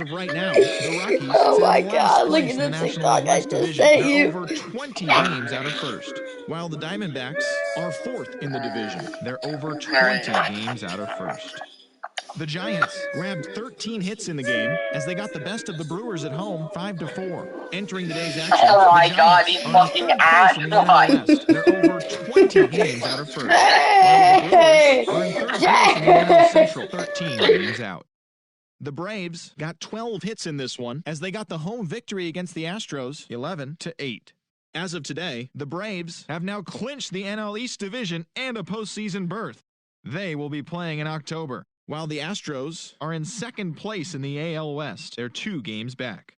of right now, the Rockies Oh sit my in last God, look place at in the the National TikTok League I West just Division. sent They're you. over 20 games out of first, while the Diamondbacks are fourth in the division. They're over 20 games out of first. The Giants grabbed 13 hits in the game as they got the best of the Brewers at home 5-4. Entering today's action, Oh the my God, Giants he's are in fucking third place in the NL asinine. West. They're over 20 games out of first, while the Brewers Jay! are in third place in the NL Jay! Central, 13 games out. The Braves got 12 hits in this one as they got the home victory against the Astros 11-8. As of today, the Braves have now clinched the NL East division and a postseason berth. They will be playing in October, while the Astros are in second place in the AL West. They're 2 games back.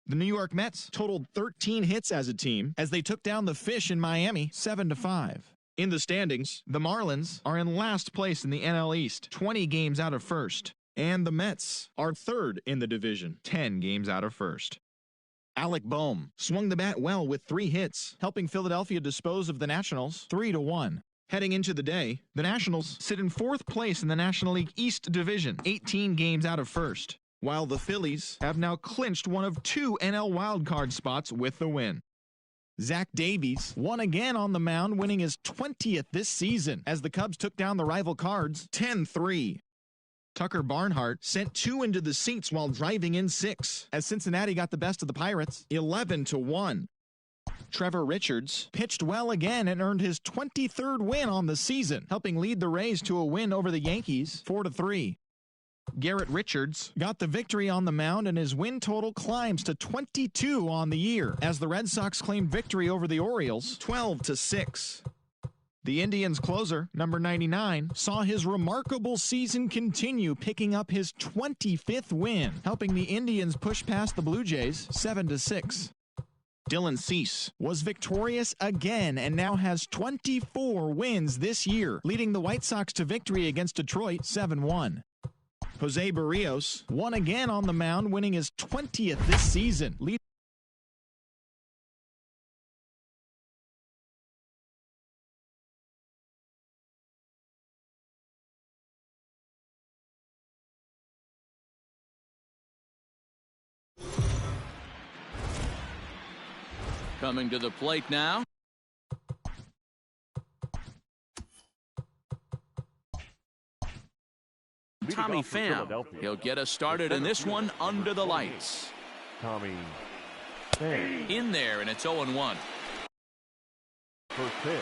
The New York Mets totaled 13 hits as a team as they took down the Fish in Miami 7-5. In the standings, the Marlins are in last place in the NL East, 20 games out of first. And the Mets are third in the division, 10 games out of first. Alec Boehm swung the bat well with 3 hits, helping Philadelphia dispose of the Nationals 3-1. Heading into the day, the Nationals sit in fourth place in the National League East division, 18 games out of first, while the Phillies have now clinched one of 2 NL wildcard spots with the win. Zach Davies won again on the mound, winning his 20th this season as the Cubs took down the rival Cards 10-3. Tucker Barnhart sent 2 into the seats while driving in 6, as Cincinnati got the best of the Pirates 11-1. Trevor Richards pitched well again and earned his 23rd win on the season, helping lead the Rays to a win over the Yankees 4-3. Garrett Richards got the victory on the mound, and his win total climbs to 22 on the year, as the Red Sox claimed victory over the Orioles 12-6. The Indians' closer, number 99, saw his remarkable season continue, picking up his 25th win, helping the Indians push past the Blue Jays 7-6. Dylan Cease was victorious again and now has 24 wins this year, leading the White Sox to victory against Detroit 7-1. Jose Barrios won again on the mound, winning his 20th this season, Coming to the plate now. Tommy Pham. He'll get us started in this one under the lights. Tommy Pham. In there, and it's 0-1. First pitch,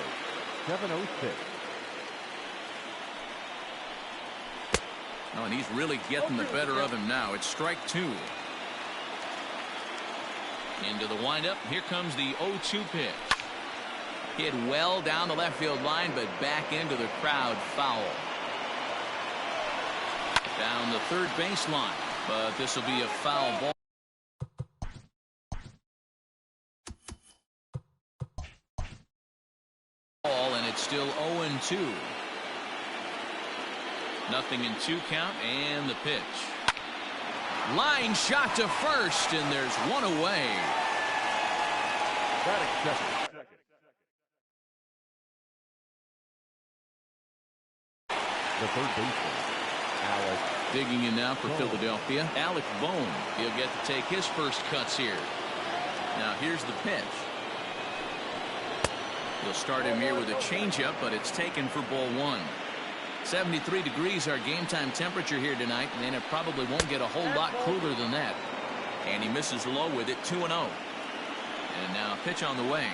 7-0-6. Oh, and he's really getting the better of him now. It's strike 2. Into the windup. Here comes the 0-2 pitch. Hit well down the left field line, but back into the crowd foul. Down the third baseline, but this will be a foul ball. And it's still 0-2. Nothing in 2 count, and the pitch. Line shot to first, and there's one away. Batting second. The third baseman, Alec. Digging in now for Philadelphia, Alec Boehm. He'll get to take his first cuts here. Now here's the pitch. He'll start him here with a changeup, but it's taken for ball 1. 73 degrees our game time temperature here tonight, and it probably won't get a whole lot cooler than that. And he misses low with it, 2-0. And now pitch on the way.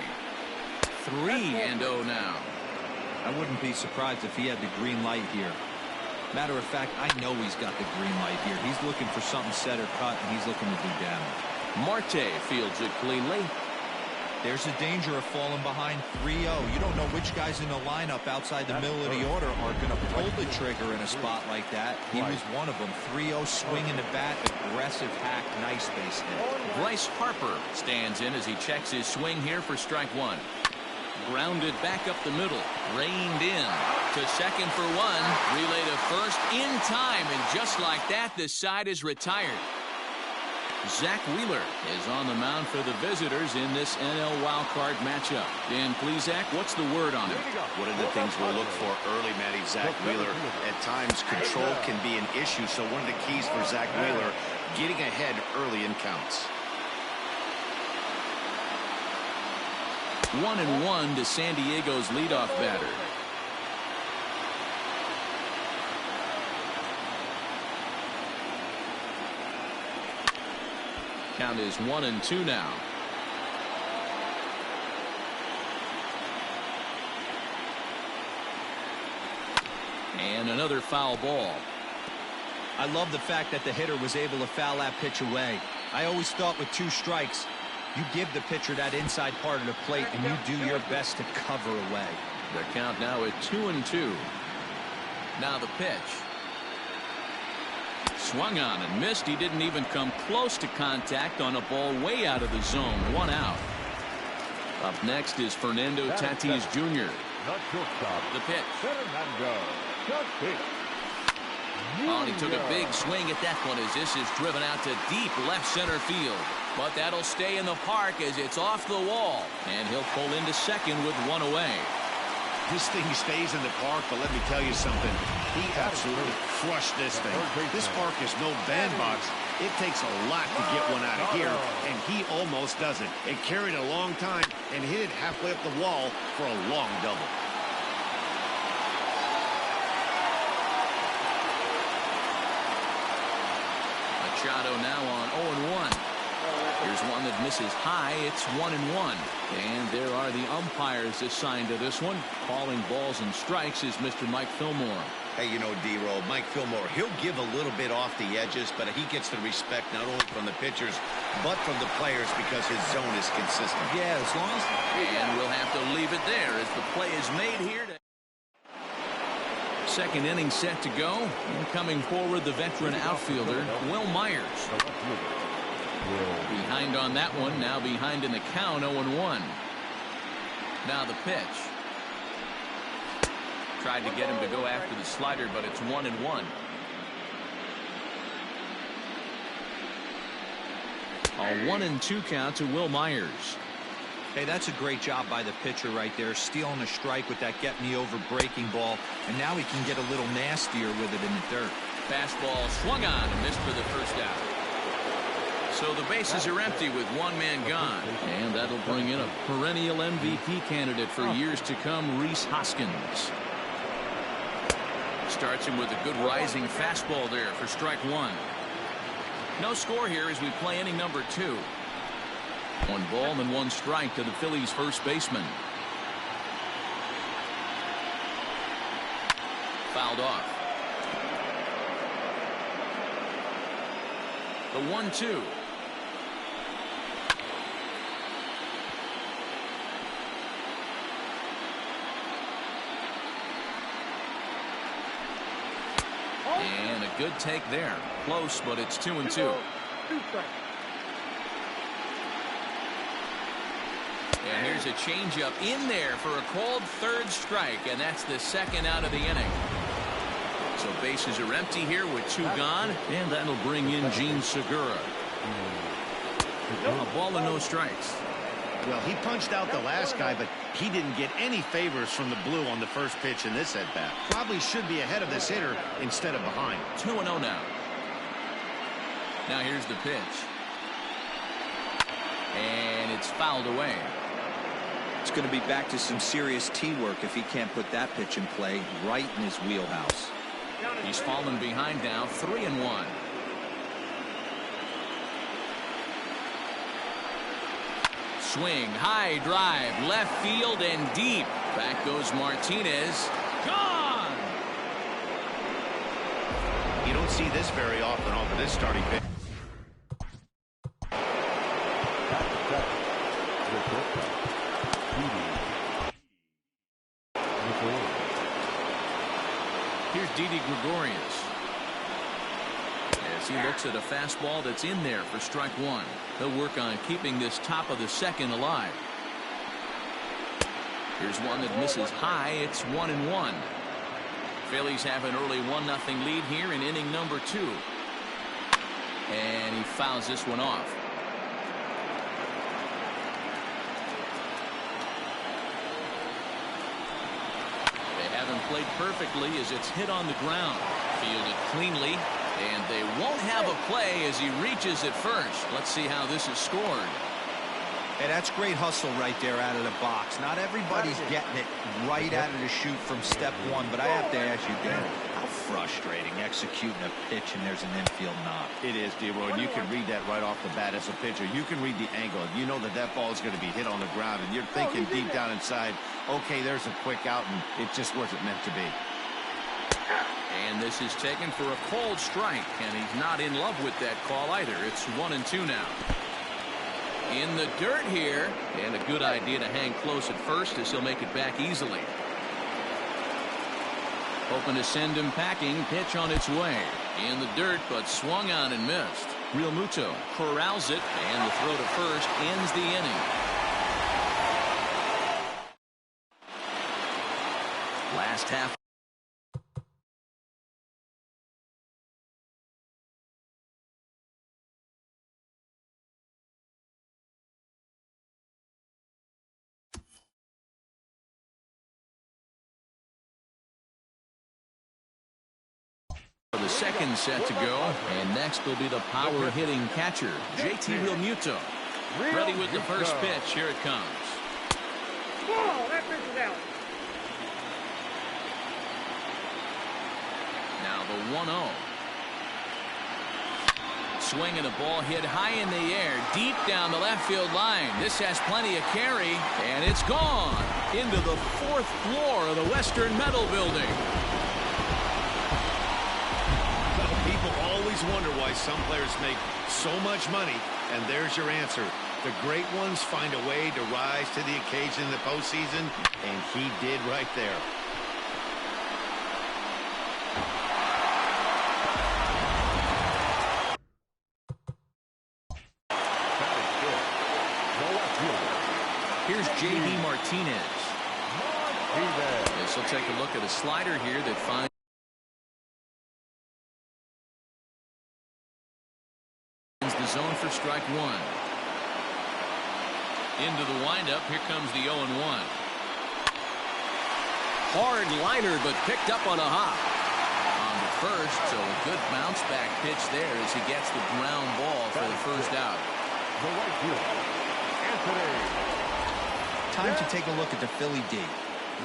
3-0 now. I wouldn't be surprised if he had the green light here. Matter of fact, I know he's got the green light here. He's looking for something set or cut, and he's looking to do damage. Marte fields it cleanly. There's a danger of falling behind 3-0. You don't know which guys in the lineup outside the middle of the order are going to pull the trigger in a spot like that. He was one of them. 3-0, swinging the bat, aggressive hack, nice base hit. Bryce Harper stands in as he checks his swing here for strike 1. Grounded back up the middle, reined in to second for 1, relay to first in time, and just like that, the side is retired. Zach Wheeler is on the mound for the visitors in this NL wildcard matchup. And please, Zach, what's the word on him? One of the things we'll look for early, Matty, Zach Wheeler, at times control can be an issue. So one of the keys for Zach Wheeler, getting ahead early in counts. 1-1 to San Diego's leadoff batter. Count is 1-2 now. And another foul ball. I love the fact that the hitter was able to foul that pitch away. I always thought with 2 strikes, you give the pitcher that inside part of the plate and you do your best to cover away. The count now at 2-2. Now the pitch. Swung on and missed. He didn't even come close to contact on a ball way out of the zone. 1 out. Up next is Fernando Tatis Jr. The pitch. Oh, and he took a big swing at that one as this is driven out to deep left center field. But that'll stay in the park as it's off the wall. And he'll pull into second with 1 away. This thing stays in the park, but let me tell you something. He absolutely crushed this thing. This park is no bandbox. It takes a lot to get one out of here, and he almost does it. It carried a long time and hit it halfway up the wall for a long double. Machado now on 0-1. Here's one that misses high. It's 1-1. And there are the umpires assigned to this one. Calling balls and strikes is Mr. Mike Fillmore. Hey, you know, D-Roll, Mike Fillmore, he'll give a little bit off the edges, but he gets the respect not only from the pitchers, but from the players because his zone is consistent. Yeah, as long as... And we'll have to leave it there as the play is made here. Second inning set to go. And coming forward, the veteran outfielder, Will Myers. Behind on that one, now behind in the count, 0-1. Now the pitch. Tried to get him to go after the slider, but it's 1-1. A 1-2 count to Will Myers. Hey, that's a great job by the pitcher right there, stealing a strike with that get-me-over breaking ball, and now he can get a little nastier with it in the dirt. Fastball swung on and missed for the first out. So the bases are empty with 1 man gone. And that'll bring in a perennial MVP candidate for years to come, Rhys Hoskins. Starts him with a good rising fastball there for strike 1. No score here as we play inning number 2. 1 ball and 1 strike to the Phillies first baseman. Fouled off. The 1-2. And a good take there. Close, but it's 2-2. And here's a changeup in there for a called third strike, and that's the second out of the inning. So bases are empty here with 2 gone, and that'll bring in Gene Segura. A ball and no strikes. Well, he punched out the last guy, but he didn't get any favors from the blue on the first pitch in this at-bat. Probably should be ahead of this hitter instead of behind. 2-0 now. Now here's the pitch. And it's fouled away. It's going to be back to some serious tee work if he can't put that pitch in play right in his wheelhouse. He's fallen behind now, 3-1. Swing, high drive, left field and deep. Back goes Martinez. Gone! You don't see this very often off of this starting pitch. Here's Didi Gregorius. As he looks at a fastball that's in there for strike 1. He'll work on keeping this top of the second alive. Here's one that misses high. It's 1-1. Phillies have an early 1-0 lead here in inning number 2. And he fouls this one off. They haven't played perfectly as it's hit on the ground. Fielded cleanly, and they won't have a play as he reaches at first. Let's see how this is scored. Hey, that's great hustle right there out of the box. Not everybody's getting it right out of the chute from step one, but I have to ask you, Dan, how frustrating executing a pitch and there's an infield knock. It is, D-Roy, and you can read that right off the bat as a pitcher. You can read the angle. You know that that ball is going to be hit on the ground, and you're thinking deep down inside, okay, there's a quick out, and it just wasn't meant to be. And this is taken for a cold strike, and he's not in love with that call either. It's 1-2 now. In the dirt here, and a good idea to hang close at first as he'll make it back easily. Hoping to send him packing. Pitch on its way. In the dirt, but swung on and missed. Real Muto corrals it, and the throw to first ends the inning. Last half. The second set to go, and next will be the power hitting catcher, JT Realmuto. Ready with the first pitch. Here it comes. Whoa, that pitch is out. Now the 1-0. Swinging a ball hit high in the air, deep down the left field line. This has plenty of carry, and it's gone into the 4th floor of the Western Metal Building. Wonder why some players make so much money, and there's your answer. The great ones find a way to rise to the occasion in the postseason, and he did right there. Here's J.D. Martinez. This will take a look at a slider here that finds the zone for strike one. Into the windup. Here comes the 0-1. Hard liner, but picked up on a hop. On the first, so a good bounce back pitch there as he gets the ground ball for the first out. Time to take a look at the Philly D.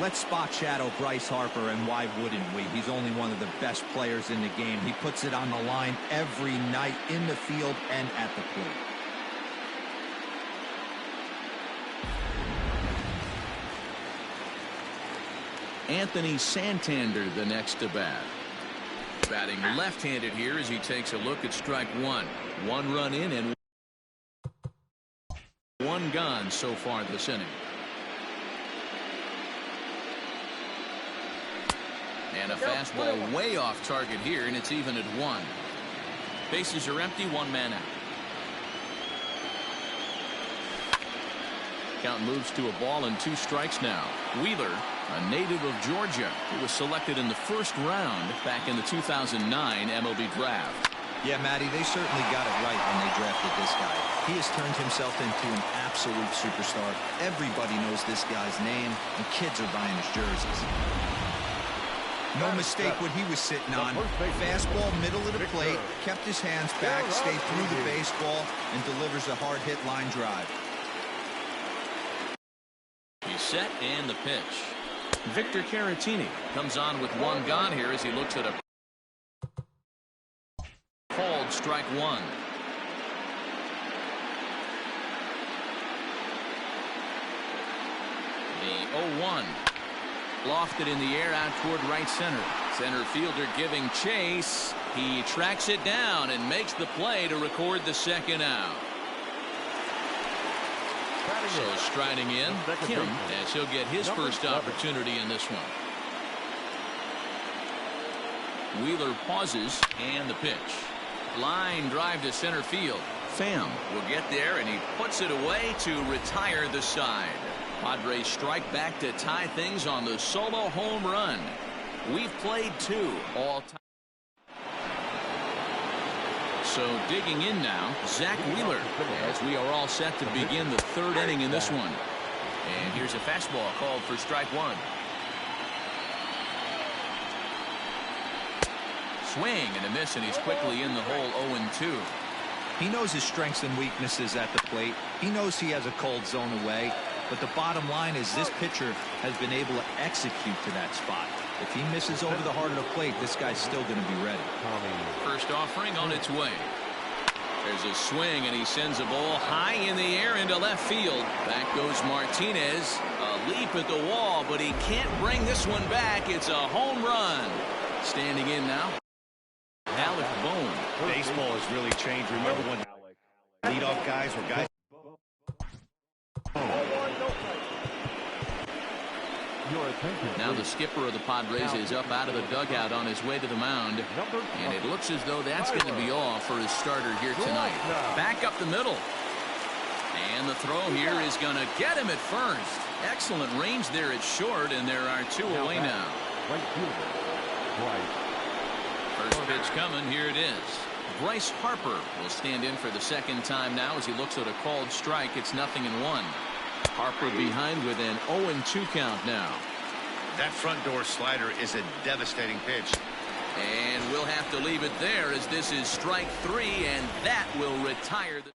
Let's spot shadow Bryce Harper, and why wouldn't we? He's only one of the best players in the game. He puts it on the line every night in the field and at the plate. Anthony Santander the next to bat. Batting left-handed here as he takes a look at strike one. 1 run in and 1 gone so far this inning. And a fastball way off target here, and it's even at 1. Bases are empty, 1 man out. Count moves to a ball and 2 strikes now. Wheeler, a native of Georgia, who was selected in the first round back in the 2009 MLB draft. Yeah, Matty, they certainly got it right when they drafted this guy. He has turned himself into an absolute superstar. Everybody knows this guy's name, and kids are buying his jerseys. No mistake what he was sitting on. Fastball, middle of the plate, kept his hands back, stayed through the baseball, and delivers a hard-hit line drive. He's set, and the pitch. Victor Caratini comes on with 1 gone here as he looks at a called strike 1. The 0-1. Lofted in the air out toward right center. Center fielder giving chase. He tracks it down and makes the play to record the second out. So striding in, Kim, as he'll get his first opportunity in this one. Wheeler pauses, and the pitch. Line drive to center field. Pham will get there, and he puts it away to retire the side. Padres strike back to tie things on the solo home run. We've played 2 all time. So digging in now, Zach Wheeler, as we are all set to begin the third inning in this one. And here's a fastball called for strike one. Swing and a miss, and he's quickly in the hole. 0-2. He knows his strengths and weaknesses at the plate. He knows he has a cold zone away. But the bottom line is this pitcher has been able to execute to that spot. If he misses over the heart of the plate, this guy's still going to be ready. First offering on its way. There's a swing, and he sends a ball high in the air into left field. Back goes Martinez. A leap at the wall, but he can't bring this one back. It's a home run. Standing in now, Alec Bohm. Baseball has really changed. Remember when leadoff guys were guys. Now the skipper of the Padres is up out of the dugout on his way to the mound. And it looks as though that's going to be all for his starter here tonight. Back up the middle. And the throw here is going to get him at first. Excellent range there at short, and there are two away now. First pitch coming. Here it is. Bryce Harper will stand in for the second time now as he looks at a called strike. It's 0-1. Harper behind with an 0-2 count now. That front door slider is a devastating pitch. And we'll have to leave it there as this is strike three, and that will retire the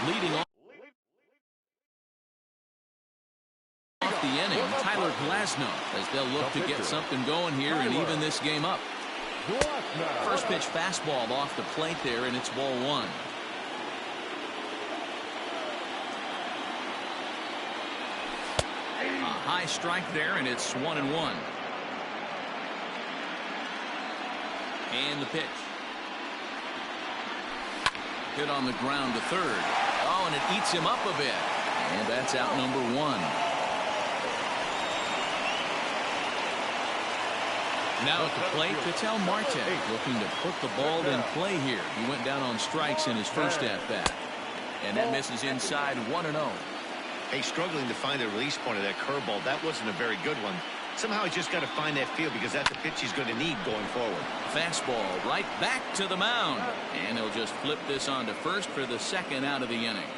leading off the inning, Tyler Glasnow, as they'll look to get something going here and even this game up. First pitch fastball off the plate there, and it's ball one. A high strike there, and it's 1-1. And the pitch. Hit on the ground to third. Oh, and it eats him up a bit. And that's out number one. Now at the plate, Ketel Marte looking to put the ball in play here. He went down on strikes in his first at-bat. And that misses inside 1-0. Hey, struggling to find the release point of that curveball. That wasn't a very good one. Somehow he's just got to find that feel because that's the pitch he's going to need going forward. Fastball right back to the mound. And he'll just flip this on to first for the second out of the inning.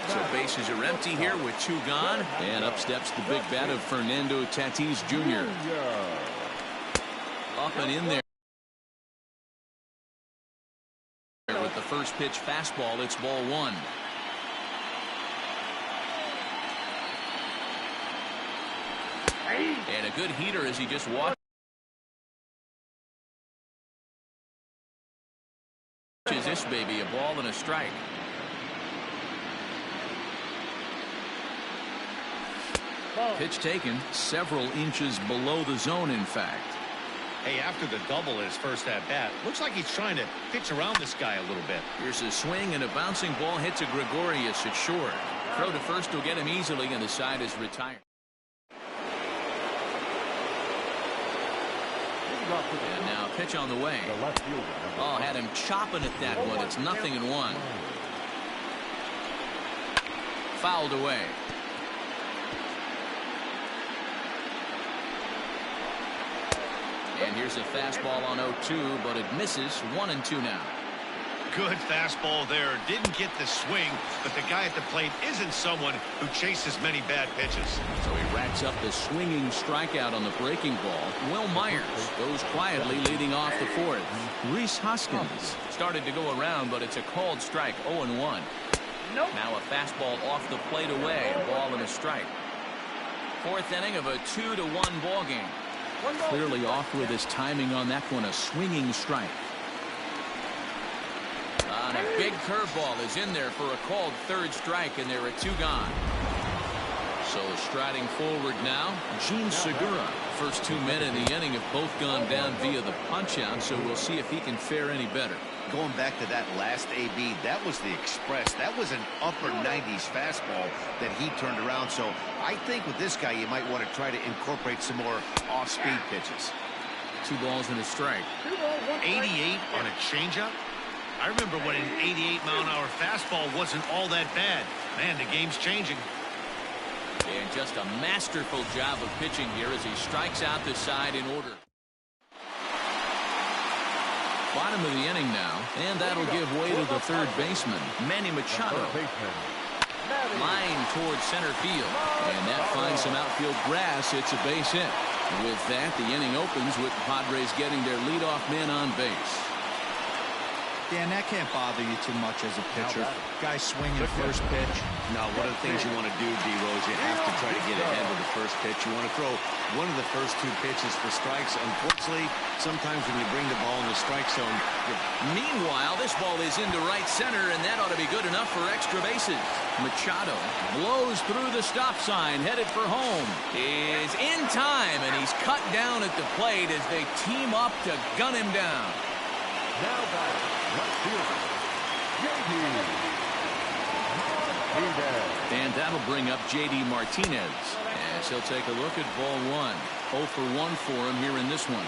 So bases are empty here with two gone. And up steps the big bat of Fernando Tatis Jr. Up and in there. With the first pitch fastball, it's ball one. And a good heater as he just watches this baby, a ball and a strike. Pitch taken several inches below the zone, in fact. Hey, after the double in his first at-bat, looks like he's trying to pitch around this guy a little bit. Here's a swing, and a bouncing ball hit to Gregorius at short. Throw to first will get him easily, and the side is retired. And now pitch on the way. Oh, had him chopping at that one. It's 0-1. Fouled away. And here's a fastball on 0-2, but it misses. 1-2 now. Good fastball there. Didn't get the swing, but the guy at the plate isn't someone who chases many bad pitches. So he racks up the swinging strikeout on the breaking ball. Will Myers goes quietly leading off the fourth. Rhys Hoskins started to go around, but it's a called strike. 0-1. Now a fastball off the plate away. A ball and a strike. Fourth inning of a 2-1 ball game. Clearly off with his timing on that one. A swinging strike. And a big curveball is in there for a called third strike, and there are two gone. So striding forward now, Gene Segura. First 2 men in the inning have both gone down via the punch-out, so we'll see if he can fare any better. Going back to that last AB, that was the express. That was an upper 90s fastball that he turned around. So I think with this guy, you might want to try to incorporate some more off-speed pitches. 2 balls and a strike. 88 on a changeup? I remember when an 88-mile-an-hour fastball wasn't all that bad. Man, the game's changing. And just a masterful job of pitching here as he strikes out the side in order. Bottom of the inning now, and that'll give way to the third baseman, Manny Machado. Line towards center field, and that finds some outfield grass. It's a base hit. With that, the inning opens with the Padres getting their leadoff man on base. Dan, that can't bother you too much as a pitcher. Guy swinging first pitch. No, one of the things you want to do, D-Rose, you have to try to get ahead with the first pitch. You want to throw one of the first two pitches for strikes. Unfortunately, sometimes when you bring the ball in the strike zone. Meanwhile, this ball is into right center, and that ought to be good enough for extra bases. Machado blows through the stop sign, headed for home. Is in time, and he's cut down at the plate as they team up to gun him down. Now back, left fielder, J.D. Martinez. And that'll bring up J.D. Martinez as he'll take a look at ball one. 0 for 1 for him here in this one.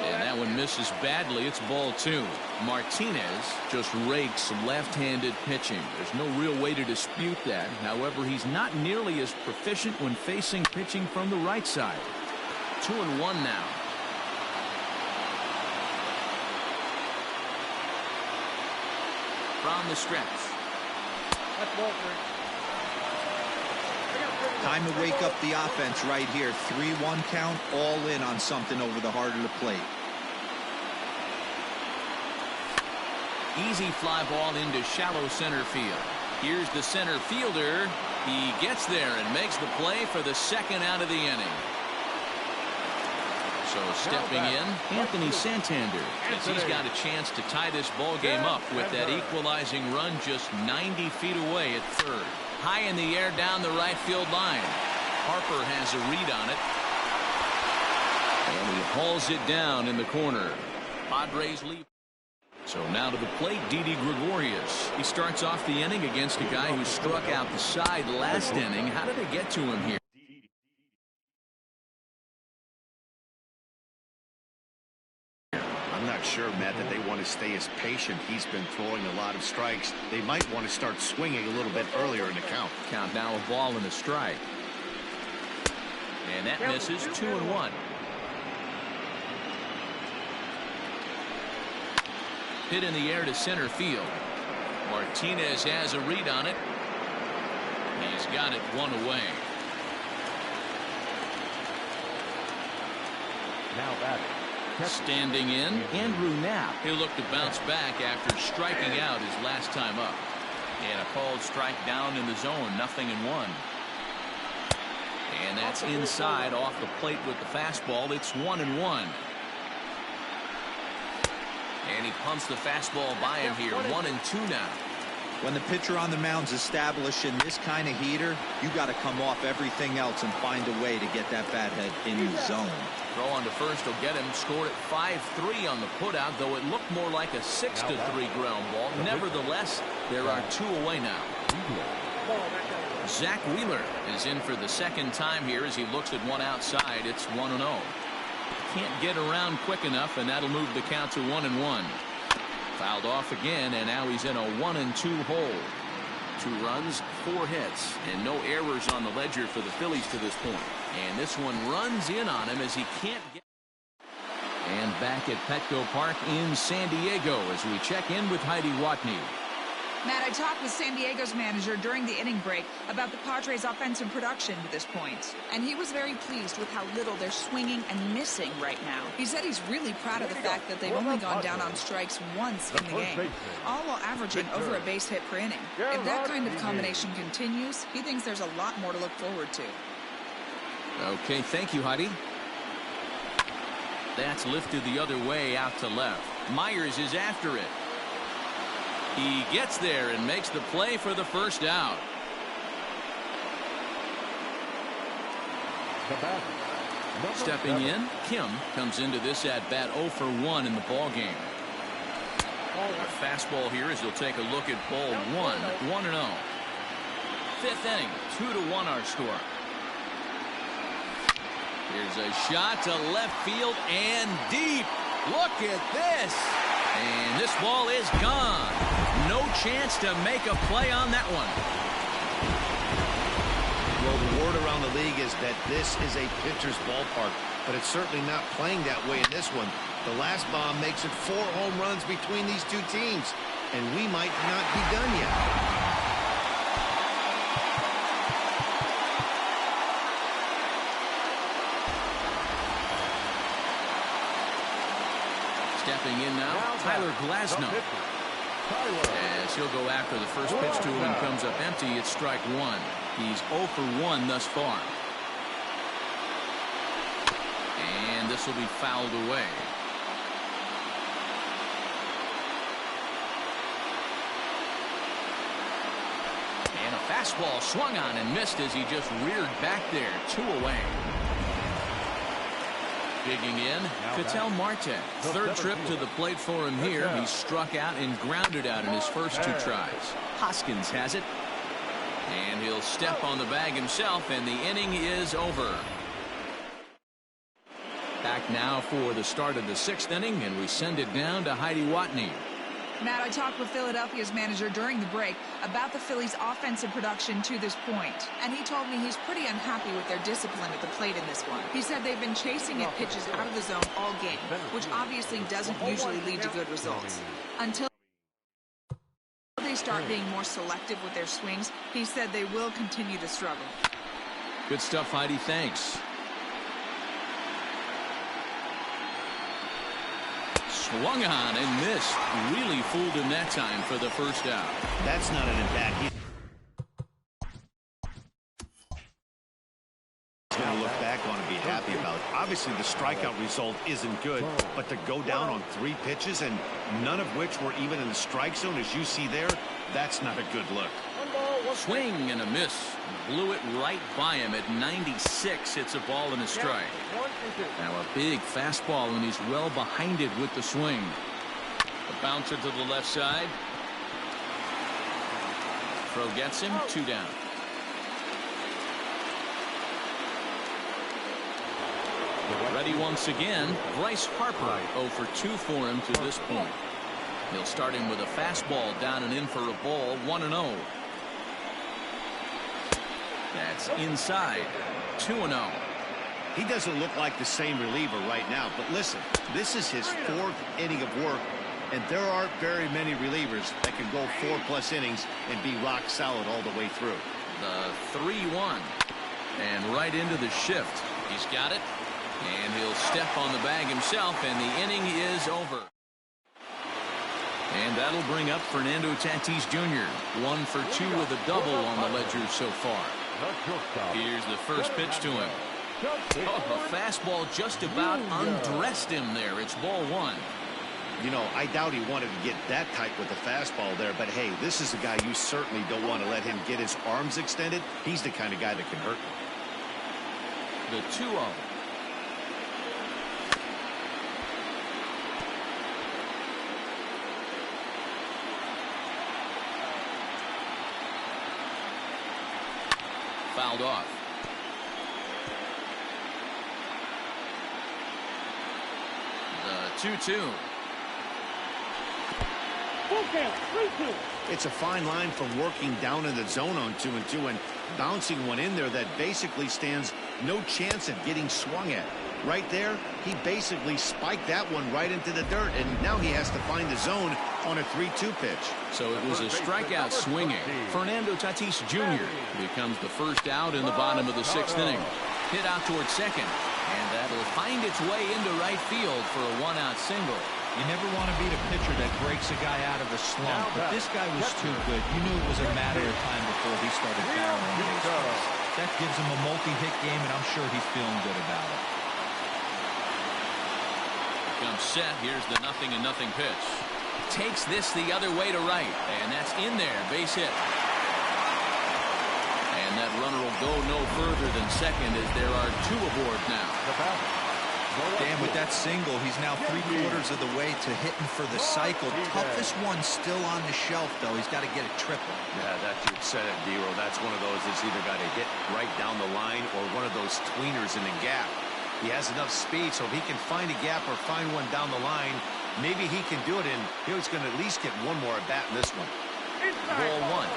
And that one misses badly. It's ball 2. Martinez just rakes left-handed pitching. There's no real way to dispute that. However, he's not nearly as proficient when facing pitching from the right side. 2-1 now. From the stretch. That's ball 3. Time to wake up the offense right here. 3-1 count, all in on something over the heart of the plate. Easy fly ball into shallow center field. Here's the center fielder. He gets there and makes the play for the second out of the inning. So stepping in, Anthony Santander, as he's got a chance to tie this ball game up with that equalizing run just 90 feet away at third. High in the air down the right field line. Harper has a read on it. And he hauls it down in the corner. Padres lead. So now to the plate, Didi Gregorius. He starts off the inning against a guy who struck out the side last inning. How did they get to him here? I'm not sure, Matt, that they want to stay as patient. He's been throwing a lot of strikes. They might want to start swinging a little bit earlier in the count. Count now a ball and a strike. And that misses. 2-1. Hit in the air to center field. Martinez has a read on it. He's got it one away. Now batting. Standing in, Andrew Knapp. He'll look to bounce back after striking out his last time up. And a called strike down in the zone, 0-1. And that's inside off the plate with the fastball. It's 1-1. And he pumps the fastball by him here. 1-2 now. When the pitcher on the mound's establishing this kind of heater, you got to come off everything else and find a way to get that bat head in the zone. Throw on to first will get him. Scored at 5-3 on the putout, though it looked more like a 6-3 ground ball. Nevertheless, there are 2 away now. Zach Wheeler is in for the second time here as he looks at one outside. It's 1-0. Can't get around quick enough, and that'll move the count to 1-1. Fouled off again, and now he's in a 1-2 hole. 2 runs, 4 hits, and no errors on the ledger for the Phillies to this point. And this one runs in on him as he can't get. And back at Petco Park in San Diego as we check in with Heidi Watney. Matt, I talked with San Diego's manager during the inning break about the Padres' offensive production to this point, and he was very pleased with how little they're swinging and missing right now. He said he's really proud of the fact that they've only gone down on strikes once in the game, all while averaging over a base hit per inning. If that kind of combination continues, he thinks there's a lot more to look forward to. Okay, thank you, Heidi. That's lifted the other way out to left. Myers is after it. He gets there and makes the play for the first out. Stepping in, Kim comes into this at bat 0 for 1 in the ball game. A fastball here as he'll take a look at ball 1, 1-0. Fifth inning, 2-1 our score. Here's a shot to left field and deep. Look at this. And this ball is gone. No chance to make a play on that one. Well, the word around the league is that this is a pitcher's ballpark, but it's certainly not playing that way in this one. The last bomb makes it 4 home runs between these two teams, and we might not be done yet. Stepping in now, Tyler Glasnow. As he'll go after the first pitch to him and comes up empty, it's strike 1. He's 0 for 1 thus far. And this will be fouled away. And a fastball swung on and missed as he just reared back there. 2 away. Digging in, Ketel Marte. Third trip to the plate for him here. He struck out and grounded out in his first 2 tries. Hoskins has it. And he'll step on the bag himself, and the inning is over. Back now for the start of the 6th inning, and we send it down to Heidi Watney. Matt, I talked with Philadelphia's manager during the break about the Phillies' offensive production to this point, and he told me he's pretty unhappy with their discipline at the plate in this one. He said they've been chasing at pitches out of the zone all game, which obviously doesn't usually lead to good results. Until they start being more selective with their swings, he said they will continue to struggle. Good stuff, Heidi. Thanks. Swung on and missed. Really fooled him that time for the first out. That's not an at-bat. He's going to look back on and be happy about. Obviously, the strikeout result isn't good, but to go down on 3 pitches and none of which were even in the strike zone, as you see there, that's not a good look. Swing and a miss. Blew it right by him at 96. It's a ball and a strike. Now a big fastball, and he's well behind it with the swing. A bouncer to the left side. Throw gets him. 2 down. Ready once again. Bryce Harper 0 for 2 for him to this point. He'll start him with a fastball down and in for a ball. 1-0. That's inside. 2-0. He doesn't look like the same reliever right now, but listen, this is his 4th inning of work, and there aren't very many relievers that can go 4+ innings and be rock solid all the way through. The 3-1. And right into the shift. He's got it. And he'll step on the bag himself, and the inning is over. And that'll bring up Fernando Tatis Jr. 1 for 2 with a double on the ledger so far. Here's the first pitch to him. Oh, a fastball just about undressed him there. It's ball 1. You know, I doubt he wanted to get that tight with the fastball there, but hey, this is a guy you certainly don't want to let him get his arms extended. He's the kind of guy that can hurt you. The 2-0. Fouled off. The 2-2. It's a fine line from working down in the zone on 2-2 and bouncing one in there that basically stands no chance of getting swung at. Right there, he basically spiked that one right into the dirt, and now he has to find the zone on a 3-2 pitch. So it was a strikeout swinging. Fernando Tatis Jr. becomes the first out in the bottom of the 6th inning. Hit out towards second, and that'll find its way into right field for a 1-out single. You never want to beat a pitcher that breaks a guy out of a slump, but this guy was too good. You knew it was a matter of time before he started barreling baseballs. That gives him a multi-hit game, and I'm sure he's feeling good about it. Comes set. Here's the 0-0 pitch. Takes this the other way to right, and that's in there. Base hit. And that runner will go no further than second as there are 2 aboard now. Dan, with that single, he's now 3/4 of the way to hitting for the cycle. Toughest one still on the shelf, though. He's got to get a triple. Yeah, that you said it, D-Row. That's one of those that's either got to hit right down the line or one of those tweeners in the gap. He has enough speed, so if he can find a gap or find one down the line, Maybe he can do it, and he's going to at least get one more at bat in this one. Ball one.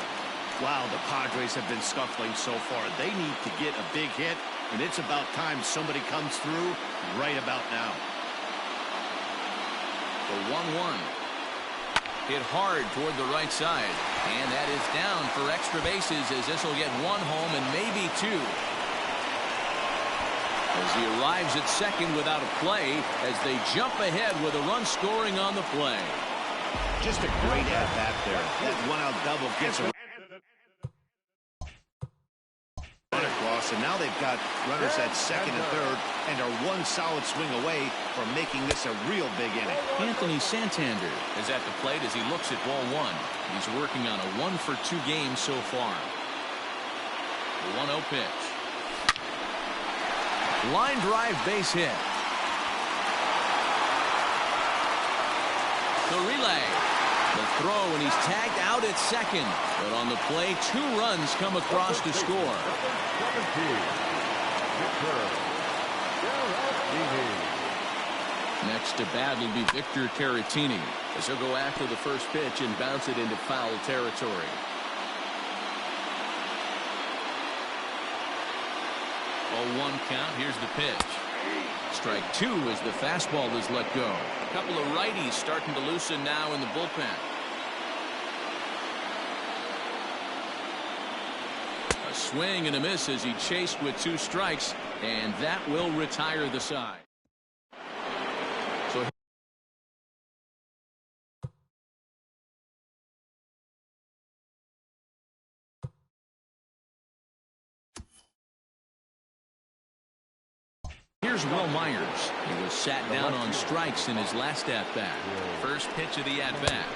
Wow, the Padres have been scuffling so far. They need to get a big hit, and it's about time somebody comes through right about now. The 1-1. Hit hard toward the right side. And that is down for extra bases as this will get one home and maybe two. As he arrives at second without a play as they jump ahead with a run scoring on the play. Just a great at-bat there. That one-out double gets a run across, and now they've got runners at second and third and are one solid swing away from making this a real big inning. Anthony Santander is at the plate as he looks at ball one. He's working on a 1-for-2 game so far. The 1-0 pitch. Line drive base hit. The relay. The throw, and he's tagged out at second. But on the play, 2 runs come across to score. Next to bat will be Victor Caratini as he'll go after the first pitch and bounce it into foul territory. 0-1 count. Here's the pitch. Strike 2 as the fastball is let go. A couple of righties starting to loosen now in the bullpen. A swing and a miss as he chased with 2 strikes, and that will retire the side. So here's Will Myers. He was sat down on strikes in his last at-bat. First pitch of the at-bat.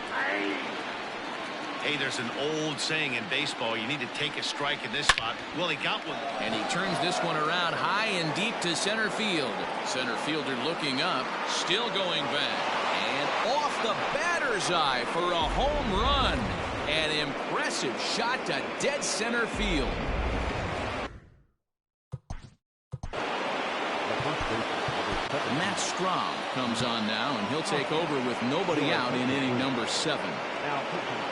Hey, there's an old saying in baseball, you need to take a strike in this spot. Well, he got one. And he turns this one around high and deep to center field. Center fielder looking up, still going back. And off the batter's eye for a home run. An impressive shot to dead center field. Matt Strahm comes on now, and he'll take over with nobody out in inning number 7.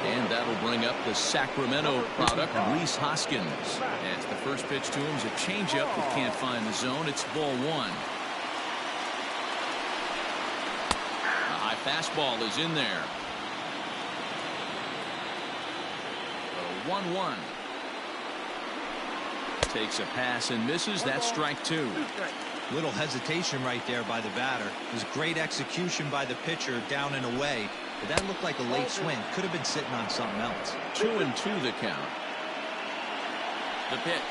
And that'll bring up the Sacramento product, Rhys Hoskins. As the first pitch to him is a changeup that can't find the zone. It's ball 1. A high fastball is in there. 1-1. Takes a pass and misses. That's strike 2. Little hesitation right there by the batter. It was great execution by the pitcher down and away, but that looked like a late swing. Could have been sitting on something else. 2-2 the count. The pitch.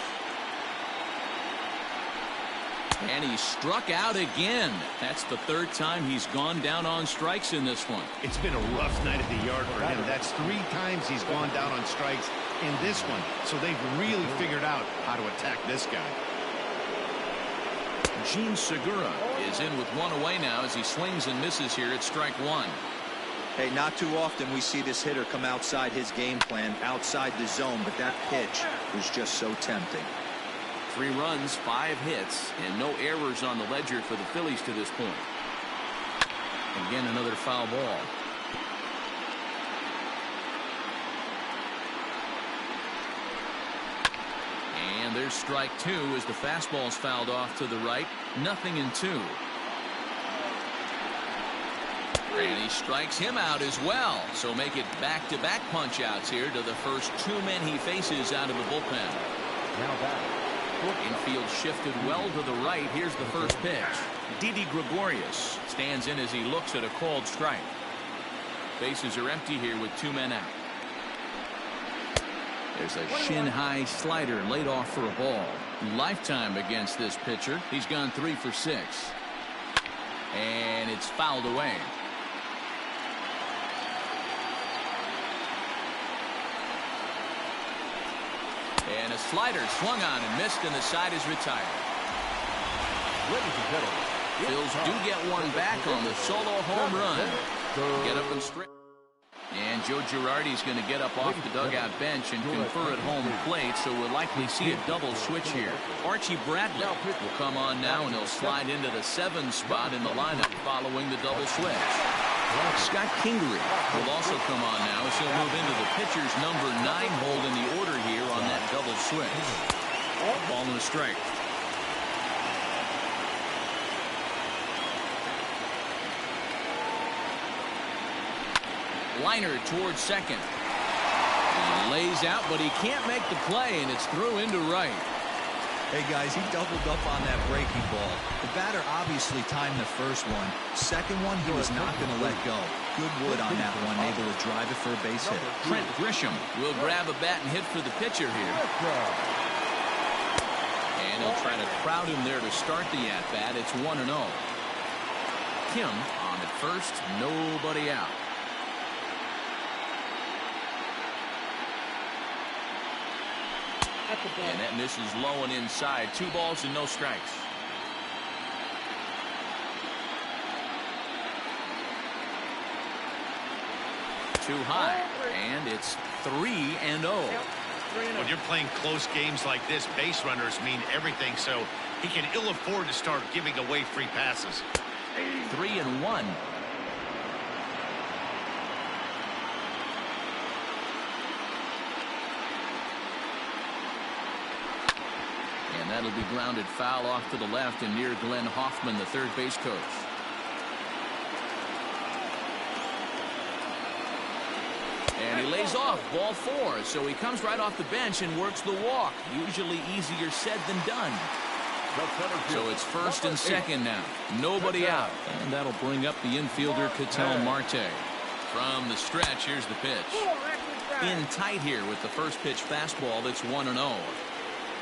And he struck out again. That's the 3rd time he's gone down on strikes in this one. It's been a rough night at the yard for him. That's 3 times he's gone down on strikes in this one. So they've really figured out how to attack this guy. Gene Segura is in with 1 away now as he swings and misses here at strike 1. Hey, not too often we see this hitter come outside his game plan, outside the zone, but that pitch was just so tempting. 3 runs, 5 hits, and no errors on the ledger for the Phillies to this point. Again, another foul ball. And there's strike 2 as the fastball's fouled off to the right. 0-2. And he strikes him out as well. So make it back-to-back punch-outs here to the first 2 men he faces out of the bullpen. Infield shifted well to the right. Here's the first pitch. Didi Gregorius stands in as he looks at a called strike. Bases are empty here with 2 men out. There's a shin-high slider laid off for a ball. Lifetime against this pitcher. He's gone 3 for 6. And it's fouled away. And a slider swung on and missed, and the side is retired. Ladies and gentlemen, Phils do get one back on the solo home run. Get up and straight. And Joe Girardi's going to get up off the dugout bench and confer at home plate, so we'll likely see a double switch here. Archie Bradley will come on now, and he'll slide into the 7 spot in the lineup following the double switch. Scott Kingery will also come on now as he'll move into the pitcher's number 9 hold in the order here on that double switch. Ball and a strike. Liner towards second. He lays out, but he can't make the play, and it's through into right. Hey, guys, he doubled up on that breaking ball. The batter obviously timed the first one. Second one, he was not going to let go. Good wood on that one, able to drive it for a base hit. Trent Grisham will grab a bat and hit for the pitcher here. And he'll try to crowd him there to start the at-bat. It's 1-0. Kim on at first, nobody out. And that misses low and inside. 2 balls and no strikes. Too high. And it's 3-0. When you're playing close games like this, base runners mean everything, so he can ill afford to start giving away free passes. 3-1. And that'll be grounded foul off to the left and near Glenn Hoffman, the third base coach. And he lays off, ball 4. So he comes right off the bench and works the walk. Usually easier said than done. So it's first and second now. Nobody out. And that'll bring up the infielder, Ketel Marte. From the stretch, here's the pitch. In tight here with the first pitch fastball. That's 1-0.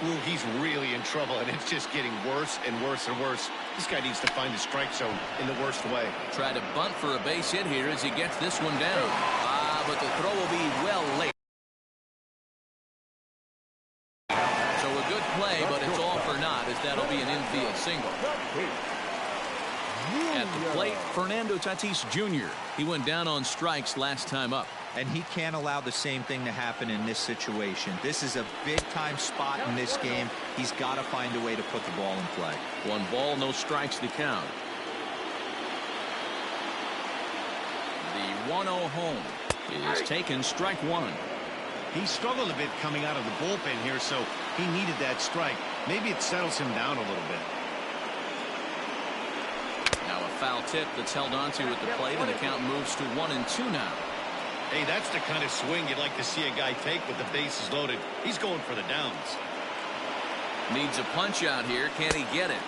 Ooh, he's really in trouble, and it's just getting worse and worse and worse. This guy needs to find the strike zone in the worst way. Try to bunt for a base hit here as he gets this one down. But the throw will be well late. So a good play, but it's all for naught, as that'll be an infield single. At the plate, Fernando Tatis Jr. He went down on strikes last time up. And he can't allow the same thing to happen in this situation. This is a big-time spot in this game. He's got to find a way to put the ball in play. 1 ball, no strikes to count. The 1-0 home is taken, strike 1. He struggled a bit coming out of the bullpen here, so he needed that strike. Maybe it settles him down a little bit. Now a foul tip that's held onto at the plate, and the count moves to 1-2 now. Hey, that's the kind of swing you'd like to see a guy take with the bases loaded. He's going for the downs. Needs a punch out here. Can he get it?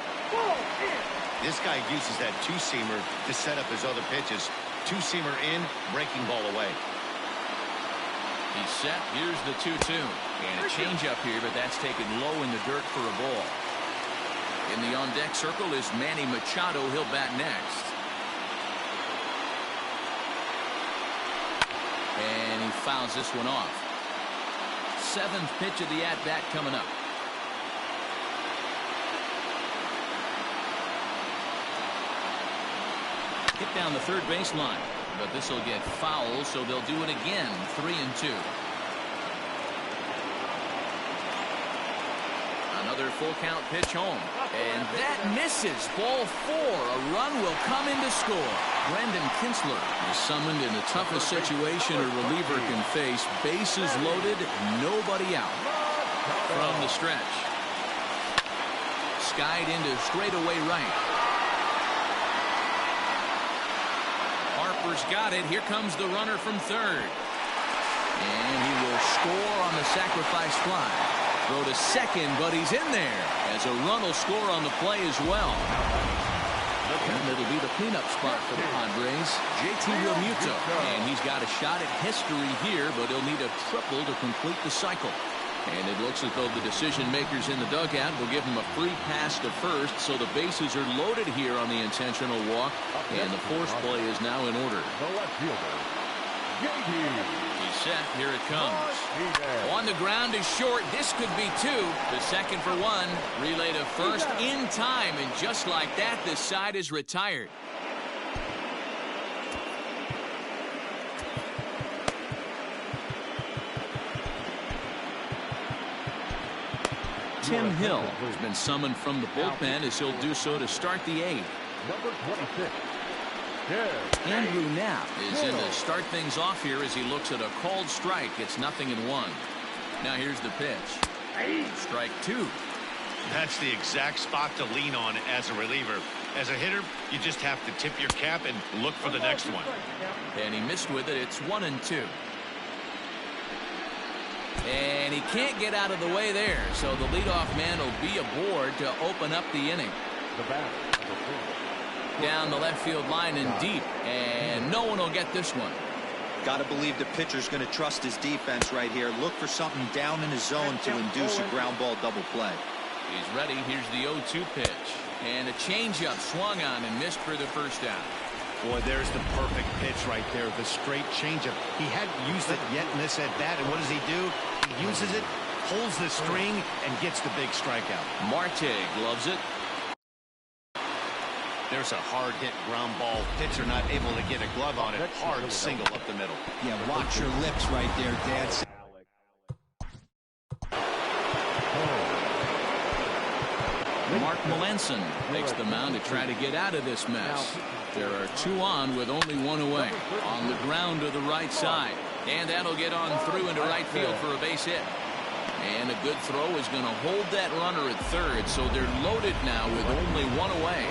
This guy uses that two-seamer to set up his other pitches. Two-seamer in, breaking ball away. He's set. Here's the 2-2. And a changeup here, but that's taken low in the dirt for a ball. In the on-deck circle is Manny Machado. He'll bat next. And he fouls this one off. 7th pitch of the at-bat coming up. Hit down the third baseline. But this will get foul, so they'll do it again. 3-2. Another full count pitch home. And that misses. Ball 4. A run will come in to score. Brendan Kinsler is summoned in the toughest situation a reliever can face. Bases loaded, nobody out. From the stretch. Skied into straightaway right. Harper's got it. Here comes the runner from third. And he will score on the sacrifice fly. Throw to second, but he's in there as a run will score on the play as well. And it'll be the cleanup spot for the Padres. JT Realmuto. And he's got a shot at history here, but he'll need a triple to complete the cycle. And it looks as though the decision makers in the dugout will give him a free pass to first, so the bases are loaded here on the intentional walk, and the force play is now in order. He's set. Here it comes. On the ground is short. This could be 2. The second for 1. Relay to first in time, and just like that, this side is retired. Tim Hill has been summoned from the bullpen as he'll do so to start the 8th. Number 26. Andrew Knapp is in to start things off here as he looks at a called strike. It's 0-1. Now here's the pitch. Strike 2. That's the exact spot to lean on as a reliever. As a hitter, you just have to tip your cap and look for the next one. And he missed with it. It's 1-2. And he can't get out of the way there, so the leadoff man will be aboard to open up the inning. Down the left field line and deep, and no one will get this one. Got to believe the pitcher's going to trust his defense right here. Look for something down in his zone to induce a ground ball double play. He's ready. Here's the 0-2 pitch. And a changeup swung on and missed for the first out. Boy, there's the perfect pitch right there. The straight changeup. He hadn't used it yet in this at-bat, and what does he do? He uses it, pulls the string, and gets the big strikeout. Marte gloves it. There's a hard-hit ground ball. Pitcher not able to get a glove on it. Hard single up the middle. Yeah, watch your lips right there, Dad. Mark Melanson takes the mound to try to get out of this mess. There are 2 on with only 1 away. On the ground to the right side. And that'll get on through into right field for a base hit. And a good throw is going to hold that runner at third, so they're loaded now with only 1 away.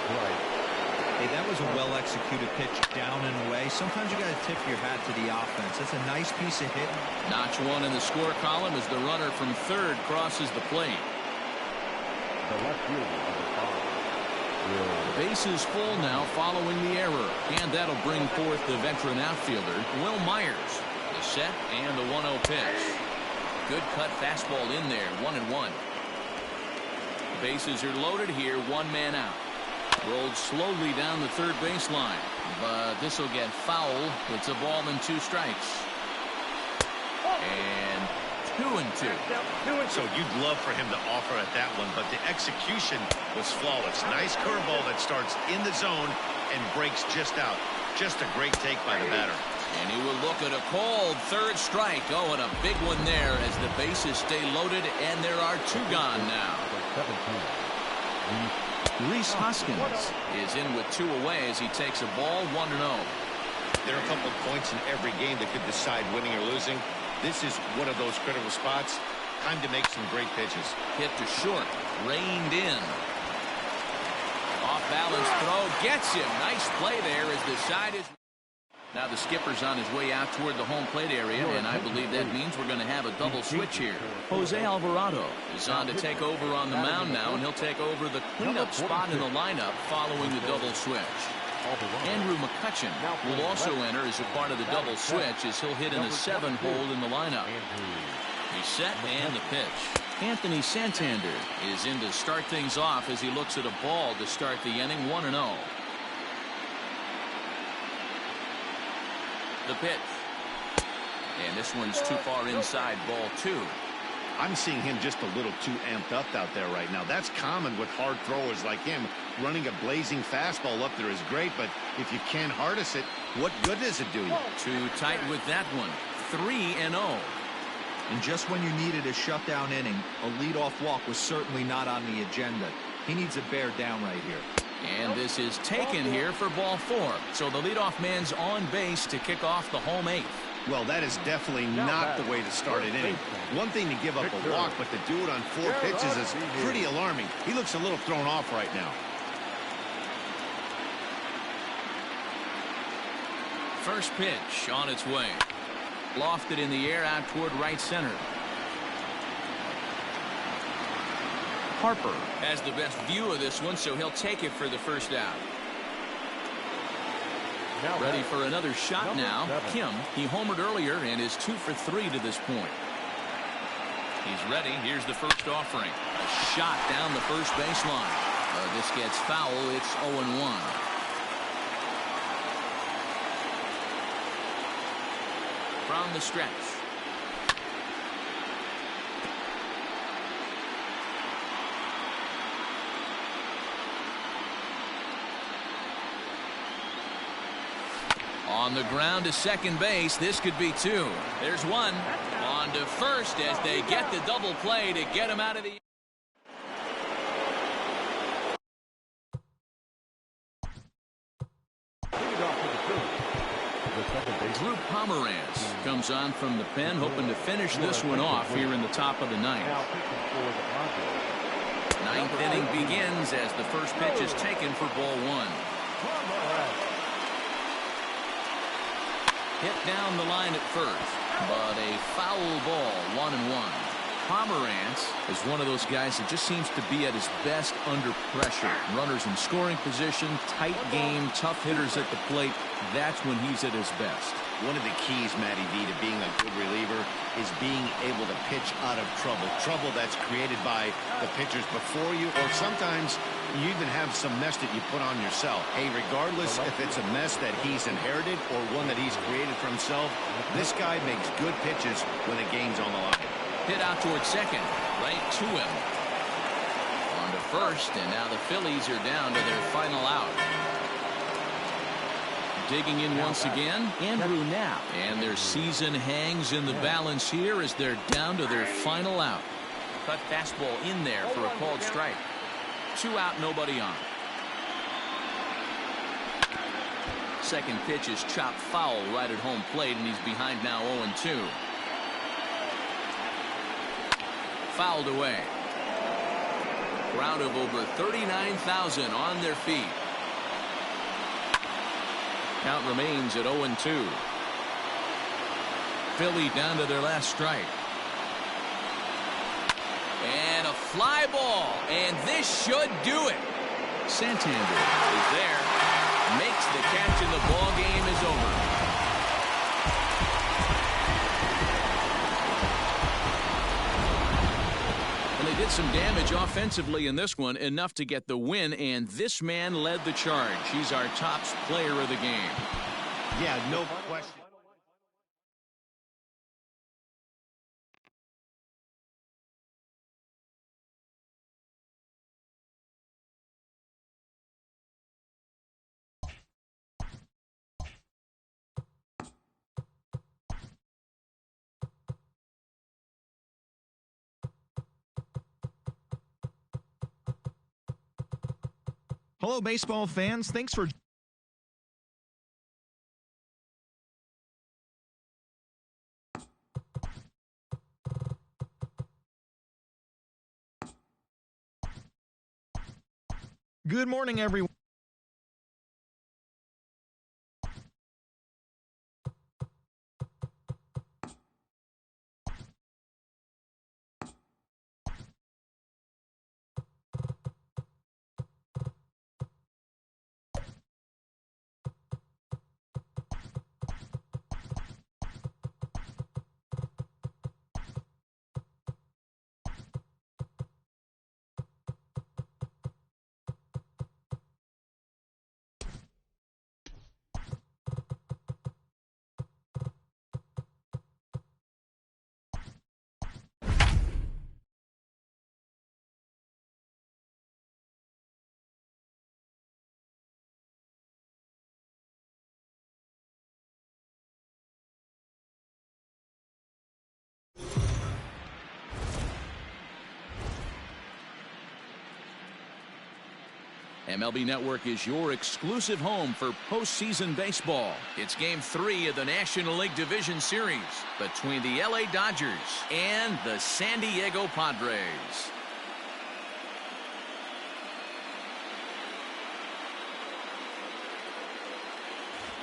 Hey, that was a well-executed pitch down and away. Sometimes you got to tip your hat to the offense. That's a nice piece of hitting. Notch 1 in the score column as the runner from third crosses the plate. The base is full now following the error, and that'll bring forth the veteran outfielder, Will Myers. The set and the 1-0 pitch. Good cut fastball in there, 1-1. Bases are loaded here, 1 man out. Rolled slowly down the third baseline, but this will get foul. It's a ball and 2 strikes. And 2-2. So you'd love for him to offer at that one, but the execution was flawless. Nice curveball that starts in the zone and breaks just out. Just a great take by the batter. And he will look at a called third strike. Oh, and a big one there as the bases stay loaded, and there are 2 gone now. Rhys Hoskins is in with 2 away as he takes a ball, 1-0. There are a couple of points in every game that could decide winning or losing. This is one of those critical spots. Time to make some great pitches. Hit to short, reined in. Off balance throw, gets him. Nice play there as the side is. Now the skipper's on his way out toward the home plate area, and I believe that means we're going to have a double switch here. Jose Alvarado is on to take over on the mound now, and he'll take over the cleanup spot in the lineup following the double switch. Andrew McCutchen will also enter as a part of the double switch as he'll hit in a 7-hole in the lineup. He's set and the pitch. Anthony Santander is in to start things off as he looks at a ball to start the inning, 1-0. The pitch. And this one's too far inside, ball 2. I'm seeing him just a little too amped up out there right now. That's common with hard throwers like him. Running a blazing fastball up there is great, but if you can't harness it, what good does it do you? Too tight with that one. 3-0. And just when you needed a shutdown inning, a leadoff walk was certainly not on the agenda. He needs to bear down right here. And this is taken here for ball 4. So the leadoff man's on base to kick off the home 8th. Well, that is definitely not the way to start an inning. One thing to give up a walk, but to do it on 4 pitches is pretty alarming. He looks a little thrown off right now. First pitch on its way. Lofted in the air out toward right center. Harper has the best view of this one, so he'll take it for the first out. Ready for another shot now. Kim, he homered earlier and is 2 for 3 to this point. He's ready. Here's the first offering. A shot down the first baseline. This gets foul. It's 0-1. From the stretch. On the ground to second base. This could be 2. There's 1. On to first as they get the double play to get him out of the Pomerantz comes on from the pen, hoping to finish this one off here in the top of the ninth. Ninth inning begins as the first pitch is taken for ball one. Hit down the line at first, but a foul ball, 1-1. Pomerantz is one of those guys that just seems to be at his best under pressure. Runners in scoring position, tight game, tough hitters at the plate. That's when he's at his best. One of the keys, Matty V, to being a good reliever is being able to pitch out of trouble. Trouble that's created by the pitchers before you, or sometimes you even have some mess that you put on yourself. Hey, regardless if it's a mess that he's inherited or one that he's created for himself, this guy makes good pitches when the game's on the line. Hit out towards second, right to him. On to first, and now the Phillies are down to their final out. Digging in once again, Andrew Knapp. And their season hangs in the balance here as they're down to their final out. Cut fastball in there for a called strike. 2 out, nobody on. Second pitch is chopped foul right at home plate, and he's behind now 0-2. Fouled away. Crowd of over 39,000 on their feet. Count remains at 0-2. Philly down to their last strike. And a fly ball, and this should do it. Santander is there, makes the catch, and the ball game is over. They did some damage offensively in this one, enough to get the win, and this man led the charge. He's our top player of the game. Yeah, no question. Hello, baseball fans. Thanks for... Good morning, everyone. MLB Network is your exclusive home for postseason baseball. It's Game 3 of the National League Division Series between the LA Dodgers and the San Diego Padres.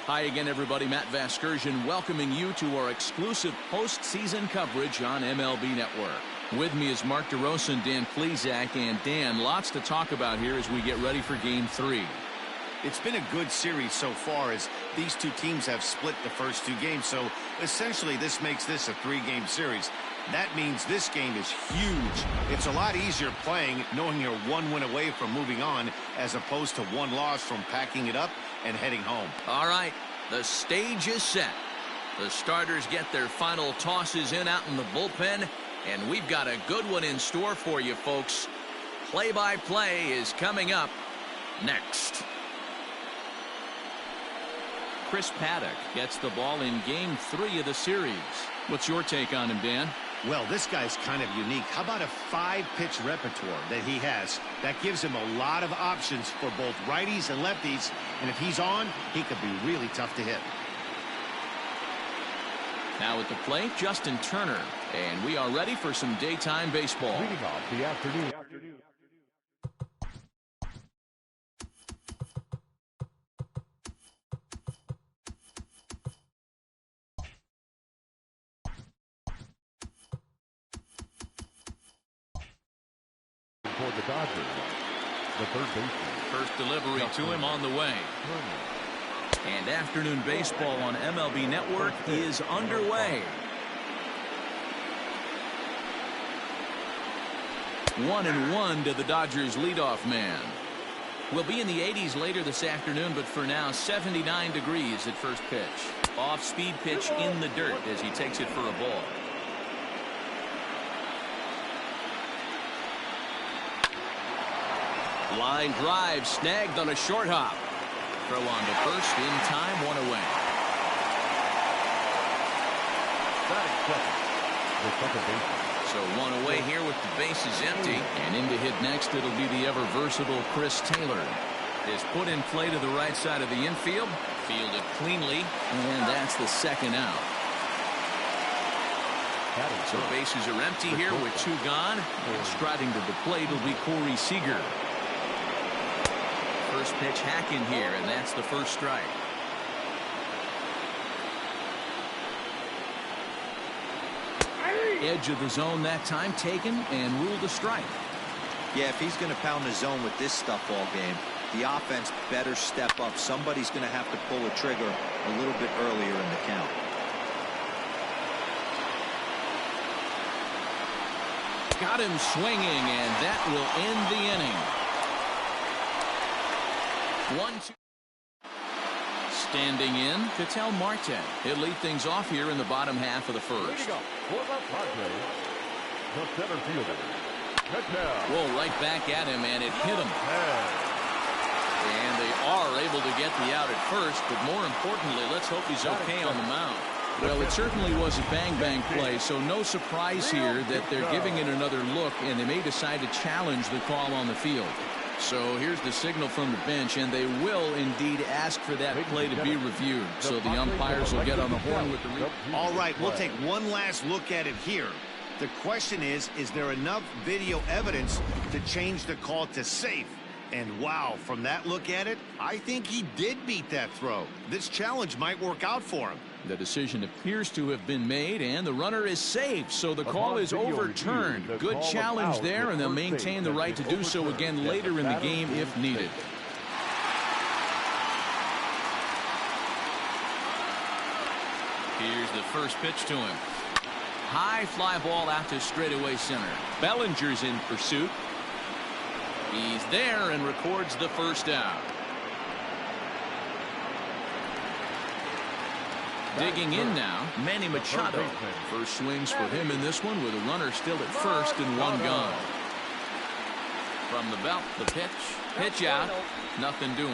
Hi again, everybody. Matt Vasgersian welcoming you to our exclusive postseason coverage on MLB Network. With me is Mark DeRosa and Dan Plesac. And Dan, lots to talk about here as we get ready for Game 3. It's been a good series so far as these two teams have split the first 2 games. So essentially this makes this a 3-game series. That means this game is huge. It's a lot easier playing knowing you're 1 win away from moving on as opposed to 1 loss from packing it up and heading home. All right, the stage is set. The starters get their final tosses in out in the bullpen, and we've got a good one in store for you, folks. Play-by-play is coming up next. Chris Paddock gets the ball in Game 3 of the series. What's your take on him, Dan? Well, this guy's kind of unique. How about a 5-pitch repertoire that he has? That gives him a lot of options for both righties and lefties. And if he's on, he could be really tough to hit. Now at the plate, Justin Turner. And we are ready for some daytime baseball. Leading off the afternoon. For the Dodgers, the third baseman. First delivery to him on the way. And afternoon baseball on MLB Network is underway. 1-1 to the Dodgers leadoff man. We'll be in the 80s later this afternoon, but for now 79 degrees at first pitch. Off-speed pitch in the dirt as he takes it for a ball. Line drive snagged on a short hop. Throw on to first in time, one away. Batting second, the second baseman. So one away here with the bases empty. And in to hit next, it'll be the ever-versatile Chris Taylor. Is put in play to the right side of the infield. Fielded cleanly. And that's the second out. So bases are empty here with two gone. And striding to the plate will be Corey Seager. First pitch hack in here, and that's the first strike. Edge of the zone that time taken and ruled a strike. Yeah, if he's going to pound the zone with this stuff all game, the offense better step up. Somebody's going to have to pull a trigger a little bit earlier in the count. Got him swinging, and that will end the inning. 1-2. Standing in, Ketel Marte. He'll lead things off here in the bottom half of the first. For the Padres, the center fielder, Ketel. Roll right back at him, and it hit him. And they are able to get the out at first, but more importantly, let's hope he's okay on the mound. Well, it certainly was a bang-bang play, so no surprise here that they're giving it another look, and they may decide to challenge the call on the field. So here's the signal from the bench, and they will indeed ask for that play to be reviewed. So the umpires will get on the horn with the replay. All right, we'll take one last look at it here. The question is there enough video evidence to change the call to safe? And wow, from that look at it, I think he did beat that throw. This challenge might work out for him. The decision appears to have been made, and the runner is safe, so the call is overturned. Good challenge there, and they'll maintain the right to do so again later in the game if needed. Here's the first pitch to him. High fly ball out to straightaway center. Bellinger's in pursuit. He's there and records the first out. Digging in now, Manny Machado. First swings for him in this one with a runner still at first and one gone. From the belt, the pitch out, nothing doing.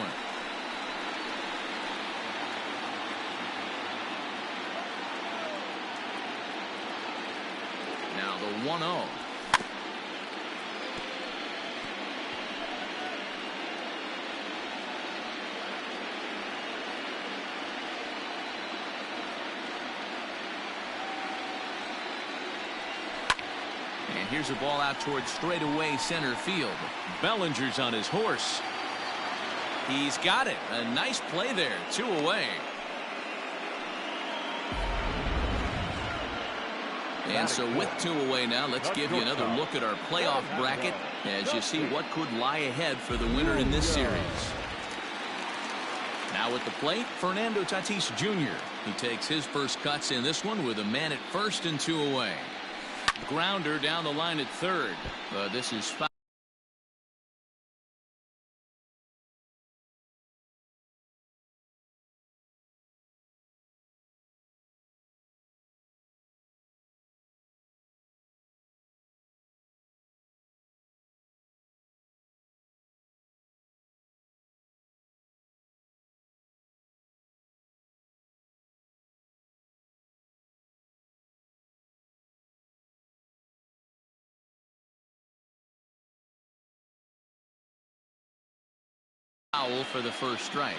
Now the 1-0. And here's a ball out towards straightaway center field. Bellinger's on his horse. He's got it. A nice play there. 2 away. And so with 2 away now, let's give you another look at our playoff bracket as you see what could lie ahead for the winner in this series. Now at the plate, Fernando Tatis Jr. He takes his first cuts in this one with a man at first and 2 away. Grounder down the line at third. This is foul. Foul for the first strike.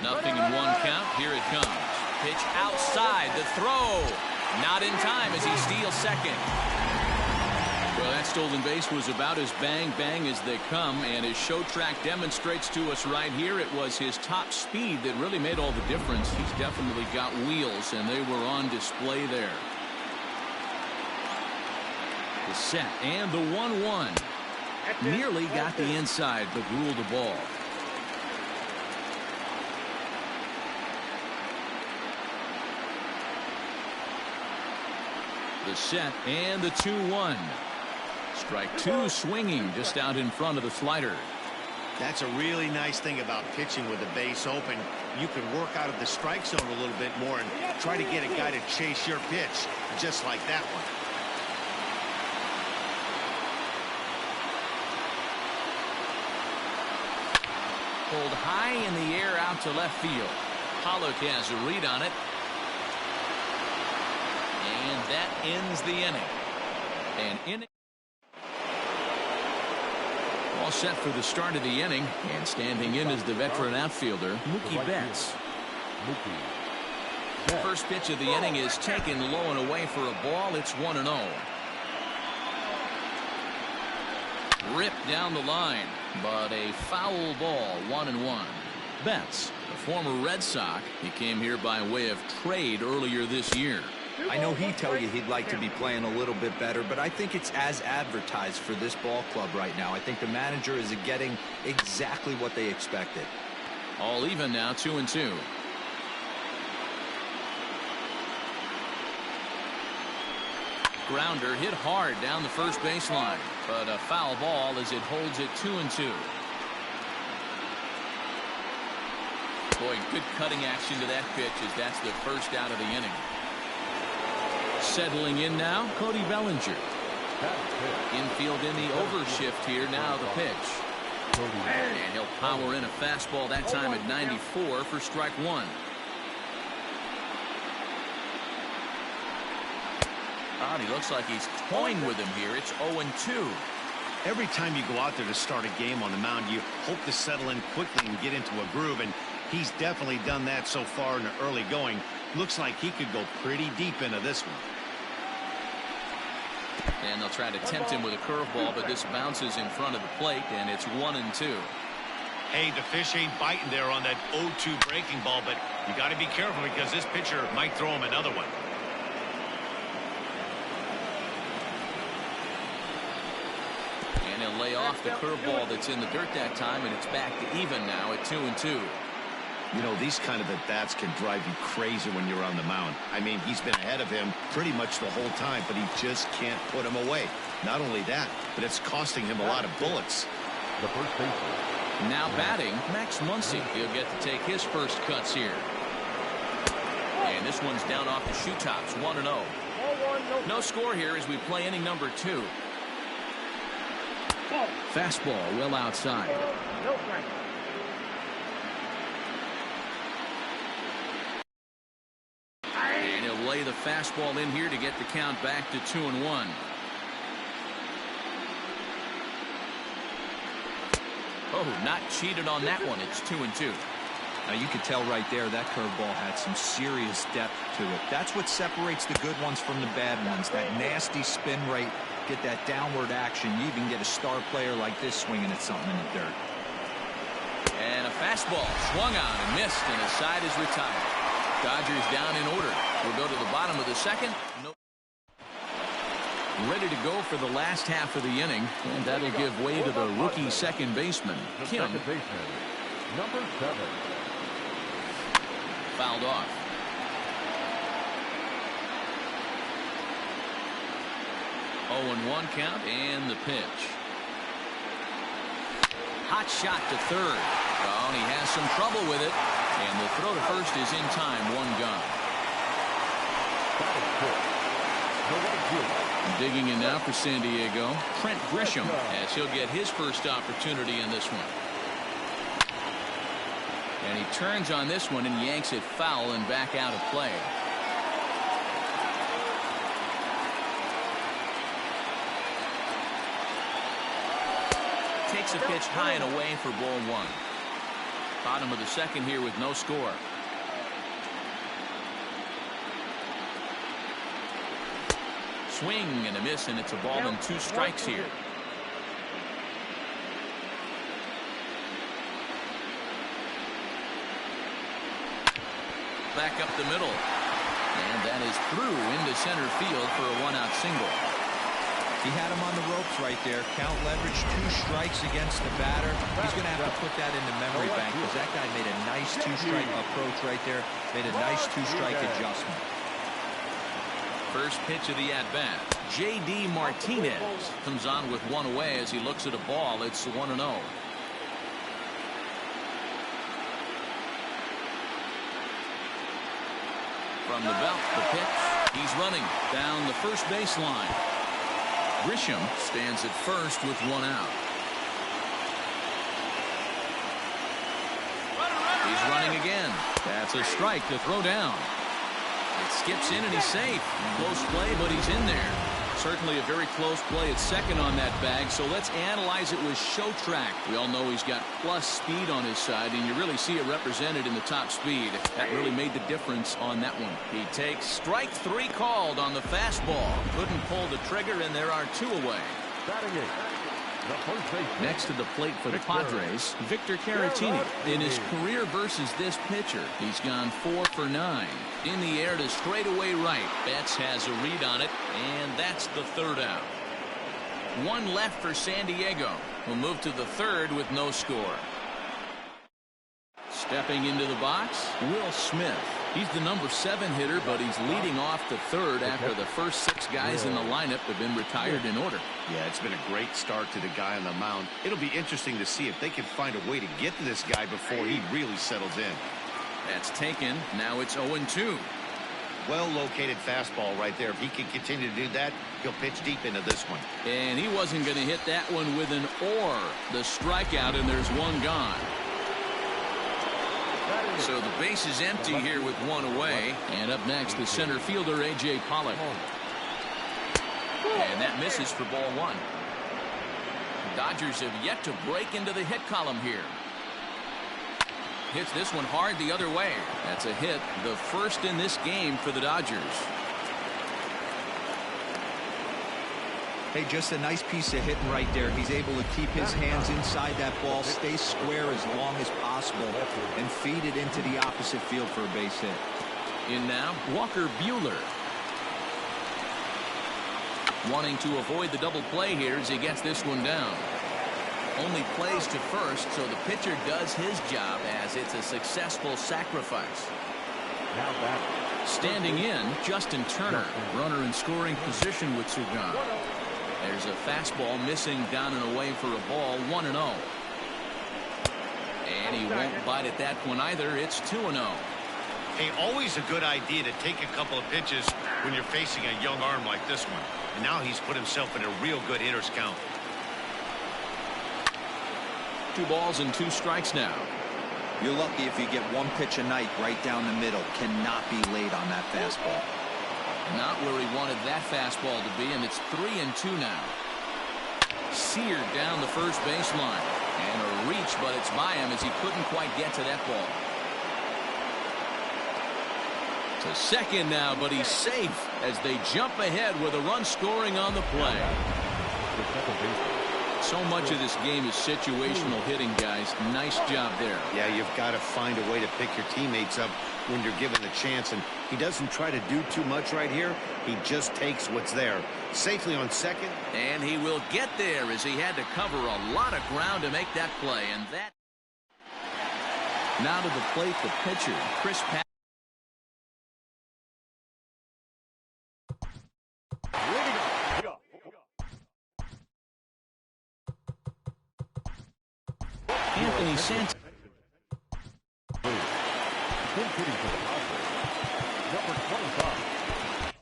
Nothing in one count. Here it comes. Pitch outside. The throw. Not in time as he steals second. Well, that stolen base was about as bang-bang as they come, and his show track demonstrates to us right here it was his top speed that really made all the difference. He's definitely got wheels, and they were on display there. The set and the 1-1. Nearly got the inside, but ruled the ball. The set and the 2-1. Strike two swinging just out in front of the slider. That's a really nice thing about pitching with the base open. You can work out of the strike zone a little bit more and try to get a guy to chase your pitch, just like that one. Pulled high in the air out to left field. Pollock has a read on it. And that ends the inning. An inning. All set for the start of the inning, and standing in is the veteran outfielder, Mookie Betts. First pitch of the inning is taken low and away for a ball. It's 1-0. Ripped down the line, but a foul ball, 1-1. Betts, a former Red Sox, he came here by way of trade earlier this year. I know he'd tell you he'd like to be playing a little bit better, but I think it's as advertised for this ball club right now. I think the manager is getting exactly what they expected. All even now, 2-2. Grounder hit hard down the first baseline, but a foul ball as it holds it 2-2. Boy, good cutting action to that pitch as that's the first out of the inning. Settling in now, Cody Bellinger. Infield in the overshift here now, the pitch. And he'll power in a fastball that time at 94 for strike one. And he looks like he's toying with him here. It's 0-2. Every time you go out there to start a game on the mound, you hope to settle in quickly and get into a groove, and he's definitely done that so far in the early going. Looks like he could go pretty deep into this one. And they'll try to tempt him with a curveball, but this bounces in front of the plate, and it's 1-2. Hey, the fish ain't biting there on that 0-2 breaking ball, but you got to be careful because this pitcher might throw him another one. And he'll lay off the curveball that's in the dirt that time, and it's back to even now at 2-2. You know, these kind of at-bats can drive you crazy when you're on the mound. I mean, he's been ahead of him pretty much the whole time, but he just can't put him away. Not only that, but it's costing him a lot of bullets. The first baseman. Now batting, Max Muncy. He'll get to take his first cuts here. And this one's down off the shoe tops, 1-0. No score here as we play inning number 2. Fastball well outside. And he'll lay the fastball in here to get the count back to 2-1. Oh, not cheated on that one. It's 2-2. Now you could tell right there that curveball had some serious depth to it. That's what separates the good ones from the bad ones. That nasty spin rate, get that downward action. You even get a star player like this swinging at something in the dirt. And a fastball swung on and missed, and his side is retired. Dodgers down in order. We'll go to the bottom of the second. Ready to go for the last half of the inning, and that'll give way to the rookie second baseman, Kim. Second baseman, number 7. Fouled off. Oh, and 1 count, and the pitch. Hot shot to third. Oh, and he has some trouble with it. And the throw to first is in time, 1 gone. Digging in now for San Diego, Trent Grisham, as he'll get his first opportunity in this one. And he turns on this one and yanks it foul and back out of play. Takes a pitch high and away for ball 1. Bottom of the second here with no score. Swing and a miss, and it's a ball and 2 strikes here. Back up the middle. And that is through into center field for a 1-out single. He had him on the ropes right there. Count leverage, 2 strikes against the batter. He's going to have to put that in the memory bank because that guy made a nice 2-strike approach right there. Made a nice 2-strike adjustment. First pitch of the at-bat. J.D. Martinez comes on with 1 away as he looks at a ball. It's 1-0. From the belt, the pitch. He's running down the first baseline. Grisham stands at first with 1 out. He's running again. That's a strike to throw down. It skips in and he's safe. Close play, but he's in there. Certainly a very close play at second on that bag, so let's analyze it with show track. We all know he's got plus speed on his side, and you really see it represented in the top speed. That really made the difference on that one. He takes strike 3 called on the fastball. Couldn't pull the trigger, and there are 2 away. Next to the plate for the Padres, Victor Caratini. In his career versus this pitcher, he's gone 4 for 9. In the air to straightaway right. Betts has a read on it, and that's the 3rd out. 1 left for San Diego. We'll move to the 3rd with no score. Stepping into the box, Will Smith. He's the number 7 hitter, but he's leading off the 3rd after the first 6 guys in the lineup have been retired in order. Yeah, it's been a great start to the guy on the mound. It'll be interesting to see if they can find a way to get to this guy before he really settles in. That's taken. Now it's 0-2. Well-located fastball right there. If he can continue to do that, he'll pitch deep into this one. And he wasn't going to hit that one with an or. The strikeout, and there's 1 gone. So the base is empty here with 1 away. And up next, the center fielder, A.J. Pollock. And that misses for ball 1. The Dodgers have yet to break into the hit column here. Hits this one hard the other way. That's a hit, the first in this game for the Dodgers. Hey, just a nice piece of hitting right there. He's able to keep his hands inside that ball, stay square as long as possible, and feed it into the opposite field for a base hit. In now, Walker Buehler. Wanting to avoid the double play here as he gets this one down. Only plays to first, so the pitcher does his job as it's a successful sacrifice. Standing in, Justin Turner. Runner in scoring position with Sugan. There's a fastball missing down and away for a ball, 1-0. And he won't bite at that one either. It's 2-0. Hey, always a good idea to take a couple of pitches when you're facing a young arm like this one. And now he's put himself in a real good hitter's count. 2 balls and 2 strikes now. You're lucky if you get 1 pitch a night right down the middle. Cannot be late on that fastball. Not where he wanted that fastball to be, and it's 3-2 now. Seared down the first baseline. And a reach, but it's by him as he couldn't quite get to that ball. To second now, but he's safe as they jump ahead with a run scoring on the play. So much of this game is situational hitting, guys. Nice job there. Yeah, you've got to find a way to pick your teammates up when you're given the chance, and he doesn't try to do too much right here. He just takes what's there. Safely on second. And he will get there as he had to cover a lot of ground to make that play. And that. Now to the plate, the pitcher, Chris Pat. Anthony Santos. Number 25.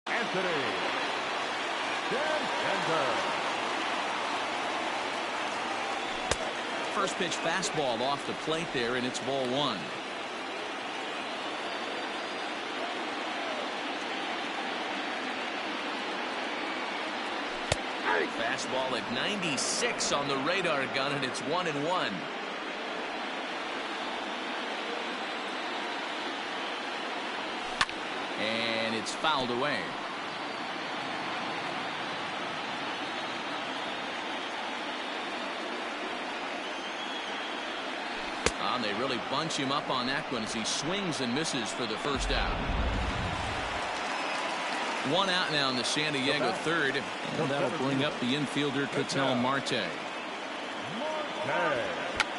Anthony Santander. First pitch fastball off the plate there, and it's ball 1. Fastball at 96 on the radar gun, and it's 1-1. It's fouled away. They really bunch him up on that one as he swings and misses for the first out. One out now in the San Diego third, and that'll bring up the infielder Ketel Marte.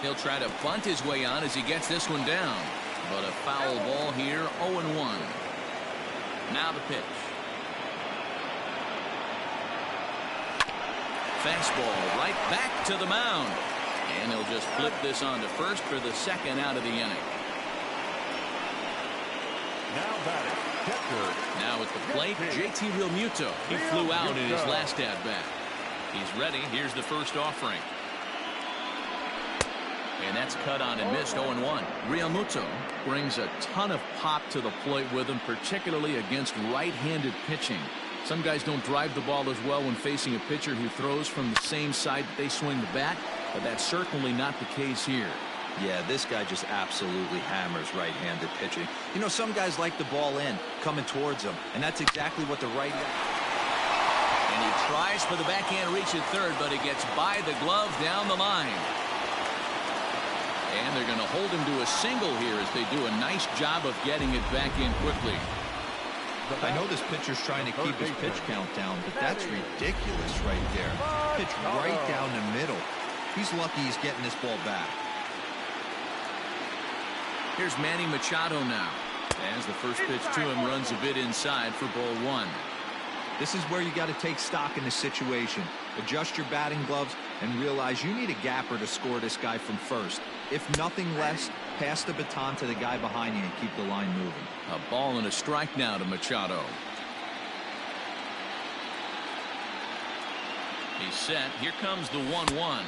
He'll try to bunt his way on as he gets this one down, but a foul ball here. 0-1. Now the pitch. Fastball right back to the mound. And he'll just flip this on to first for the second out of the inning. Now batting, catcher. Now at the plate, JT Realmuto. He flew out in his last at-bat. He's ready. Here's the first offering. And that's cut on and missed. 0-1. Realmuto brings a ton of pop to the plate with him, particularly against right-handed pitching. Some guys don't drive the ball as well when facing a pitcher who throws from the same side that they swing the bat, but that's certainly not the case here. Yeah, this guy just absolutely hammers right-handed pitching. You know, some guys like the ball in, coming towards them, and that's exactly what the right... And he tries for the backhand reach at third, but it gets by the glove down the line. And they're going to hold him to a single here as they do a nice job of getting it back in quickly. I know this pitcher's trying to keep his pitch count down, but that's ridiculous right there. Pitch right down the middle. He's lucky he's getting this ball back. Here's Manny Machado now, as the first pitch to him runs a bit inside for ball one. This is where you got to take stock in the situation. Adjust your batting gloves and realize you need a gapper to score this guy from first. If nothing less, pass the baton to the guy behind you and keep the line moving. A ball and a strike now to Machado. He's set. Here comes the 1-1.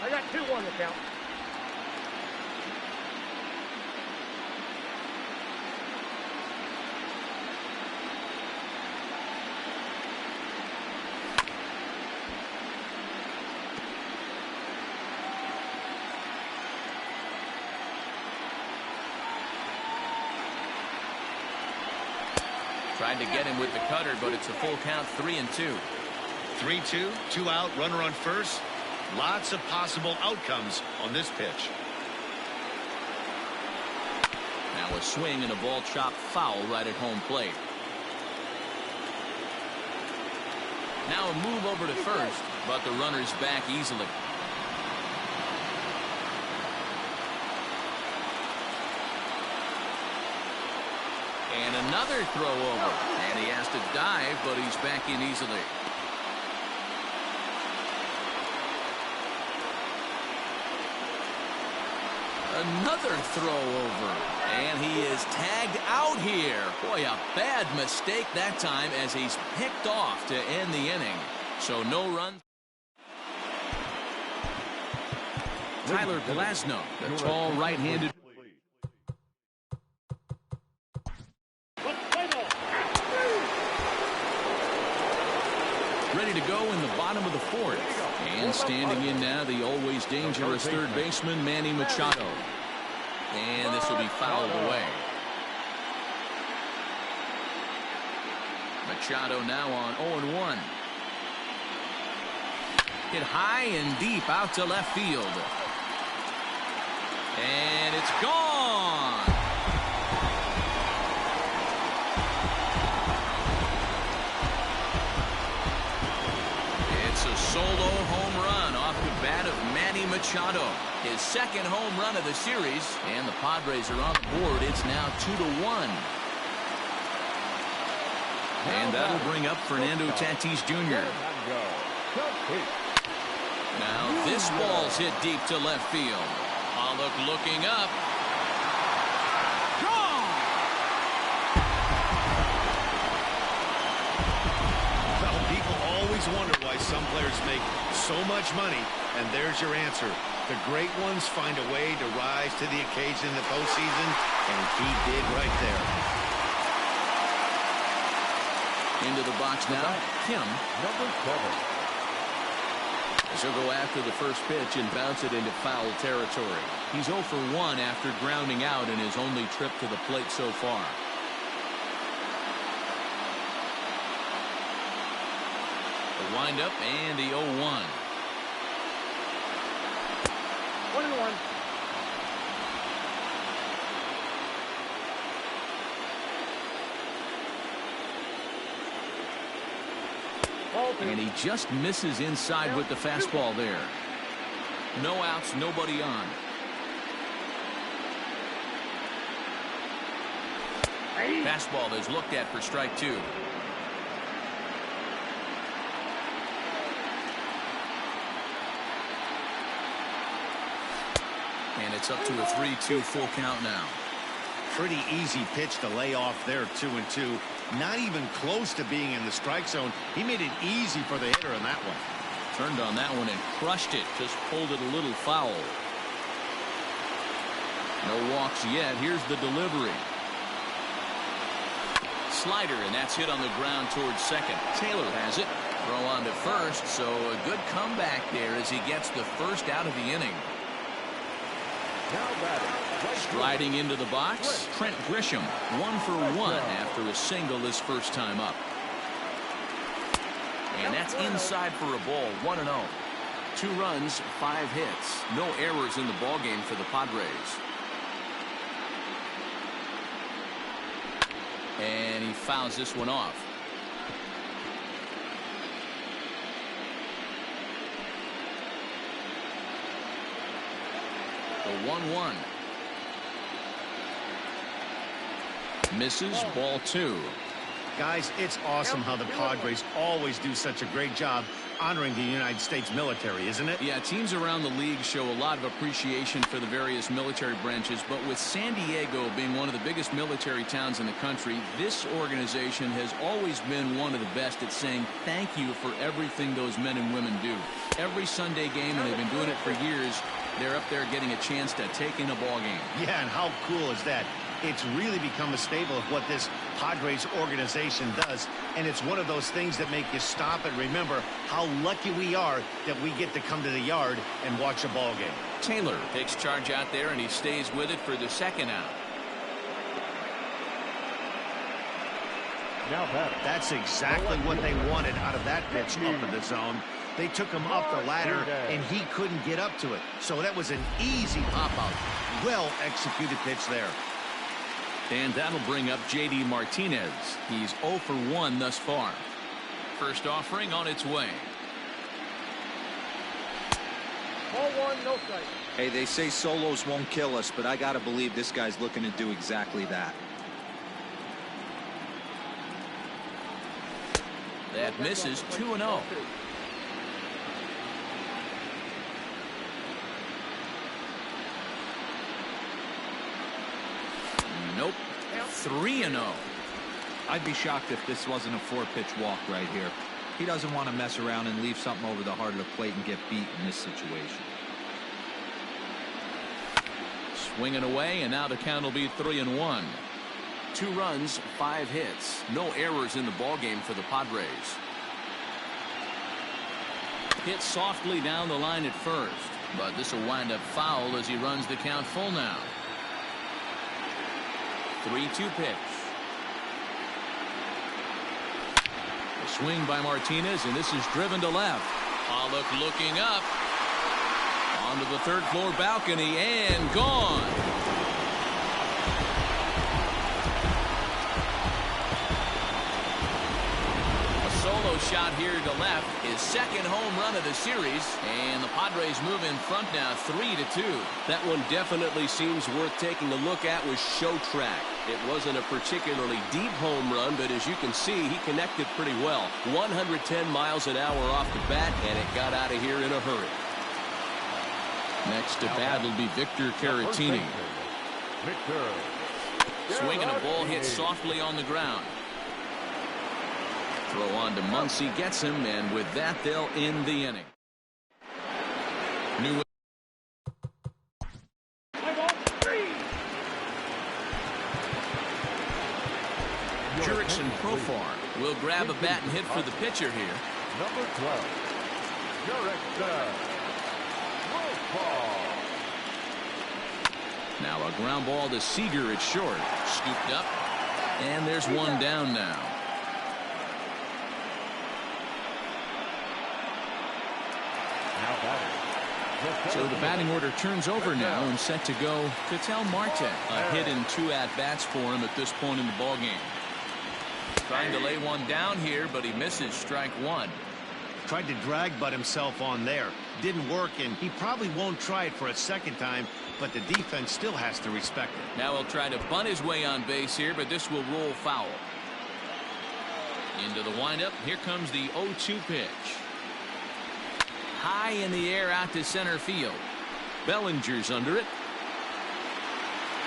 I got 2-1 to count. Tried to get him with the cutter, but it's a full count. 3-2. 3-2, 2 out, runner on first. Lots of possible outcomes on this pitch. Now a swing and a ball chopped foul right at home plate. Now a move over to first, but the runner's back easily. And another throw over. And he has to dive, but he's back in easily. Another throw over. And he is tagged out here. Boy, a bad mistake that time as he's picked off to end the inning. So no runs. Tyler Glasnow, the tall right-handed. Ready to go in the bottom of the fourth. And standing in now, the always dangerous third baseman, Manny Machado. And this will be fouled away. Machado now on 0-1. Hit high and deep out to left field. And it's gone. It's a solo home run off the bat of Manny Machado. His second home run of the series, and the Padres are on the board. It's now 2-1. And that'll bring up Fernando Tatis Jr. Now this ball's hit deep to left field. Pollock looking up. Gone! Well, people always wonder why some players make so much money, and there's your answer. The great ones find a way to rise to the occasion in the postseason, and he did right there. Into the box now, Kim. Number 7. He'll go after the first pitch and bounce it into foul territory. He's 0 for 1 after grounding out in his only trip to the plate so far. The windup and the 0-1. 1-1. And he just misses inside with the fastball there. No outs, nobody on. Fastball is looked at for strike 2. And it's up to a 3-2 full count now. Pretty easy pitch to lay off there, 2-2. Not even close to being in the strike zone. He made it easy for the hitter in that one. Turned on that one and crushed it. Just pulled it a little foul. No walks yet. Here's the delivery. Slider, and that's hit on the ground towards second. Taylor has it. Throw on to first, so a good comeback there as he gets the first out of the inning. Striding into the box, Trent Grisham, 1 for 1 after a single his first time up. And that's inside for a ball, 1-0. 2 runs, 5 hits. No errors in the ballgame for the Padres. And he fouls this one off. The 1-1. Misses, ball 2. Guys, it's awesome how the Padres always do such a great job honoring the United States military, isn't it? Yeah, teams around the league show a lot of appreciation for the various military branches, but with San Diego being one of the biggest military towns in the country, this organization has always been one of the best at saying thank you for everything those men and women do. Every Sunday game, and they've been doing it for years, they're up there getting a chance to take in a ball game. Yeah, and how cool is that? It's really become a staple of what this Padres organization does, and it's one of those things that make you stop and remember how lucky we are that we get to come to the yard and watch a ball game. Taylor takes charge out there, and he stays with it for the second out. Now that's exactly what they wanted out of that pitch up in the zone. They took him up the ladder, and he couldn't get up to it. So that was an easy pop-out. Well-executed pitch there. And that'll bring up J.D. Martinez. He's 0 for 1 thus far. First offering on its way. Ball 1, no strike. Hey, they say solos won't kill us, but I got to believe this guy's looking to do exactly that. That misses, 2-0. Nope. 3-0. I'd be shocked if this wasn't a 4-pitch walk right here. He doesn't want to mess around and leave something over the heart of the plate and get beat in this situation. Swinging away, and now the count will be 3-1. 2 runs, 5 hits. No errors in the ballgame for the Padres. Hit softly down the line at first, but this will wind up foul as he runs the count full now. 3-2 pitch. A swing by Martinez, and this is driven to left. Pollock looking up. Onto the third floor balcony and gone. A solo shot here to left. His second home run of the series, and the Padres move in front now 3-2. That one definitely seems worth taking a look at with Show Track. It wasn't a particularly deep home run, but as you can see, he connected pretty well. 110 miles an hour off the bat, and it got out of here in a hurry. Next to bat will be Victor Caratini. Swinging a ball hit softly on the ground. Throw on to Muncy, gets him, and with that, they'll end the inning. New Jurickson Profar will grab a bat and hit for the pitcher here. Number 12, Jurickson Profar. Now a ground ball to Seager at short. Scooped up, and there's one down now. So the batting order turns over now and set to go Ketel Marte. A hit and 2 at-bats for him at this point in the ballgame. Trying to lay one down here, but he misses strike 1. Tried to drag butt himself on there. Didn't work, and he probably won't try it for a second time, but the defense still has to respect it. Now he'll try to bunt his way on base here, but this will roll foul. Into the windup. Here comes the 0-2 pitch. High in the air out to center field. Bellinger's under it.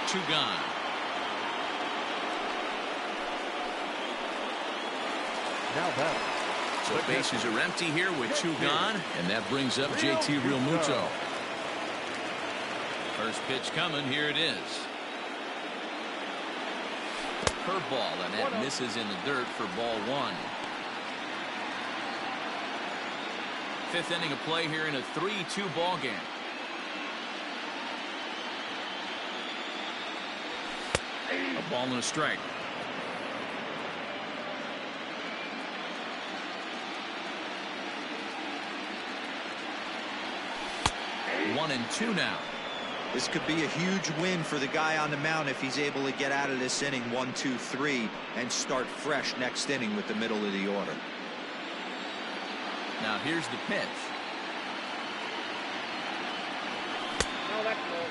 2 gone. Now back. So bases are empty here with 2 gone, and that brings up JT Realmuto. First pitch coming. Here it is. Curveball, and that misses in the dirt for ball 1. 5th inning of play here in a 3-2 ball game. A ball and a strike. 1-2 now. This could be a huge win for the guy on the mound if he's able to get out of this inning 1, 2, 3 and start fresh next inning with the middle of the order. Now here's the pitch. No, that's low.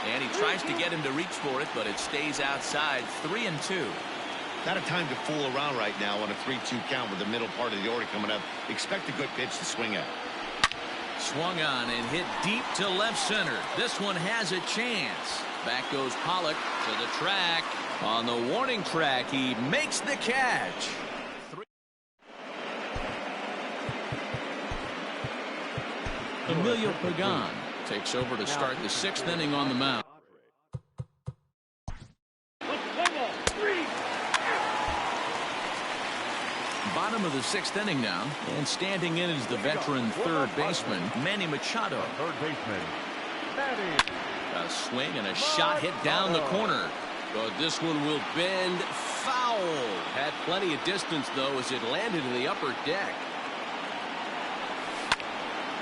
And he tries to get him to reach for it, but it stays outside. 3-2. Not a time to fool around right now on a 3-2 count with the middle part of the order coming up. Expect a good pitch to swing at. Swung on and hit deep to left center. This one has a chance. Back goes Pollock to the track. On the warning track, he makes the catch. Emilio Pagan takes over to start the 6th inning on the mound. Bottom of the 6th inning now, and standing in is the veteran 3rd baseman, Manny Machado. Third baseman, Manny. A swing and a shot hit down the corner. But this one will bend foul. Had plenty of distance, though, as it landed in the upper deck.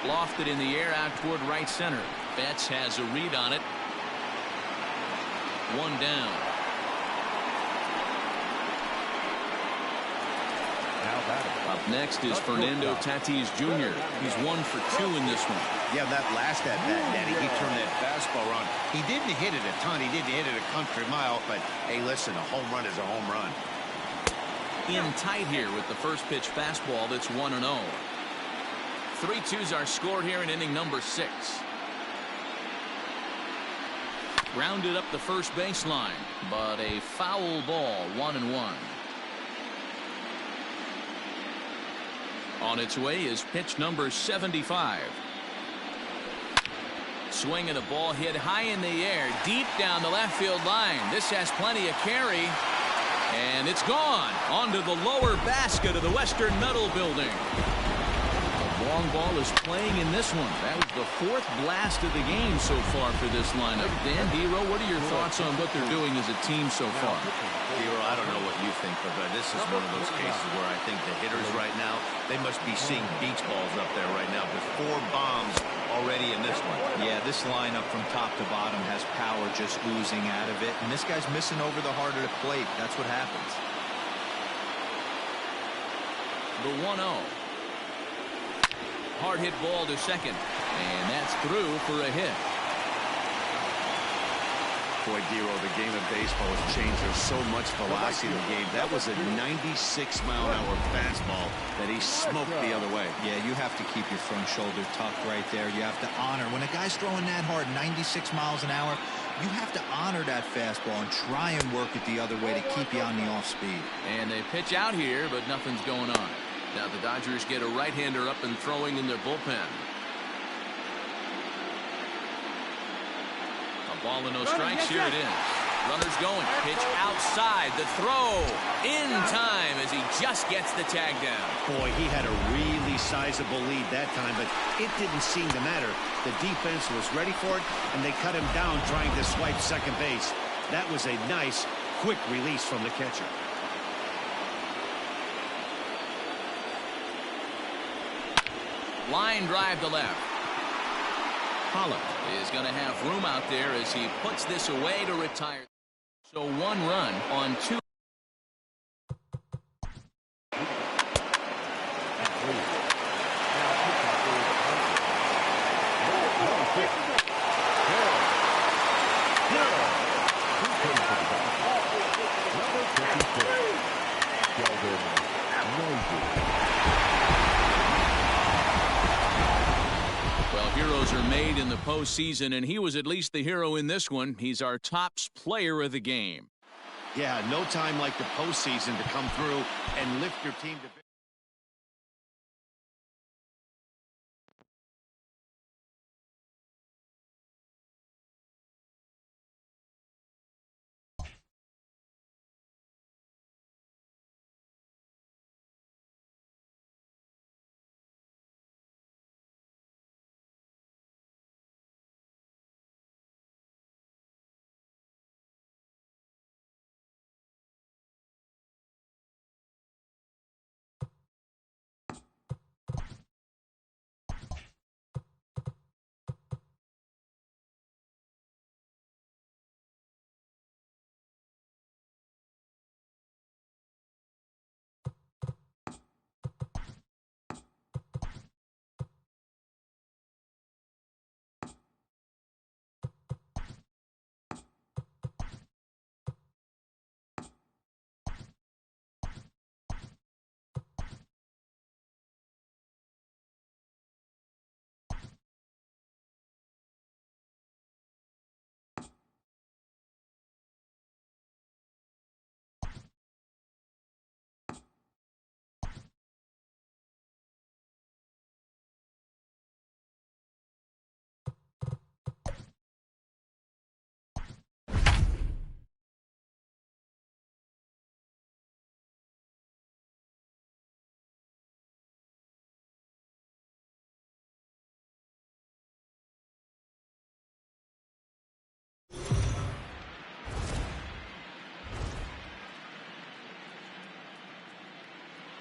Lofted in the air out toward right center. Betts has a read on it. 1 down. Up next is Fernando Tatis Jr. He's 1 for 2 in this one. Yeah, that last at bat, Danny, he turned that fastball around. He didn't hit it a ton. He didn't hit it a country mile, but hey, listen, a home run is a home run. In tight here with the first pitch fastball that's 1-0. 3-2s are scored here in inning number 6. Grounded up the first baseline, but a foul ball. 1-1. On its way is pitch number 75. Swing and a ball hit high in the air, deep down the left field line. This has plenty of carry, and it's gone onto the lower basket of the Western Metal Building. The long ball is playing in this one. That was the 4th blast of the game so far for this lineup. Dan Dero, what are your thoughts on what they're doing as a team so far? Dero, I don't know what you think, but this is one of those cases where I think the hitters right now, they must be seeing beach balls up there right now. There's 4 bombs already in this one. Yeah, this lineup from top to bottom has power just oozing out of it, and this guy's missing over the heart of the plate. That's what happens. The 1-0. Hard hit ball to second, and that's through for a hit. Boy, Dero, the game of baseball has changed. There's so much velocity in the game. That was a 96-mile-an-hour fastball that he smoked the other way. Yeah, you have to keep your front shoulder tucked right there. You have to honor. When a guy's throwing that hard, 96 miles an hour, you have to honor that fastball and try and work it the other way to keep you on the off speed. And they pitch out here, but nothing's going on. Now the Dodgers get a right-hander up and throwing in their bullpen. A ball and no strikes. Here it is. Runners going. Pitch outside. The throw in time as he just gets the tag down. Boy, he had a really sizable lead that time, but it didn't seem to matter. The defense was ready for it, and they cut him down trying to swipe second base. That was a nice, quick release from the catcher. Line drive to left. Pollock is going to have room out there as he puts this away to retire. So 1 run on 2. Well, heroes are made in the postseason, and he was at least the hero in this one. He's our top player of the game. Yeah, no time like the postseason to come through and lift your team to...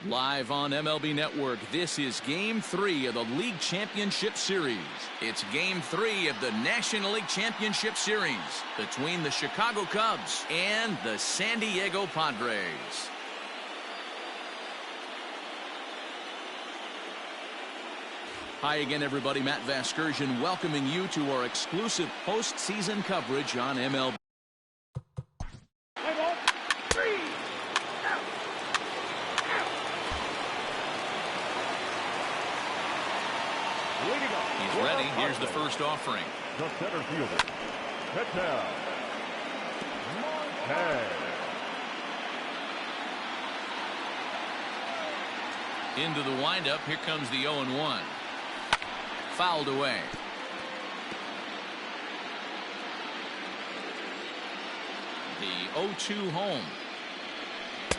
Live on MLB Network, this is Game 3 of the League Championship Series. It's Game 3 of the National League Championship Series between the Chicago Cubs and the San Diego Padres. Hi again, everybody. Matt Vasgersian welcoming you to our exclusive postseason coverage on MLB. He's ready. Here's the first offering. The center fielder, Ketel. Into the windup. Here comes the 0-1. Fouled away. The 0-2 home.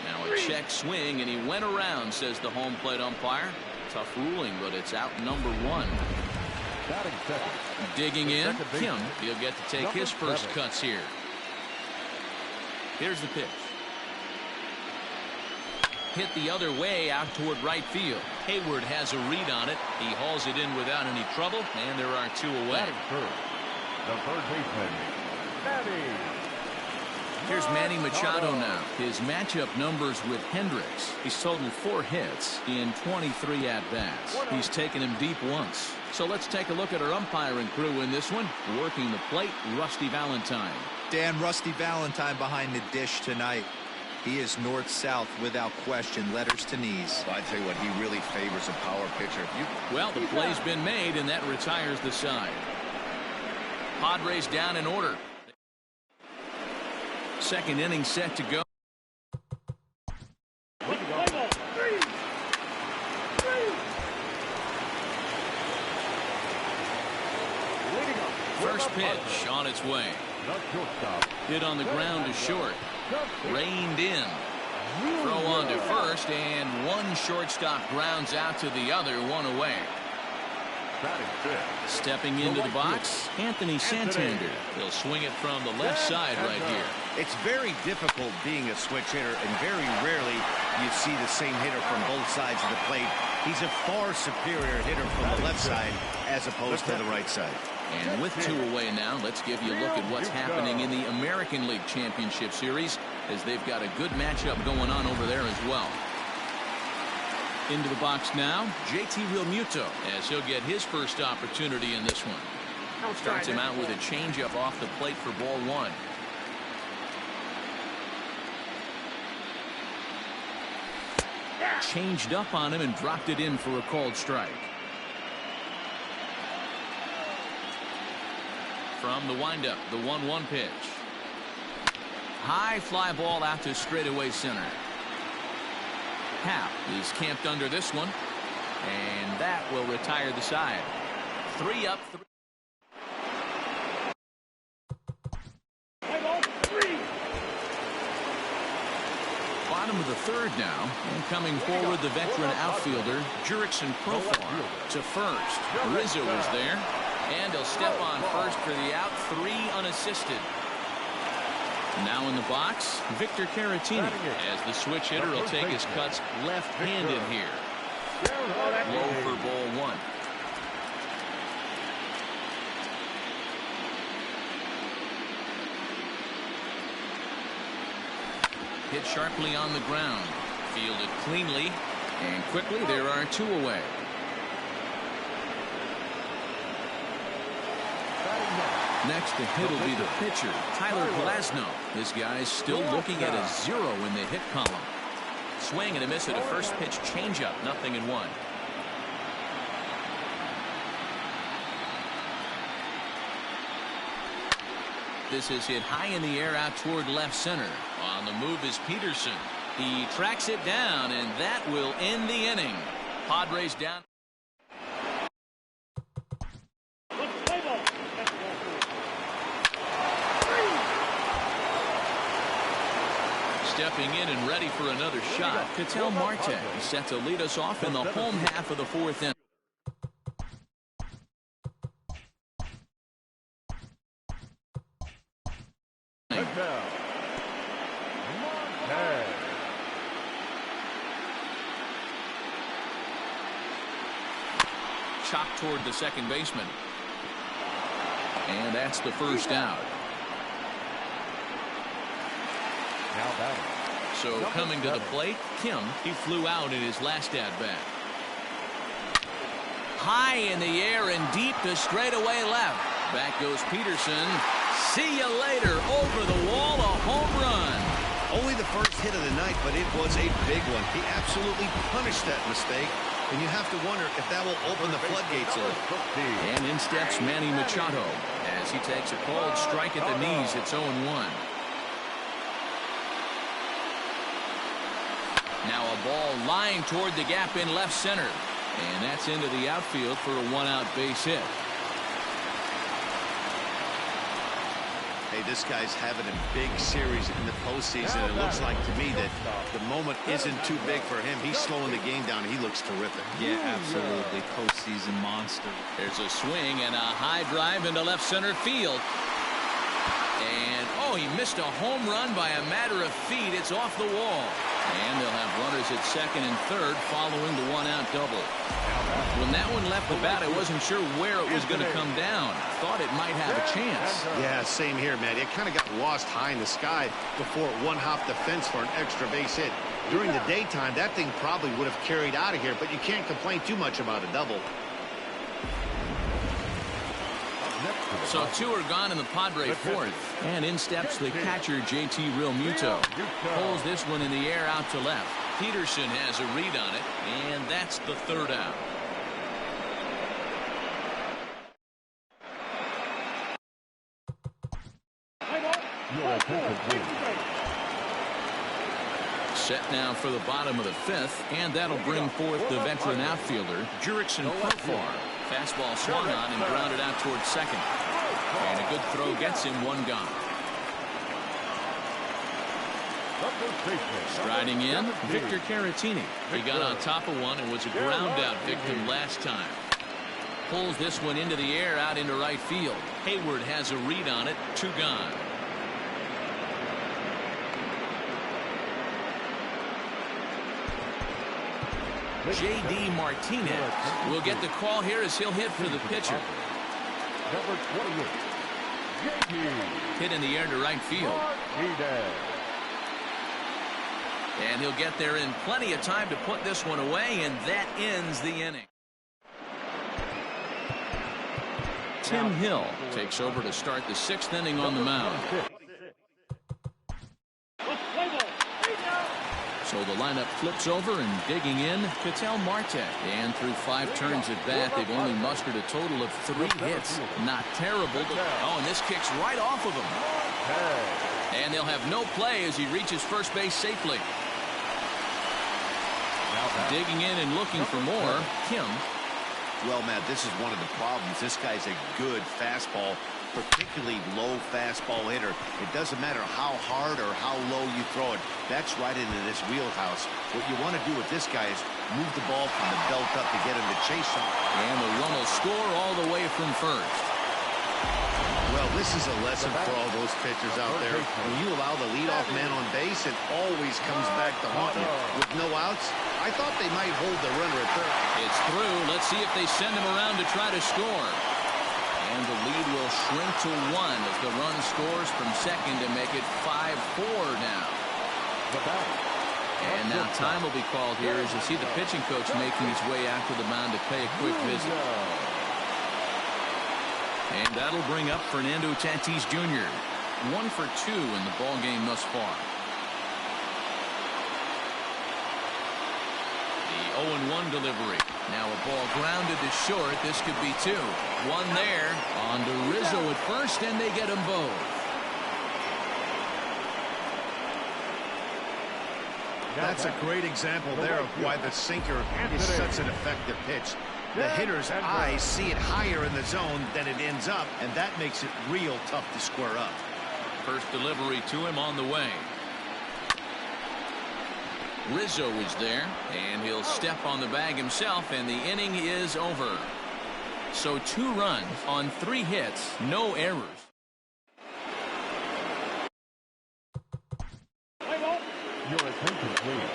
Now a check swing, and he went around, says the home plate umpire. Tough ruling, but it's out number 1. Digging in, Kim. He'll get to take his first cuts here. Here's the pitch. Hit the other way out toward right field. Hayward has a read on it. He hauls it in without any trouble, and there are 2 away. The third baseman, Manny. Here's Manny Machado now. His matchup numbers with Hendricks. He's totaled 4 hits in 23 at-bats. He's taken him deep once. So let's take a look at our umpiring crew in this one. Working the plate, Rusty Valentine. Dan, Rusty Valentine behind the dish tonight. He is north-south without question, letters to knees. Well, I tell you what, he really favors a power pitcher. Well, the play's been made, and that retires the side. Padres down in order. Second inning set to go. First pitch on its way. Hit on the ground to short. Reined in. Throw on to first, and one shortstop grounds out to the other, 1 away. Batting fifth. Stepping into the box, Anthony Santander. He'll swing it from the left side right here. It's very difficult being a switch hitter, and very rarely you see the same hitter from both sides of the plate. He's a far superior hitter from the left side as opposed to the right side. And with 2 away now, let's give you a look at what's happening in the American League Championship Series, as they've got a good matchup going on over there as well. Into the box now, JT Realmuto, as he'll get his first opportunity in this one. Starts him out with a changeup off the plate for ball 1. Changed up on him and dropped it in for a called strike. From the windup, the 1-1 pitch. High fly ball out to straightaway center. Happ is camped under this one, and that will retire the side. 3 up. Bottom of the 3rd now, and coming forward the veteran outfielder Jurickson Profar to first. Rizzo is there, and he'll step on first for the out. 3 unassisted. Now in the box, Victor Caratini, as the switch hitter will take his cuts left-handed here. Low for ball 1. Hit sharply on the ground. Fielded cleanly, and quickly there are 2 away. Next to hit will be the pitcher, Tyler Glasnow. This guy's still looking at a 0 in the hit column. Swing and a miss at a first pitch changeup, 0-1. This is hit high in the air out toward left center. On the move is Peterson. He tracks it down, and that will end the inning. Padres down. Stepping in and ready for another shot, Ketel Marte is set to lead us off in the home half of the 4th inning. Chopped toward the second baseman. And that's the first out. So coming to the plate, Kim, he flew out in his last at-bat. High in the air and deep to straightaway left. Back goes Peterson. See you later. Over the wall, a home run. Only the first hit of the night, but it was a big one. He absolutely punished that mistake, and you have to wonder if that will open the floodgates a little. And in steps Manny Machado as he takes a called strike at the knees. It's 0-1. Now a ball lying toward the gap in left center. And that's into the outfield for a 1-out base hit. Hey, this guy's having a big series in the postseason. It looks like to me that the moment isn't too big for him. He's slowing the game down. He looks terrific. Yeah, absolutely. Postseason monster. There's a swing and a high drive into left center field. And, oh, he missed a home run by a matter of feet. It's off the wall. And they'll have runners at second and third following the 1-out double. When that one left the bat, I wasn't sure where it was going to come down. Thought it might have a chance. Yeah, same here, man. It kind of got lost high in the sky before it one-hopped the fence for an extra base hit. During the daytime, that thing probably would have carried out of here, but you can't complain too much about a double. So 2 are gone in the Padre 4th. And in steps the catcher, JT Realmuto. Pulls this one in the air out to left. Peterson has a read on it, and that's the 3rd out. Set now for the bottom of the 5th, and that'll bring forth the veteran outfielder, Jurickson Profar. Fastball swung on and grounded out towards second. And a good throw gets him 1 gone. Striding in, Victor Caratini. He got on top of one and was a ground out victim last time. pulls this one into the air out into right field. Hayward has a read on it. 2 gone. J.D. Martinez will get the call here as he'll hit for the pitcher. Number 28. Hit in the air to right field. And he'll get there in plenty of time to put this one away, and that ends the inning. Tim Hill takes over to start the 6th inning on the mound. So the lineup flips over, and digging in, Ketel Marte. And through 5 turns at bat, they've only mustered a total of 3 hits. Not terrible, but oh, and this kicks right off of him. And they'll have no play as he reaches first base safely. Digging in and looking for more, Kim. Well, Matt, this is one of the problems. This guy's a good fastball, particularly low fastball hitter. It doesn't matter how hard or how low you throw it. That's right into this wheelhouse. What you want to do with this guy is move the ball from the belt up to get him to chase him. And the run will score all the way from first. Well, this is a lesson for all those pitchers out there. When you allow the leadoff man on base, it always comes back to haunt you. With no outs, I thought they might hold the runner at third. It's through. Let's see if they send him around to try to score. And the lead will shrink to 1 as the run scores from second to make it 5-4 now. And now time will be called here as you see the pitching coach making his way out to the mound to pay a quick visit. And that'll bring up Fernando Tatis Jr. 1 for 2 in the ball game thus far. The 0-1 delivery. Now a ball grounded to short. This could be 2. 1 there. On to Rizzo at first, and they get them both. That's a great example there of why the sinker is such an effective pitch. The hitter's eyes see it higher in the zone than it ends up, and that makes it real tough to square up. First delivery to him on the way. Rizzo is there, and he'll step on the bag himself, and the inning is over. So 2 runs on 3 hits, no errors. Your attention, please.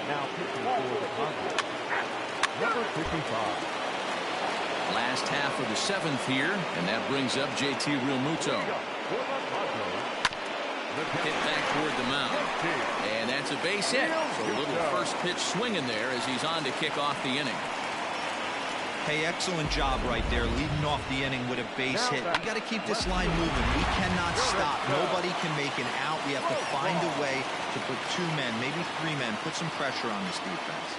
Now pitching for the Padres. Number 55. Last half of the 7th here, and that brings up JT Realmuto. Hit back toward the mound. And that's a base hit. So a little first pitch swinging there as he's on to kick off the inning. Hey, excellent job right there, leading off the inning with a base hit. We got to keep this line moving. We cannot stop. Nobody can make an out. We have to find a way to put 2 men, maybe 3 men, put some pressure on this defense.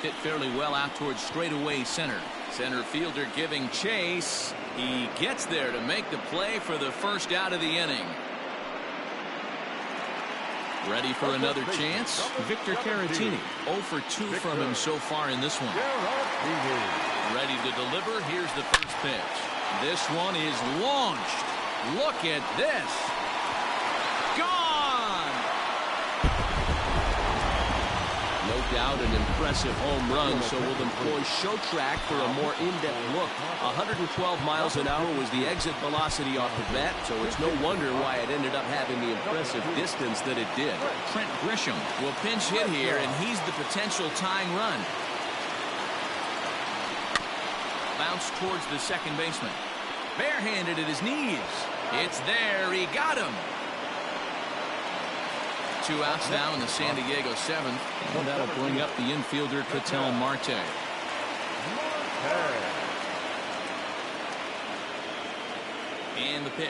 Hit fairly well out towards straightaway center. Center fielder giving chase. He gets there to make the play for the first out of the inning. Ready for another chance? Victor Caratini. 0 for 2 from him so far in this one. Ready to deliver. Here's the first pitch. This one is launched. Look at this. Gone! No doubt an impressive home run, so we'll employ show track for a more in-depth look. 112 miles an hour was the exit velocity off the bat, so it's no wonder why it ended up having the impressive distance that it did. Trent Grisham will pinch hit here, and he's the potential tying run. Bounce towards the second baseman. Barehanded at his knees. It's there. He got him. 2 outs now in the San Diego 7th. And that'll bring up the infielder, Ketel Marte. And the pitch.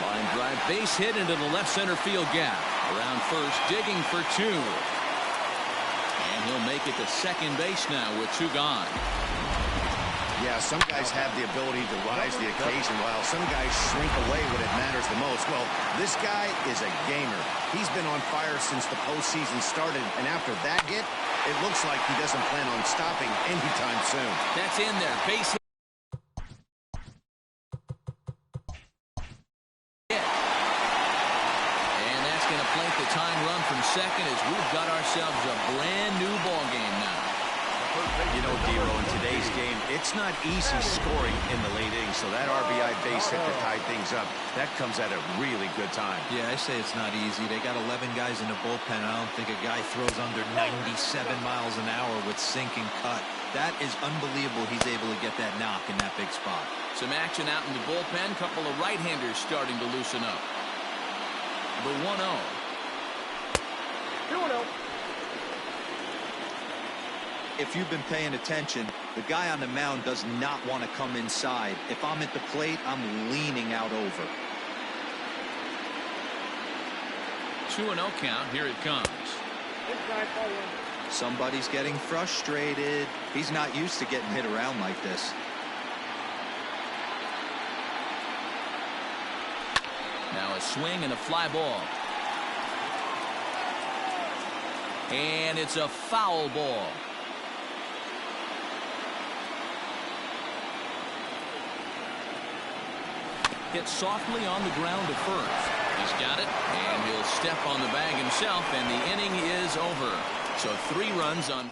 Line drive base hit into the left center field gap. Around first, digging for 2. And he'll make it to second base now with 2 gone. Yeah, some guys have the ability to rise to the occasion while some guys shrink away when it matters the most. Well, this guy is a gamer. He's been on fire since the postseason started, and after that hit, it looks like he doesn't plan on stopping anytime soon. That's in there. Base hit. And that's going to plank the tying run from second as we've got ourselves a brand new ball game now. You know, Dero, in today's game, it's not easy scoring in the late innings, so that RBI base hit to tie things up, that comes at a really good time. Yeah, I say it's not easy. They got 11 guys in the bullpen. I don't think a guy throws under 97 miles an hour with sink and cut. That is unbelievable he's able to get that knock in that big spot. Some action out in the bullpen. Couple of right-handers starting to loosen up. The 1-0. 2-0. If you've been paying attention, the guy on the mound does not want to come inside. If I'm at the plate, I'm leaning out over. 2-0 count. Here it comes. Inside ball 1. Somebody's getting frustrated. He's not used to getting hit around like this. Now a swing and a fly ball. And it's a foul ball. Hit softly on the ground to first. He's got it, and he'll step on the bag himself, and the inning is over. So 3 runs on.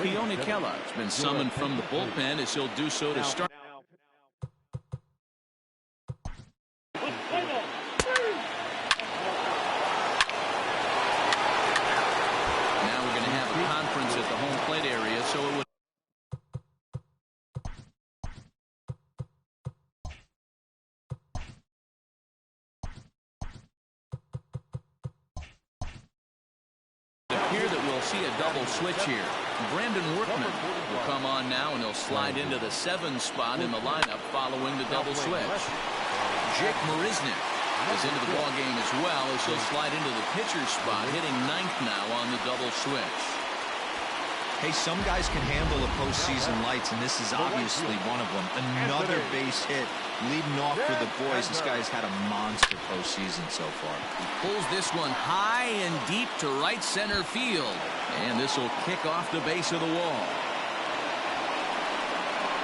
Keone Kellogg's been summoned from the bullpen as he'll do so to start. At the home plate area, so it would. Appear that we'll see a double switch here. Brandon Workman will come on now, and he'll slide into the 7 spot in the lineup following the double switch. Jake Marisnick is into the ball game as well, as he'll slide into the pitcher's spot, hitting 9th now on the double switch. Hey, some guys can handle the postseason lights, and this is obviously one of them. Another base hit leading off for the boys. This guy's had a monster postseason so far. He pulls this one high and deep to right center field. And this will kick off the base of the wall.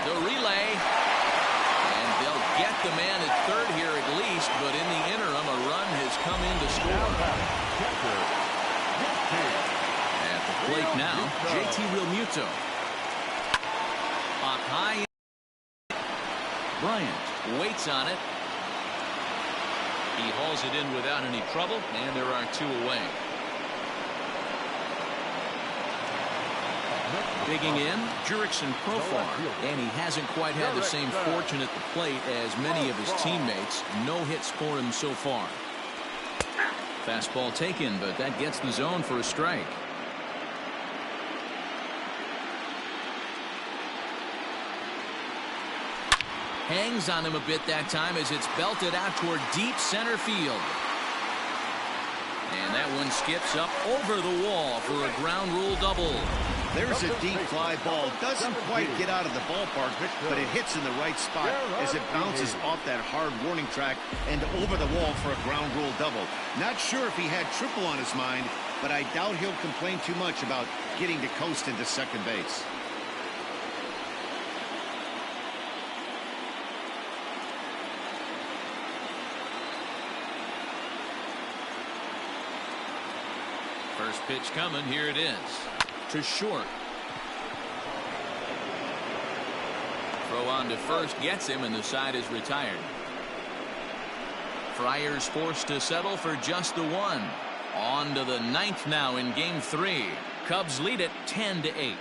The relay. And they'll get the man at third here at least, but in the interim, a run has come in to score. At the plate now, JT Realmuto. Up high. Bryant waits on it. He hauls it in without any trouble, and there are 2 away. Digging in, Jurickson Profar, and he hasn't quite had the same fortune at the plate as many of his teammates. No hits for him so far. Fastball taken, but that gets the zone for a strike. Hangs on him a bit that time as it's belted out toward deep center field. And that one skips up over the wall for a ground rule double. There's a deep fly ball. Doesn't quite get out of the ballpark, but it hits in the right spot as it bounces off that hard warning track and over the wall for a ground rule double. Not sure if he had triple on his mind, but I doubt he'll complain too much about getting to coast into second base. First pitch coming. Here it is. To short. Throw on to first gets him, and the side is retired. Friars forced to settle for just the 1. On to the 9th now in game 3. Cubs lead it 10-8.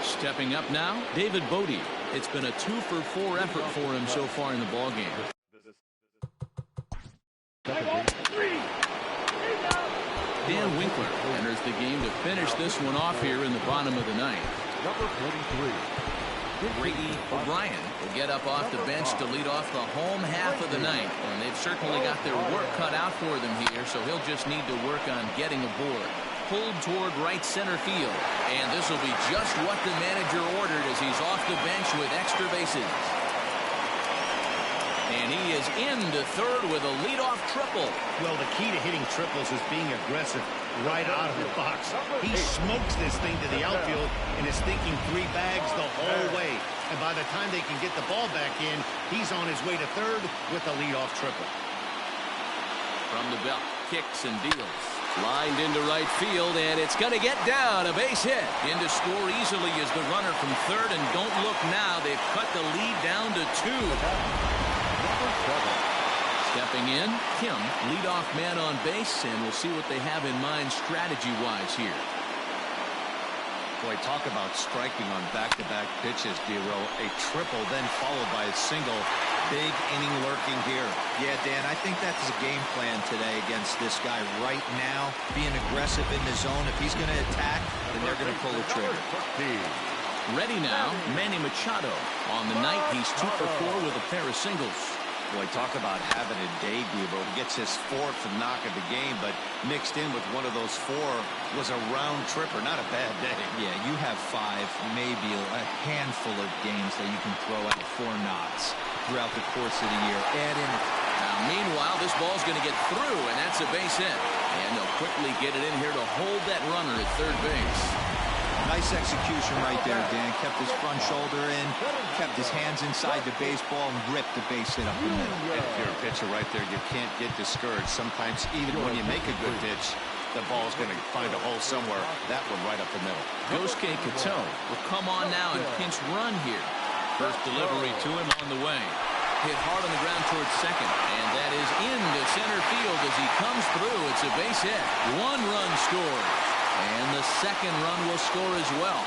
Stepping up now, David Bodie. It's been a 2-for-4 effort for him so far in the ballgame. Dan Winkler enters the game to finish this one off here in the bottom of the 9th. Number 43. Brady O'Brien will get up off the bench to lead off the home half of the 9th. And they've certainly got their work cut out for them here, so he'll just need to work on getting aboard. Pulled toward right center field. And this will be just what the manager ordered as he's off the bench with extra bases. And he is into third with a leadoff triple. Well, the key to hitting triples is being aggressive right out of the box. He smokes this thing to the outfield and is thinking 3 bags the whole way. And by the time they can get the ball back in, he's on his way to third with a leadoff triple. From the belt, kicks and deals. Lined into right field, and it's going to get down. A base hit. In to score easily is the runner from third, and don't look now. They've cut the lead down to 2. Stepping in, Kim, leadoff man on base, and we'll see what they have in mind strategy-wise here. Boy, talk about striking on back-to-back pitches, Dero. A triple, then followed by a single. Big inning lurking here. Yeah, Dan, I think that's a game plan today against this guy right now. Being aggressive in the zone. If he's going to attack, then they're going to pull the trigger. Ready now, Manny Machado. On the night, he's 2 for 4 with a pair of singles. Boy, talk about having a day, Dero. He gets his 4th knock of the game, but mixed in with one of those 4 was a round tripper. Not a bad day. Yeah, you have 5, maybe a handful of games that you can throw out 4 knocks throughout the course of the year. Add in. Now, meanwhile, this ball's going to get through, and that's a base hit. And they'll quickly get it in here to hold that runner at third base. Nice execution right there, Dan. Kept his front shoulder in, kept his hands inside the baseball, and ripped the base hit up the middle. If you're a pitcher right there, you can't get discouraged. Sometimes, even when you make a good pitch, the ball's going to find a hole somewhere. That one right up the middle. Yosuke Kato will come on now and pinch run here. First delivery to him on the way. Hit hard on the ground towards second, and that is into center field as he comes through. It's a base hit. 1 run scored. And the second run will score as well.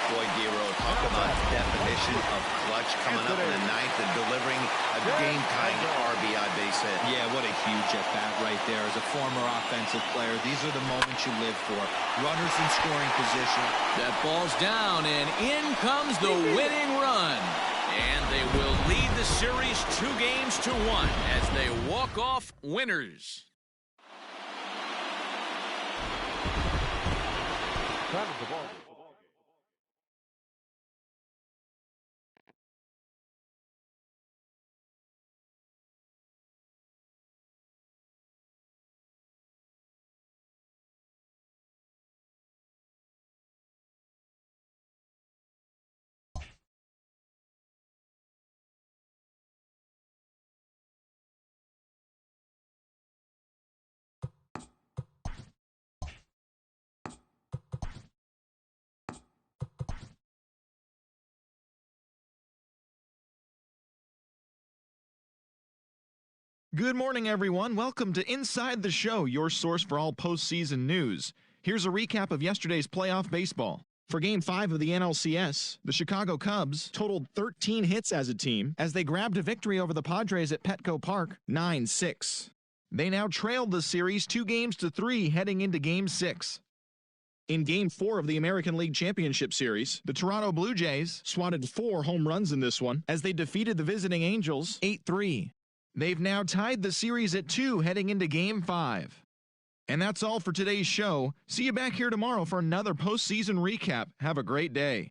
Boy, Dero, talk about definition of clutch coming up in the 9th and delivering a game-tying RBI base hit. Yeah, what a huge at-bat right there. As a former offensive player, these are the moments you live for. Runners in scoring position. That ball's down, and in comes the winning run. And they will lead the series 2-1 as they walk off winners. Time of the ball. Good morning, everyone. Welcome to Inside the Show, your source for all postseason news. Here's a recap of yesterday's playoff baseball. For Game 5 of the NLCS, the Chicago Cubs totaled 13 hits as a team as they grabbed a victory over the Padres at Petco Park, 9-6. They now trailed the series 2-3 heading into Game 6. In Game 4 of the American League Championship Series, the Toronto Blue Jays swatted 4 home runs in this one as they defeated the visiting Angels 8-3. They've now tied the series at 2 heading into Game 5. And that's all for today's show. See you back here tomorrow for another postseason recap. Have a great day.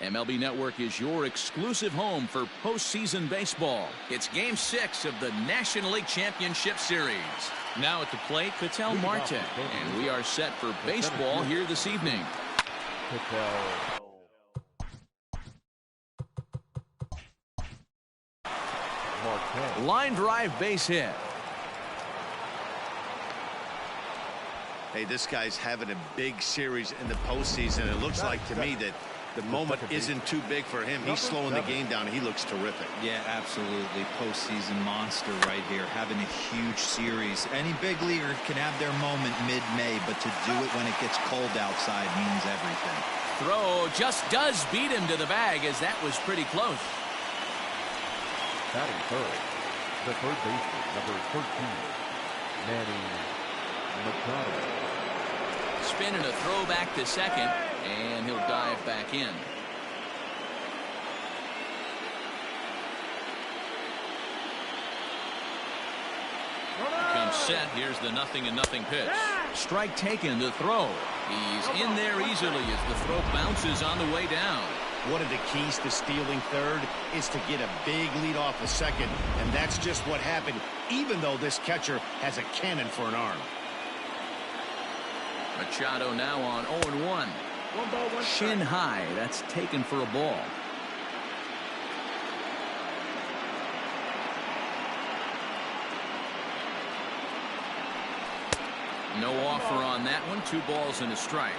MLB Network is your exclusive home for postseason baseball. It's Game 6 of the National League Championship Series. Now at the plate, Ketel Marte. And we are set for baseball here this evening. Line drive base hit. Hey, this guy's having a big series in the postseason. It looks like to me that the moment isn't too big for him. He's slowing the game down. He looks terrific. Yeah, absolutely. Postseason monster right here, having a huge series. Any big leaguer can have their moment mid-May, but to do it when it gets cold outside means everything. Throw just does beat him to the bag, as that was pretty close. Batting third, the third baseman, number 13, Manny Machado. Spin and a throw back to second, and he'll dive back in. Comes set. Here's the 0-0 pitch. Strike taken to throw. He's in there easily as the throw bounces on the way down. One of the keys to stealing third is to get a big lead off the second, and that's just what happened, even though this catcher has a cannon for an arm. Machado now on 0-1. Shin high. That's taken for a ball. No offer on that one. 2 balls and a strike.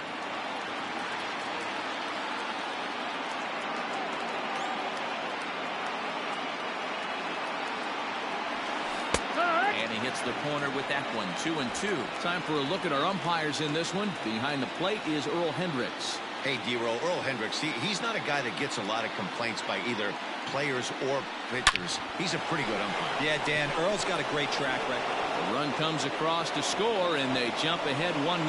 And he hits the corner with that one. 2-2. Time for a look at our umpires in this one. Behind the plate is Earl Hendricks. Hey, D-Roll, Earl Hendricks, he's not a guy that gets a lot of complaints by either players or pitchers. He's a pretty good umpire. Yeah, Dan, Earl's got a great track record. The run comes across to score, and they jump ahead 1-0.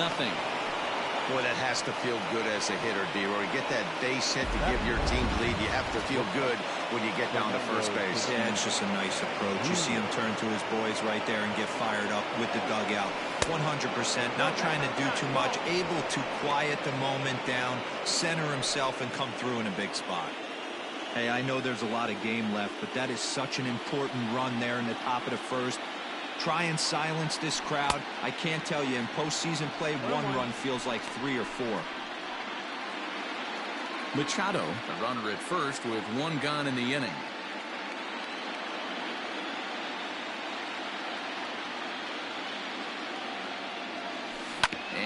Boy, that has to feel good as a hitter, D-Roll. You get that base hit to give your team the lead. You have to feel good when you get down to first base. Yeah, it's just a nice approach. You see him turn to his boys right there and get fired up with the dugout. 100%, not trying to do too much, able to quiet the moment down, center himself, and come through in a big spot. Hey, I know there's a lot of game left, but that is such an important run there in the top of the first. Try and silence this crowd. I can't tell you, in postseason play, 1 run feels like 3 or 4. Machado, the runner at first with 1 gone in the inning.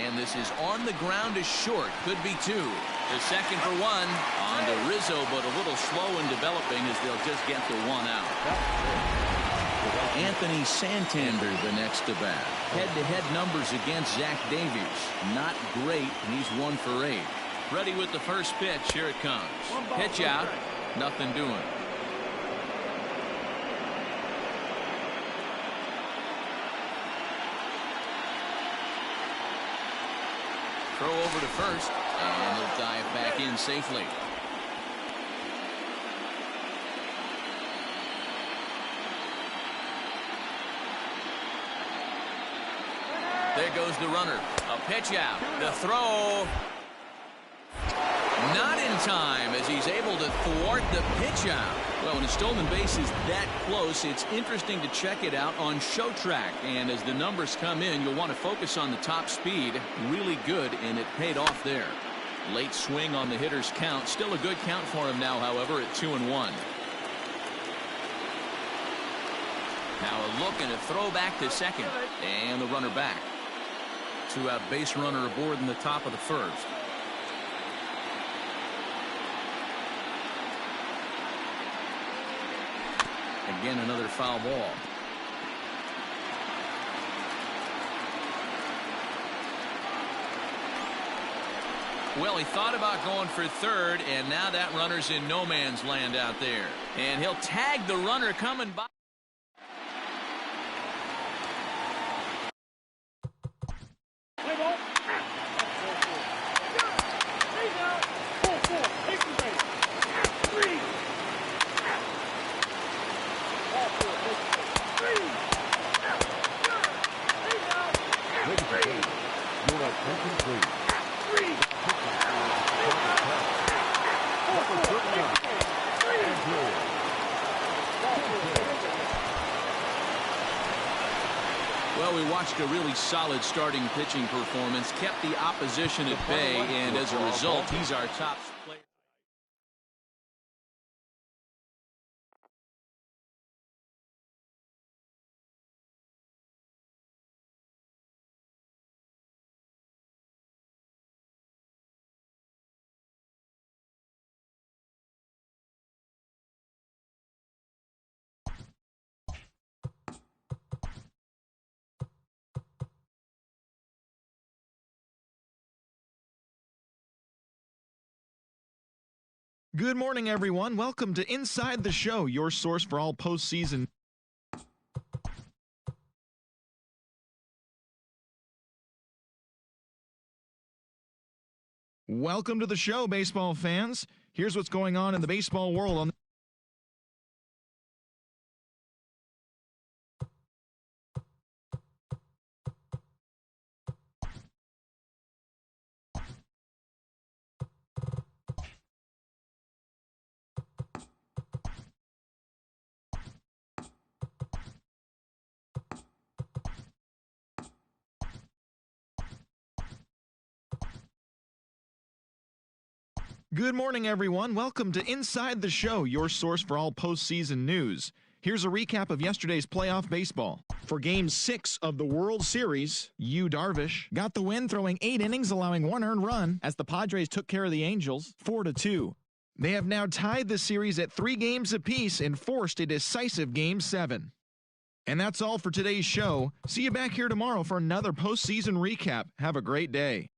And this is on the ground is short. Could be 2. The second for 1. On to Rizzo, but a little slow in developing as they'll just get the 1 out. Anthony Santander the next to bat. Head-to-head numbers against Zach Davies. Not great. He's 1 for 8. Ready with the first pitch. Here it comes. Pitch out. Nothing doing. Throw over to first, and he'll dive back in safely. There goes the runner. A pitch out. The throw. Not in time as he's able to thwart the pitch out. Well, when a stolen base is that close, it's interesting to check it out on Show Track. And as the numbers come in, you'll want to focus on the top speed. Really good, and it paid off there. Late swing on the hitter's count. Still a good count for him now, however, at 2-1. Now a look and a throw back to second. And the runner back. 2-out base runner aboard in the top of the first. Again, another foul ball. Well, he thought about going for third, and now that runner's in no man's land out there. And he'll tag the runner coming by. Well, we watched a really solid starting pitching performance, kept the opposition at bay, and as a result, he's our top player. Good morning, everyone. Welcome to Inside the Show, your source for all postseason. Welcome to the show, baseball fans. Here's what's going on in the baseball world on Good morning, everyone. Welcome to Inside the Show, your source for all postseason news. Here's a recap of yesterday's playoff baseball. For Game 6 of the World Series, Yu Darvish got the win, throwing 8 innings, allowing 1 earned run, as the Padres took care of the Angels 4-2. They have now tied the series at 3 games apiece and forced a decisive Game 7. And that's all for today's show. See you back here tomorrow for another postseason recap. Have a great day.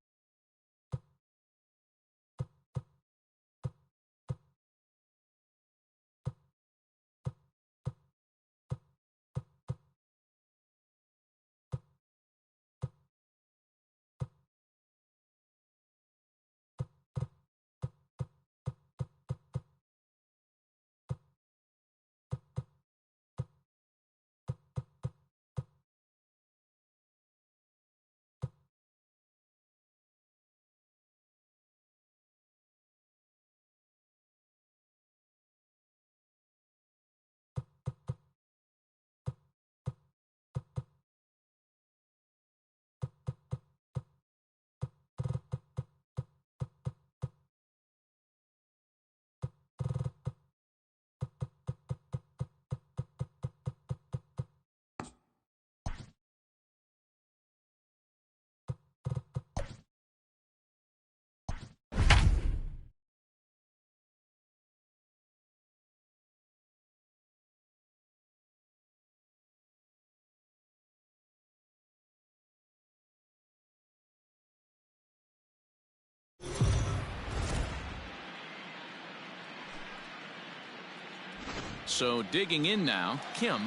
So digging in now, Kim.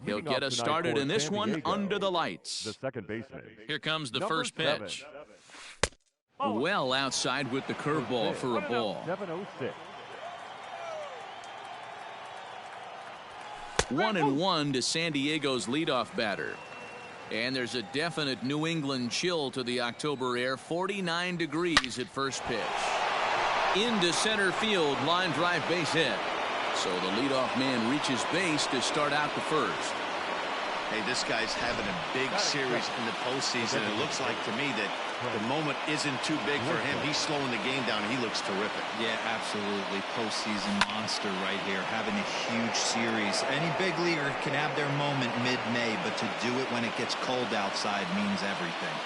He'll get us started in this one under the lights. The second baseman. Here comes the Number first pitch. 7. Well outside with the curveball for a ball. 7-0-6. 1-1 to San Diego's leadoff batter. And there's a definite New England chill to the October air. 49 degrees at first pitch. Into center field, line drive base hit. So the leadoff man reaches base to start out the first. Hey, this guy's having a big series in the postseason. It looks like to me that the moment isn't too big for him. He's slowing the game down. He looks terrific. Yeah, absolutely. Postseason monster right here, having a huge series. Any big leaguer can have their moment mid-May, but to do it when it gets cold outside means everything.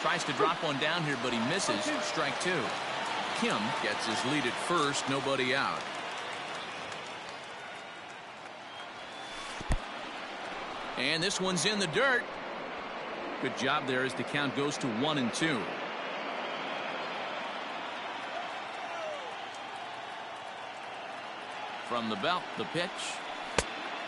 Tries to drop one down here, but he misses. Strike 2. Kim gets his lead at first. Nobody out. And this one's in the dirt. Good job there as the count goes to 1-2. From the belt, the pitch.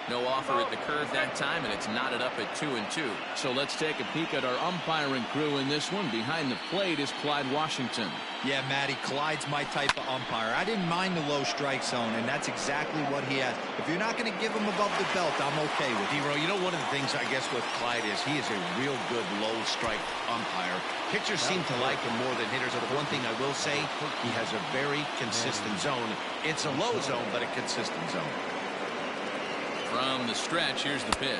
No offer at the curve that time, and it's knotted up at 2-2. So let's take a peek at our umpiring crew in this one. Behind the plate is Clyde Washington. Yeah, Matty, Clyde's my type of umpire. I didn't mind the low strike zone, and that's exactly what he has. If you're not going to give him above the belt, I'm okay with it. D-Row, you know, one of the things I guess with Clyde is he is a real good low strike umpire. Pitchers seem to like him more than hitters. But one thing I will say, he has a very consistent zone. It's a low zone, but a consistent zone. From the stretch, here's the pitch.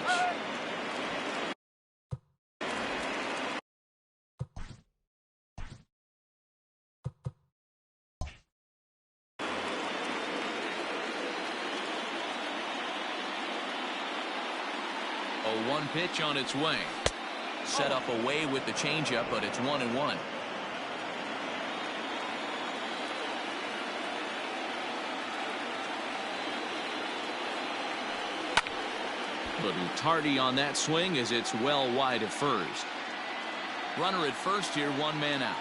A 1 pitch on its way. Set up away with the changeup, but it's 1-1. A little tardy on that swing as it's well wide of first. Runner at first here, 1 man out.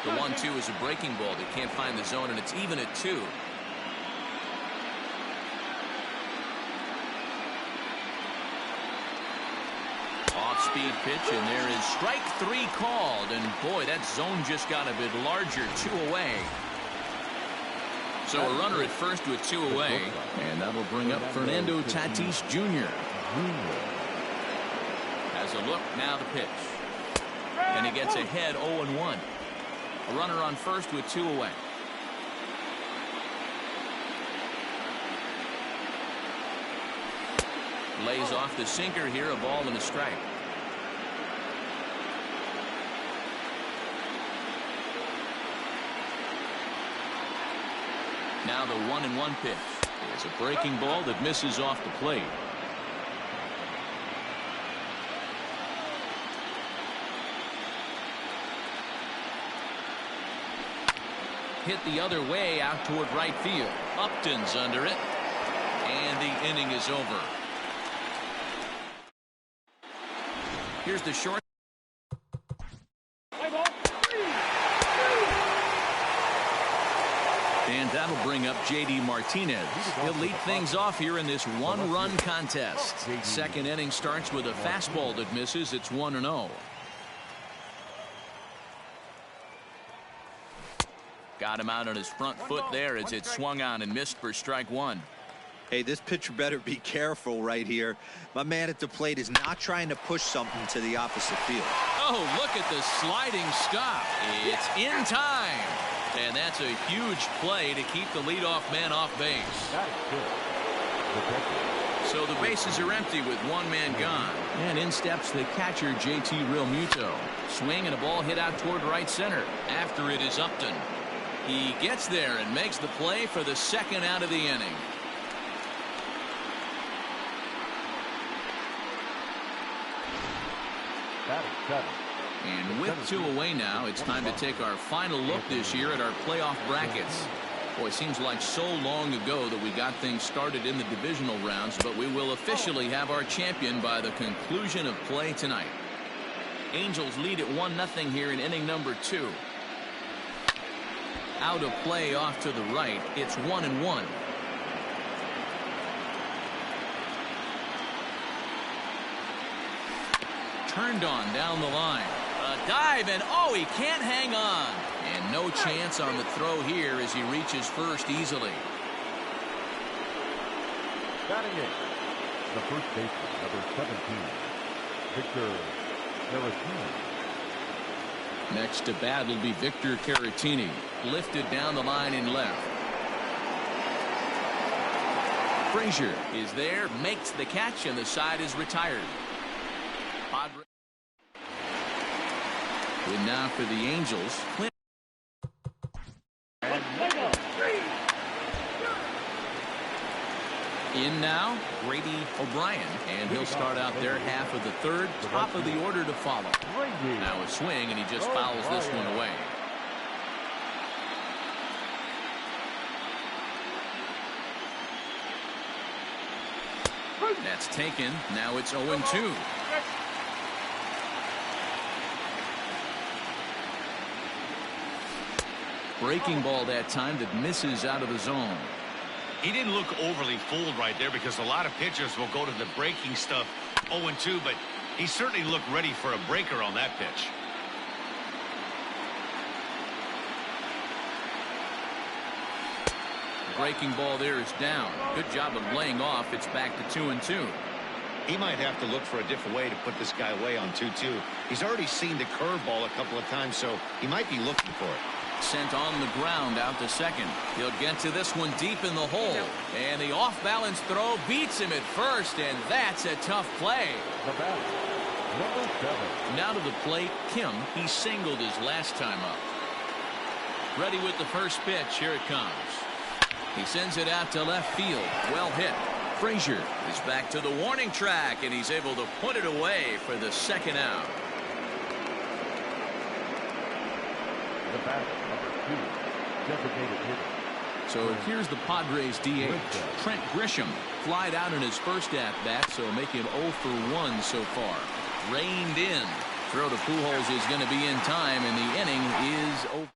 The 1-2 is a breaking ball. They can't find the zone, and it's even at 2. Off-speed pitch, and there is strike 3 called. And boy, that zone just got a bit larger, 2 away. So a runner at first with 2 away, and that'll bring up Fernando Tatis Jr. Has a look, now the pitch. And he gets ahead 0-1. A runner on first with 2 away. Lays off the sinker here, a ball and a strike. Now the 1-1 pitch is a breaking ball that misses off the plate. Hit the other way out toward right field. Upton's under it, and the inning is over. Here's the short. And that'll bring up J.D. Martinez. He'll lead things off here in this 1-run contest. Second inning starts with a fastball that misses. It's 1-0. Got him out on his front foot there as it swung on and missed for strike 1. Hey, this pitcher better be careful right here. My man at the plate is not trying to push something to the opposite field. Oh, look at the sliding stop. It's in time. And that's a huge play to keep the leadoff man off base. So the bases are empty with 1 man gone. And in steps the catcher, JT Realmuto. Swing and a ball hit out toward right center. After it is Upton. He gets there and makes the play for the second out of the inning. And with 2 away now, it's time to take our final look this year at our playoff brackets. Boy, it seems like so long ago that we got things started in the divisional rounds, but we will officially have our champion by the conclusion of play tonight. Angels lead at 1-0 here in inning number 2. Out of play off to the right, it's 1-1. Turned on down the line. A dive, and oh, he can't hang on. And no chance on the throw here as he reaches first easily. Batting in, the first baseman, number 17, Victor Caratini. Next to bat will be Victor Caratini. Lifted down the line in left. Frazier is there, makes the catch, and the side is retired. And now for the Angels. In now, Grady O'Brien, and he'll start out their half of the third, top of the order to follow. Now a swing, and he just fouls this one away. That's taken. Now it's 0-2. Breaking ball that time that misses out of the zone. He didn't look overly fooled right there because a lot of pitchers will go to the breaking stuff 0-2, but he certainly looked ready for a breaker on that pitch. Breaking ball there is down. Good job of laying off. It's back to 2-2. He might have to look for a different way to put this guy away on 2-2. He's already seen the curveball a couple of times, so he might be looking for it. Sent on the ground out to second. He'll get to this one deep in the hole. And the off-balance throw beats him at first, and that's a tough play. The batter, number 7. Now to the plate, Kim. He singled his last time up. Ready with the first pitch. Here it comes. He sends it out to left field. Well hit. Frazier is back to the warning track, and he's able to put it away for the second out. The batter, number 2, designated hitter. So here's the Padres DH. Trent Grisham flied out in his first at-bat, so making 0 for 1 so far. Reined in. Throw to Pujols is going to be in time, and the inning is over.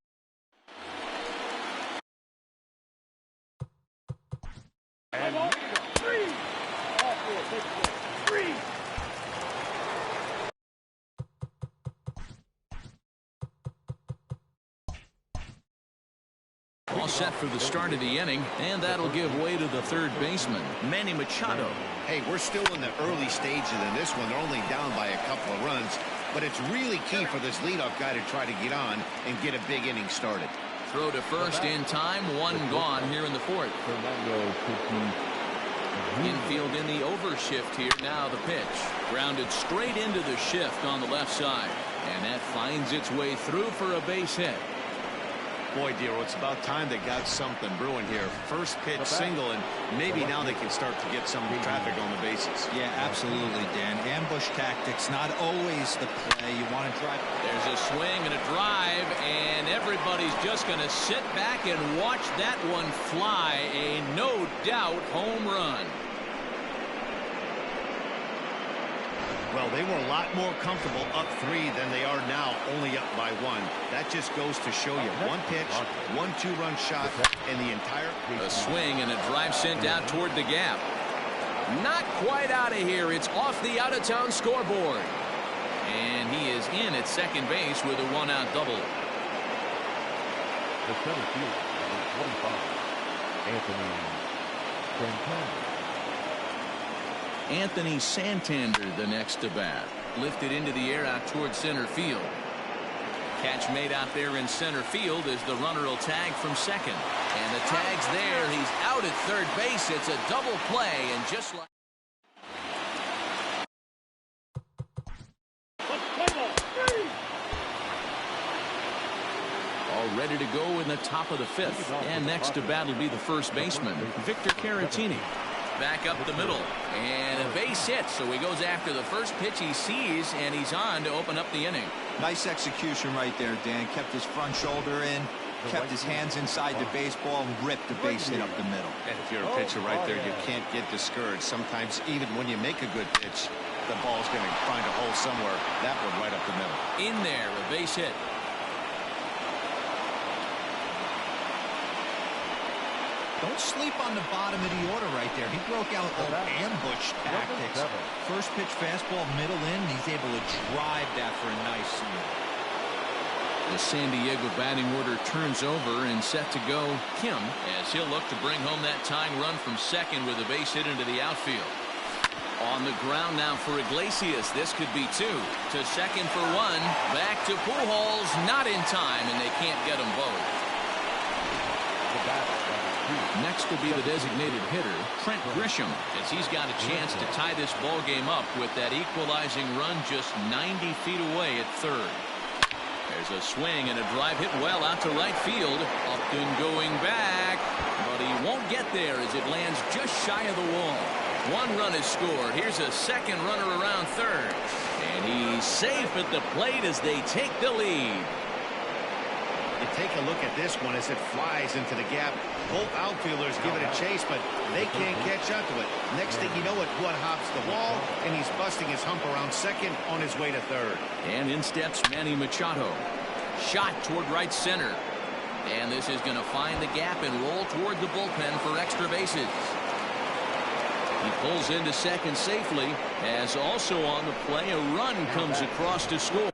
All set for the start of the inning, and that'll give way to the third baseman, Manny Machado. Hey, we're still in the early stages in this one. They're only down by a couple of runs, but it's really key for this leadoff guy to try to get on and get a big inning started. Throw to first in time, one gone here in the fourth. Infield in the overshift here. Now the pitch. Grounded straight into the shift on the left side. And that finds its way through for a base hit. Boy, Dero, it's about time they got something brewing here. First pitch single, and maybe now they can start to get some traffic on the bases. Yeah, absolutely, Dan. Ambush tactics, not always the play. You want to drive. There's a swing and a drive, and everybody's just going to sit back and watch that one fly. A no-doubt home run. Well, they were a lot more comfortable up 3 than they are now, only up by 1. That just goes to show you one pitch, 1 2-run shot, and the entire... A swing and a drive sent out toward the gap. Not quite out of here. It's off the out-of-town scoreboard. And he is in at second base with a 1-out double. The center fielder, number 25, Anthony Santander. Anthony Santander, the next to bat. Lifted into the air out towards center field. Catch made out there in center field as the runner will tag from second. And the tag's there. He's out at third base. It's a double play, and just like... All ready to go in the top of the fifth. And next to bat will be the first baseman, Victor Caratini. Back up the middle, and a base hit, so he goes after the first pitch he sees, and he's on to open up the inning. Nice execution right there, Dan. Kept his front shoulder in, kept his hands inside the baseball, and ripped a base hit up the middle. And if you're a pitcher right there, you can't get discouraged. Sometimes even when you make a good pitch, the ball's going to find a hole somewhere. That one right up the middle. In there, a base hit. Don't sleep on the bottom of the order right there. He broke out ambush tactics. First pitch fastball, middle in. He's able to drive that for a nice swing. The San Diego batting order turns over and set to go Kim as he'll look to bring home that tying run from second with a base hit into the outfield. On the ground now for Iglesias. This could be 2. To second for 1. Back to Pujols. Not in time, and they can't get them both. Next will be the designated hitter, Trent Grisham, as he's got a chance to tie this ball game up with that equalizing run just 90 feet away at third. There's a swing and a drive hit well out to right field. Upton going back, but he won't get there as it lands just shy of the wall. 1 run is scored. Here's a second runner around third. And he's safe at the plate as they take the lead. You take a look at this one as it flies into the gap. Both outfielders give it a chase, but they can't catch up to it. Next thing you know, it one hops the wall, and he's busting his hump around second on his way to third. And in steps Manny Machado. Shot toward right center. And this is going to find the gap and roll toward the bullpen for extra bases. He pulls into second safely, as also on the play a run comes across to score.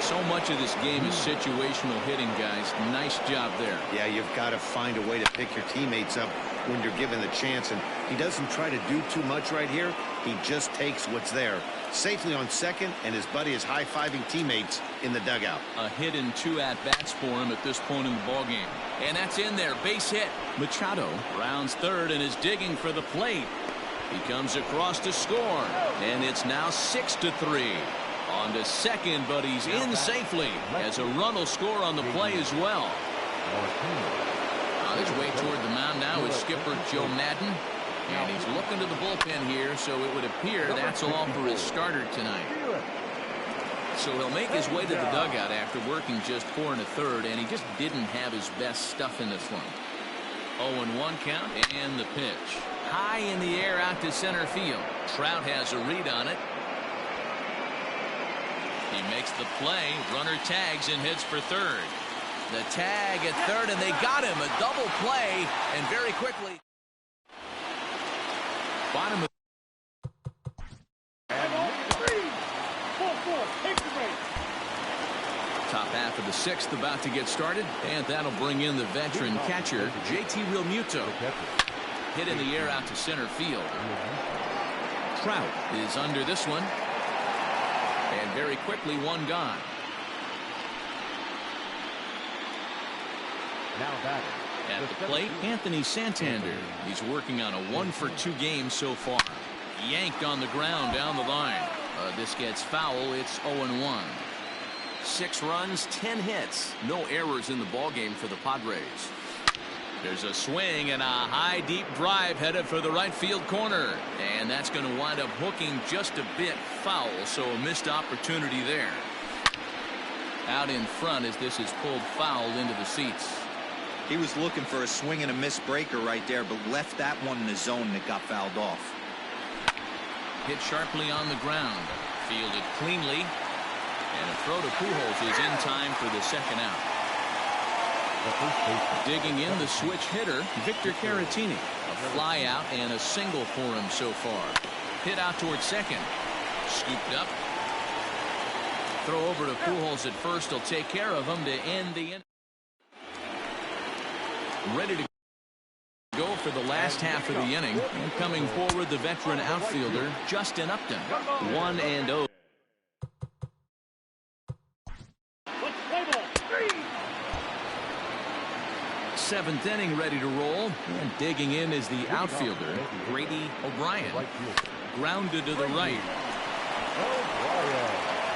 So much of this game is situational hitting, guys. Nice job there. Yeah, you've got to find a way to pick your teammates up when you're given the chance, and he doesn't try to do too much right here. He just takes what's there. Safely on second, and his buddy is high-fiving teammates in the dugout. A hit and 2 at-bats for him at this point in the ballgame. And that's in there. Base hit. Machado rounds third and is digging for the plate. He comes across to score, and it's now 6-3. On to second, but he's in safely as a run will score on the play as well. On his way toward the mound now is skipper Joe Madden, and he's looking to the bullpen here, so it would appear that's all for his starter tonight. So he'll make his way to the dugout after working just 4 1/3, and he just didn't have his best stuff in this one. 0-1 count, and the pitch. High in the air out to center field. Trout has a read on it. He makes the play. Runner tags and heads for third. The tag at third, and they got him. A double play, and very quickly. Bottom of. Top half of the 6th about to get started, and that'll bring in the veteran catcher, JT Realmuto. Hit in the air out to center field. Trout is under this one. And very quickly, one gone. Now batting. At the plate, Anthony Santander. He's working on a 1-for-2 game so far. Yanked on the ground down the line. This gets foul. It's 0-1. 6 runs, 10 hits. No errors in the ballgame for the Padres. There's a swing and a high deep drive headed for the right field corner, and that's going to wind up hooking just a bit foul, so a missed opportunity there. Out in front as this is pulled foul into the seats. He was looking for a swing and a miss breaker right there, but left that one in the zone that got fouled off. Hit sharply on the ground, fielded cleanly, and a throw to Pujols is in time for the second out. Digging in the switch hitter, Victor Caratini. A fly out and a single for him so far. Hit out towards second. Scooped up. Throw over to Pujols at first. He'll take care of him to end the inning. Ready to go for the last half of the inning. And coming forward, the veteran outfielder, Justin Upton. 1-0. 7th inning ready to roll, and digging in is the outfielder Grady O'Brien. Grounded to the right,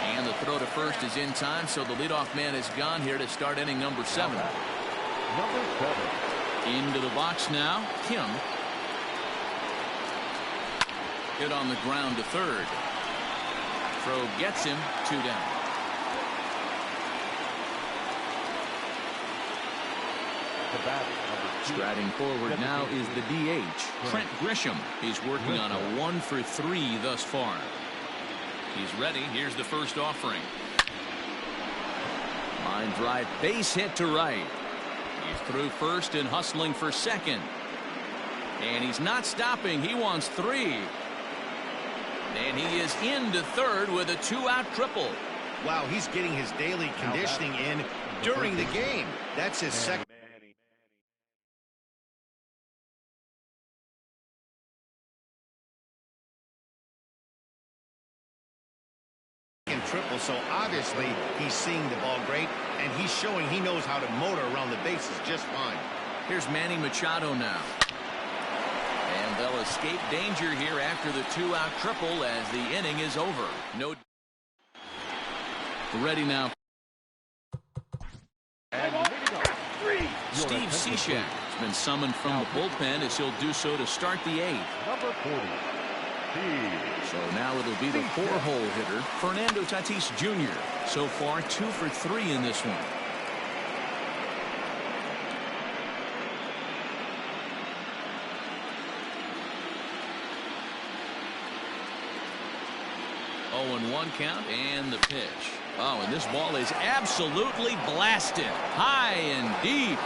and the throw to first is in time, so the leadoff man is gone here to start inning number 7. Into the box now, Kim. Hit on the ground to third. Throw gets him, 2 down. Striding forward now is the DH, Trent Grisham. He's working on a 1-for-3 thus far. He's ready. Here's the first offering. Line drive, base hit to right. He's through first and hustling for second. And he's not stopping. He wants 3. And he is into third with a 2-out triple. Wow, he's getting his daily conditioning in during the game. That's his second triple, so obviously he's seeing the ball great, and he's showing he knows how to motor around the bases just fine. Here's Manny Machado now. And they'll escape danger here after the 2-out triple as the inning is over. No. Ready now. Steve Cishek has been summoned from the bullpen as he'll do so to start the 8th. Number 40. So now it'll be the 4-hole hitter, Fernando Tatis Jr. So far, 2 for 3 in this one. 0-1 count and the pitch. Oh, and this ball is absolutely blasted. High and deep.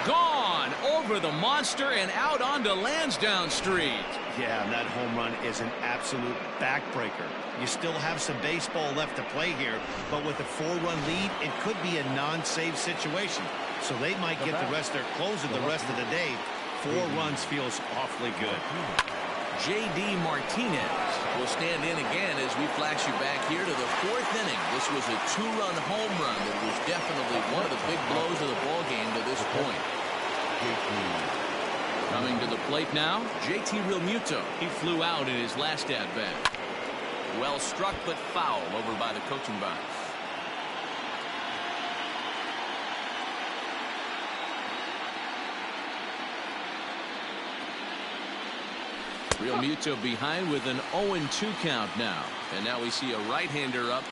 Gone over the monster and out onto Lansdowne Street. Yeah, and that home run is an absolute backbreaker. You still have some baseball left to play here, but with a 4-run lead, it could be a non-save situation. So they might get the rest of their closer the rest of the day. 4 runs feels awfully good. J.D. Martinez will stand in again as we flash you back here to the 4th inning. This was a 2-run home run that was definitely one of the big blows of the ball game to this point. Coming to the plate now, J.T. Realmuto. He flew out in his last at-bat. Well struck but foul over by the coaching box. Realmuto behind with an 0-2 count now. And now we see a right-hander up.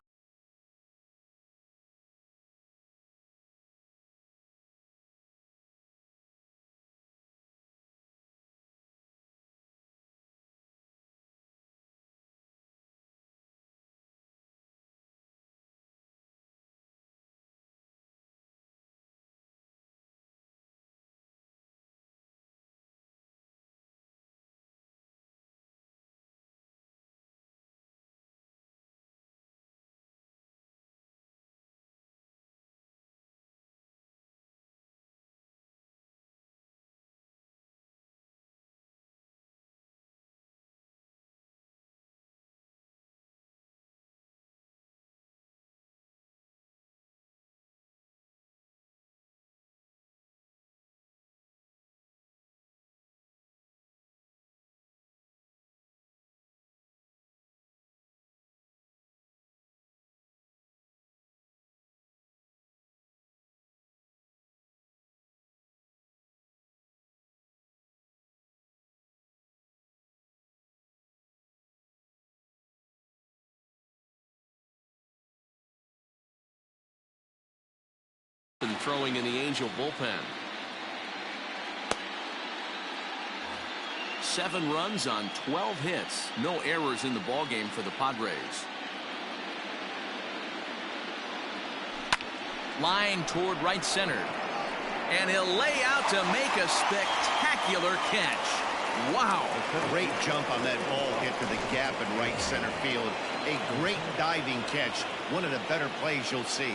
And throwing in the Angel bullpen. 7 runs on 12 hits. No errors in the ballgame for the Padres. Line toward right center. And he'll lay out to make a spectacular catch. Wow. Great jump on that ball hit to the gap in right center field. A great diving catch. One of the better plays you'll see.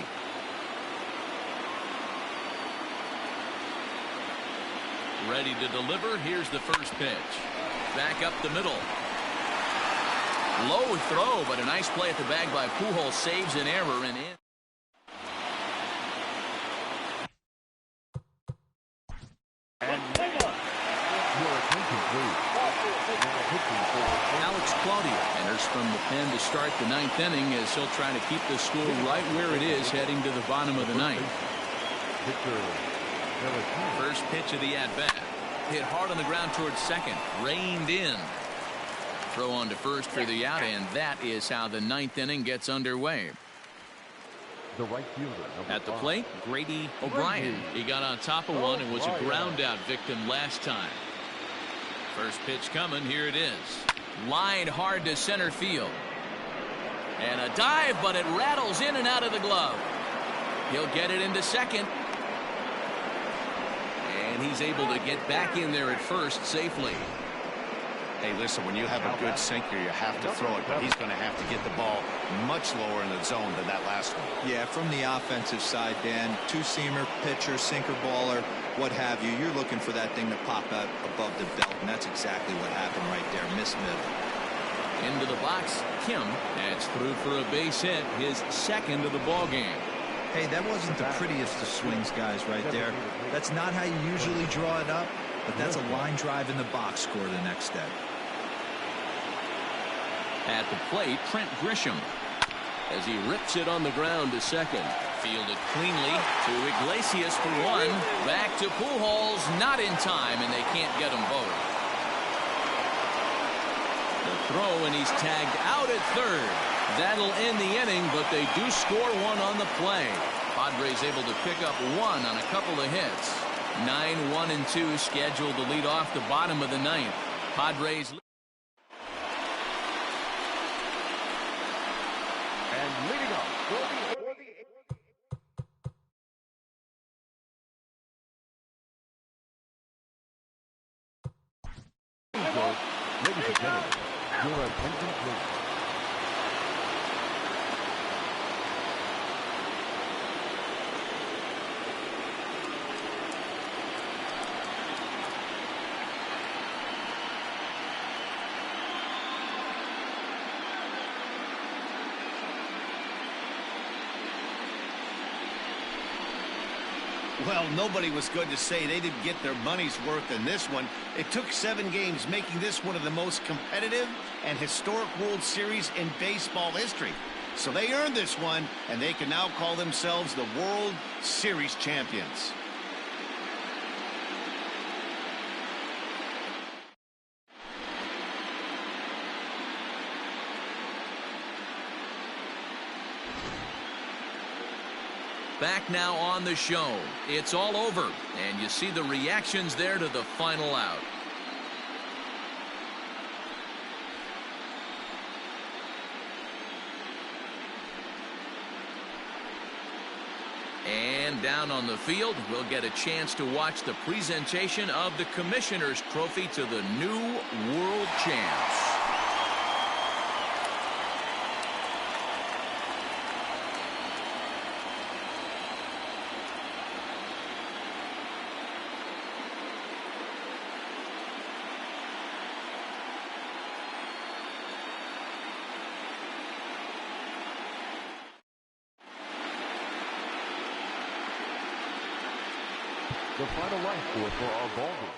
Ready to deliver. Here's the first pitch. Back up the middle. Low throw, but a nice play at the bag by Pujols. Saves an error and in. Alex Claudia enters from the pen to start the 9th inning as he'll try to keep the score right where it is heading to the bottom of the 9th. First pitch of the at-bat. Hit hard on the ground towards second. Reined in. Throw on to first for the out, and that is how the 9th inning gets underway. The right fielder, at the plate, Grady O'Brien. He got on top of one and was a ground out victim last time. First pitch coming. Here it is. Lined hard to center field. And a dive, but it rattles in and out of the glove. He'll get it into second. And he's able to get back in there at first safely. Hey, listen, when you have a good sinker, you have to throw it, but he's going to have to get the ball much lower in the zone than that last one. Yeah, from the offensive side, Dan, 2-seamer, pitcher, sinker, baller, what have you. You're looking for that thing to pop out above the belt, and that's exactly what happened right there. Miss middle. Into the box, Kim. That's through for a base hit, his second of the ball game. Hey, that wasn't the prettiest of swings, guys, right there. That's not how you usually draw it up, but that's a line drive in the box score the next day. At the plate, Trent Grisham as he rips it on the ground to second. Fielded cleanly to Iglesias for one. Back to Pujols, not in time, and they can't get them both. The throw, and he's tagged out at third. That'll end the inning, but they do score one on the play. Padres able to pick up one on a couple of hits. 9-1-2 scheduled to lead off the bottom of the 9th. Padres. And leading up for the ladies and gentlemen, your attention please. Well, nobody was good to say they didn't get their money's worth in this one. It took 7 games, making this one of the most competitive and historic World Series in baseball history. So they earned this one, and they can now call themselves the World Series champions. Back now on the show. It's all over, and you see the reactions there to the final out. And down on the field, we'll get a chance to watch the presentation of the Commissioner's Trophy to the new world champs. The final line score for our ball game.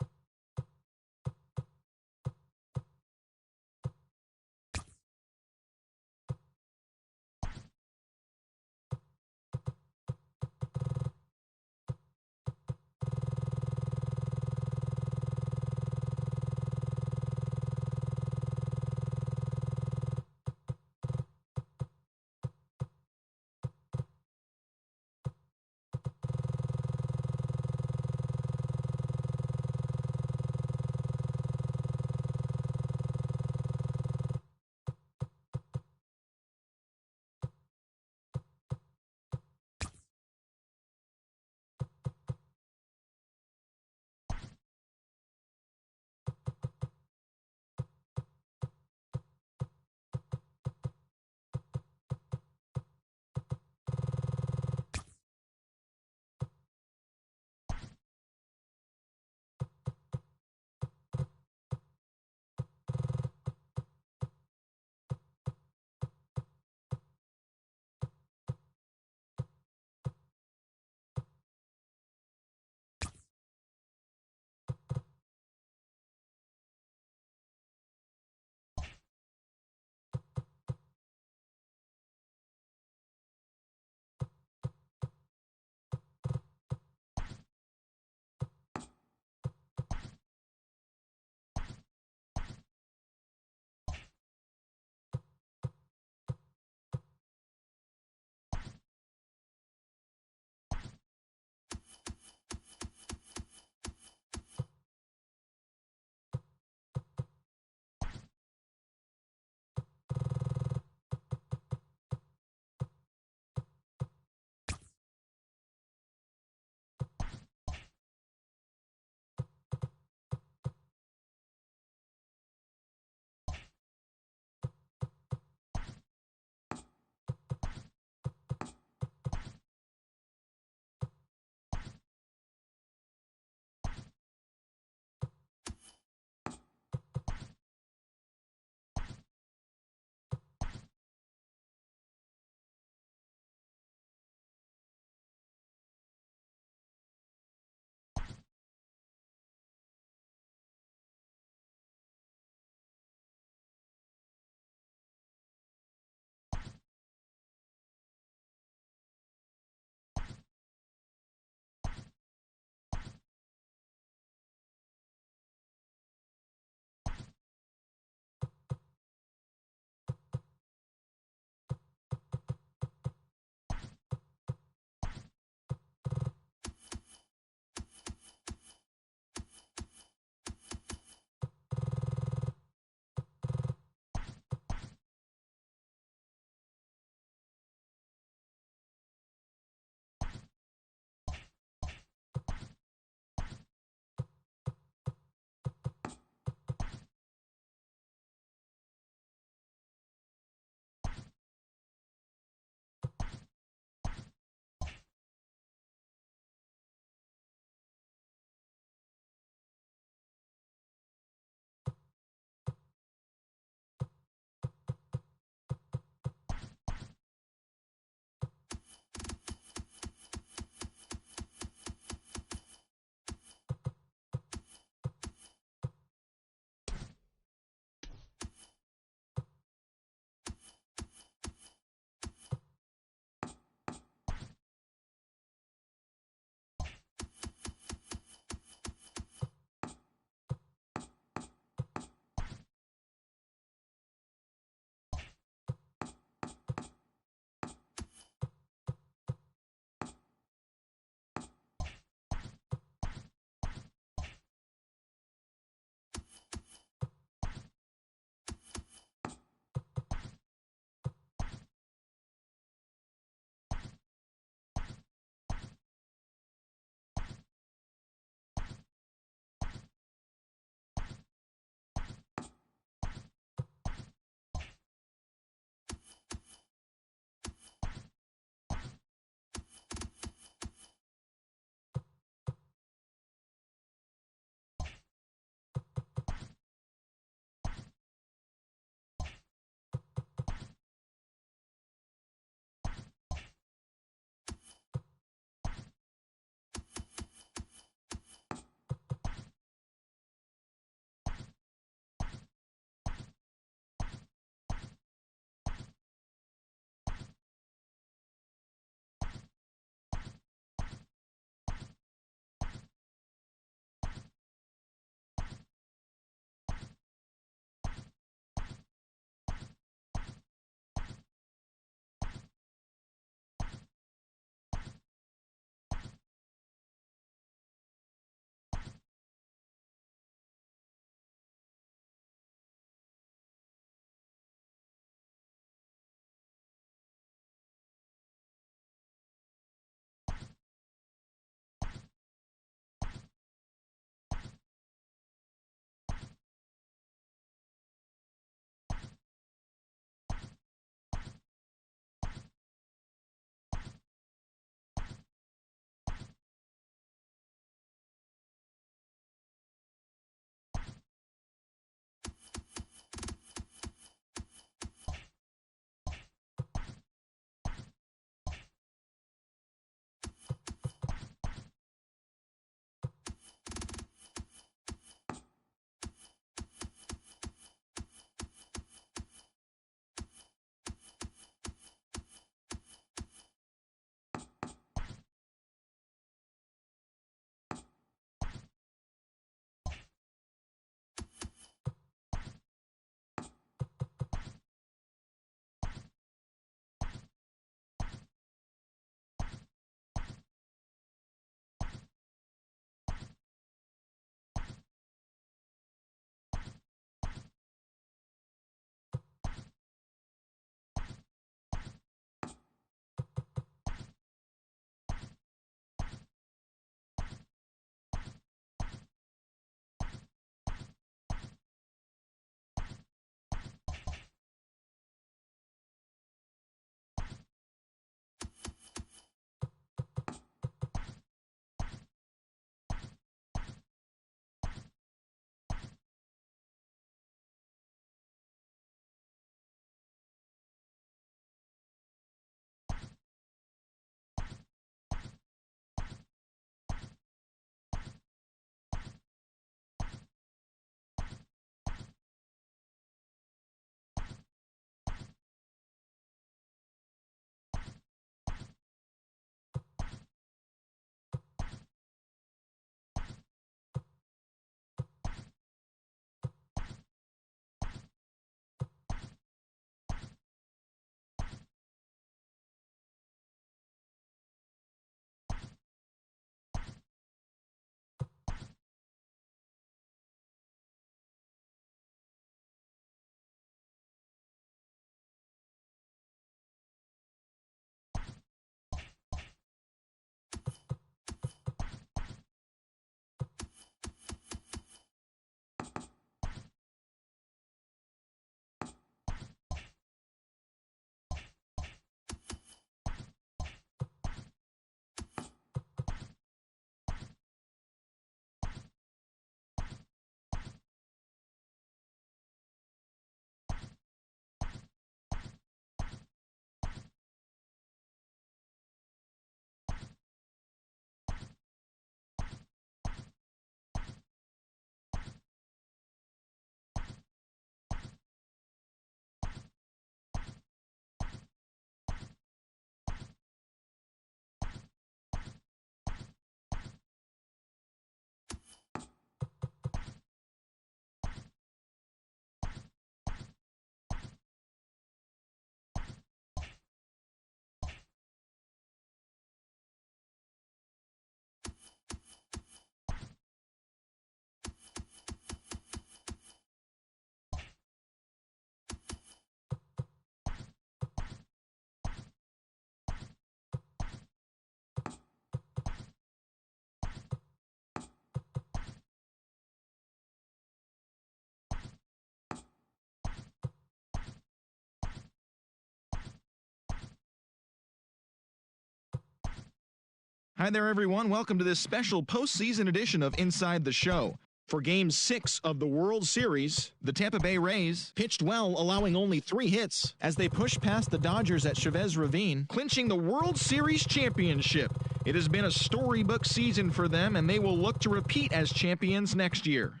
Hi there, everyone. Welcome to this special postseason edition of Inside the Show. For Game 6 of the World Series, the Tampa Bay Rays pitched well, allowing only 3 hits as they pushed past the Dodgers at Chavez Ravine, clinching the World Series championship. It has been a storybook season for them, and they will look to repeat as champions next year.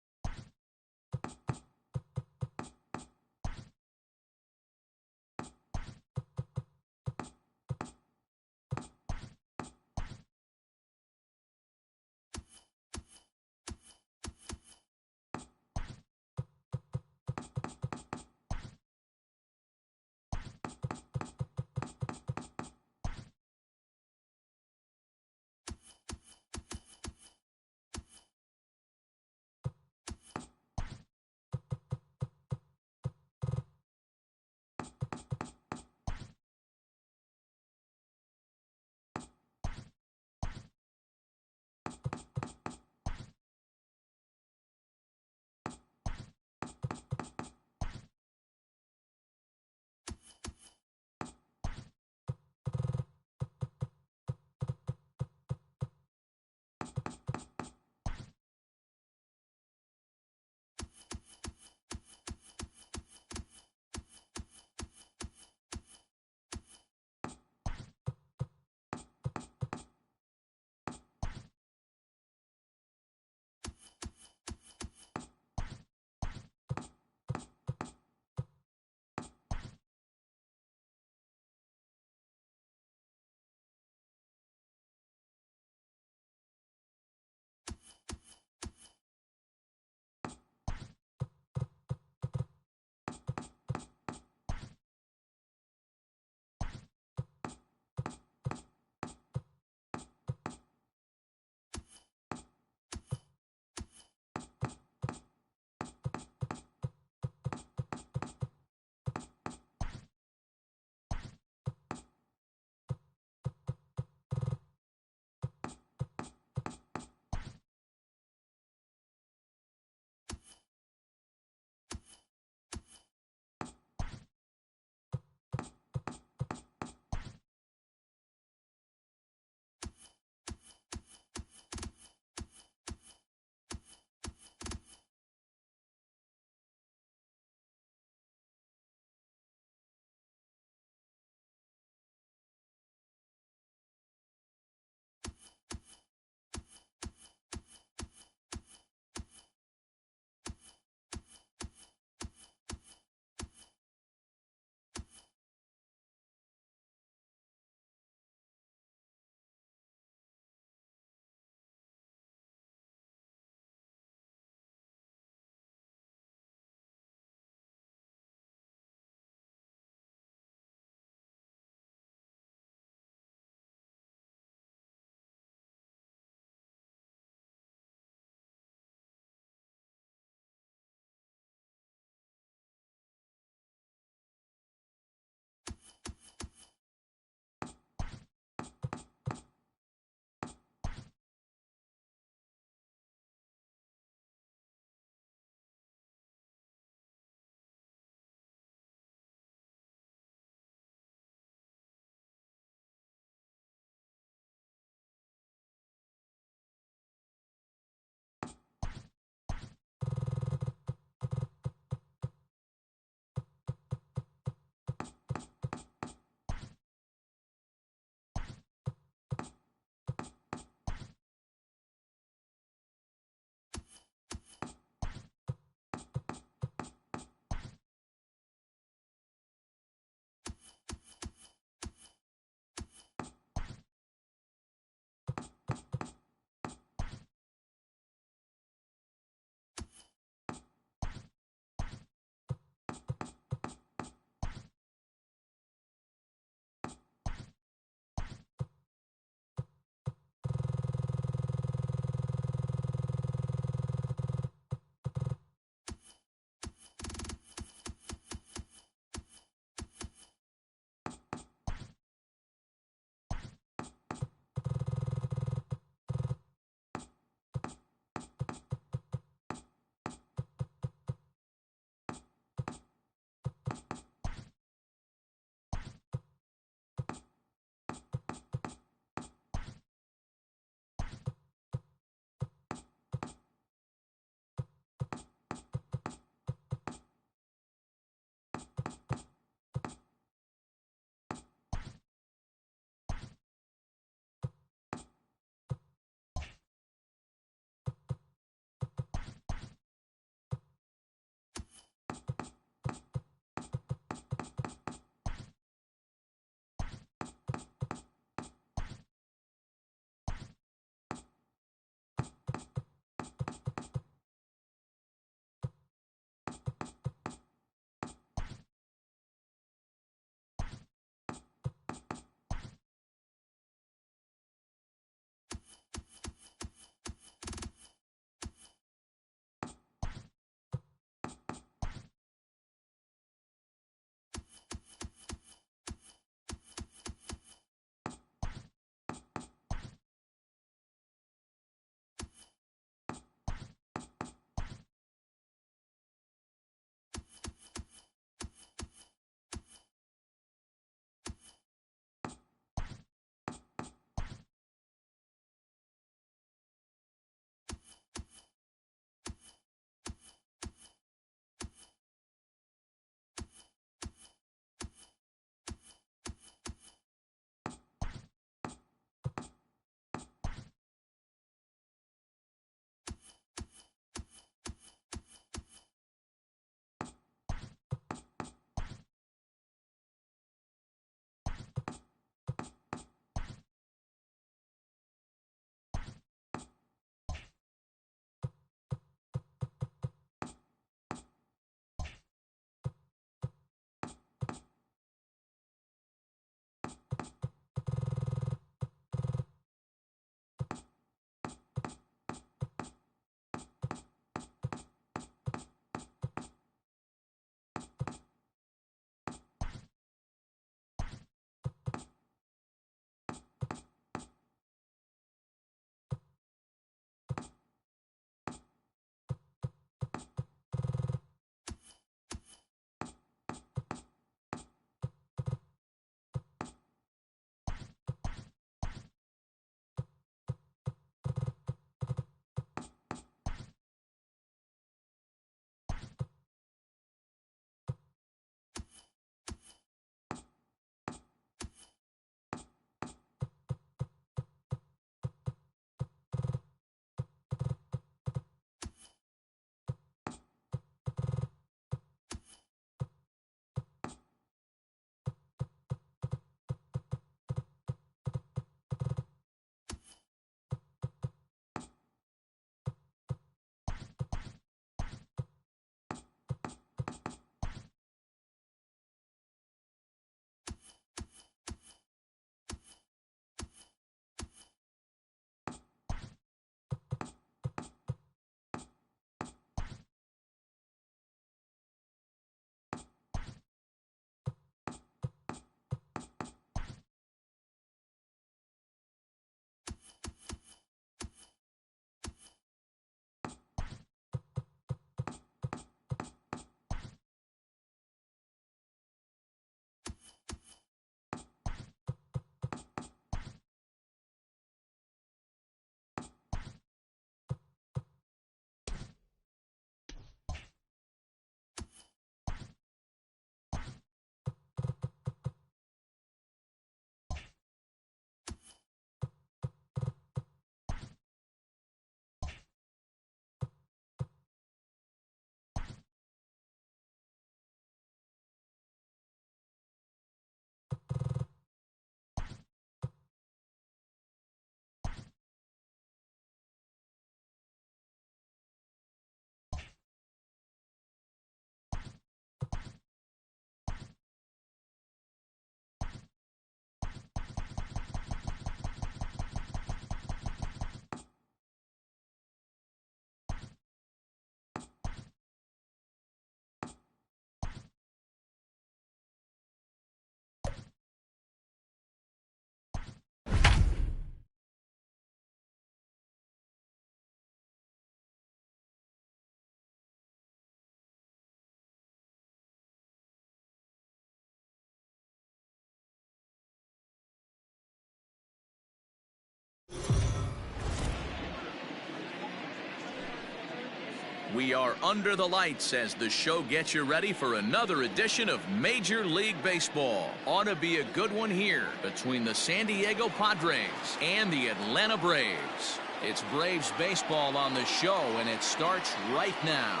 We are under the lights as the show gets you ready for another edition of Major League Baseball. Ought to be a good one here between the San Diego Padres and the Atlanta Braves. It's Braves baseball on the show, and it starts right now.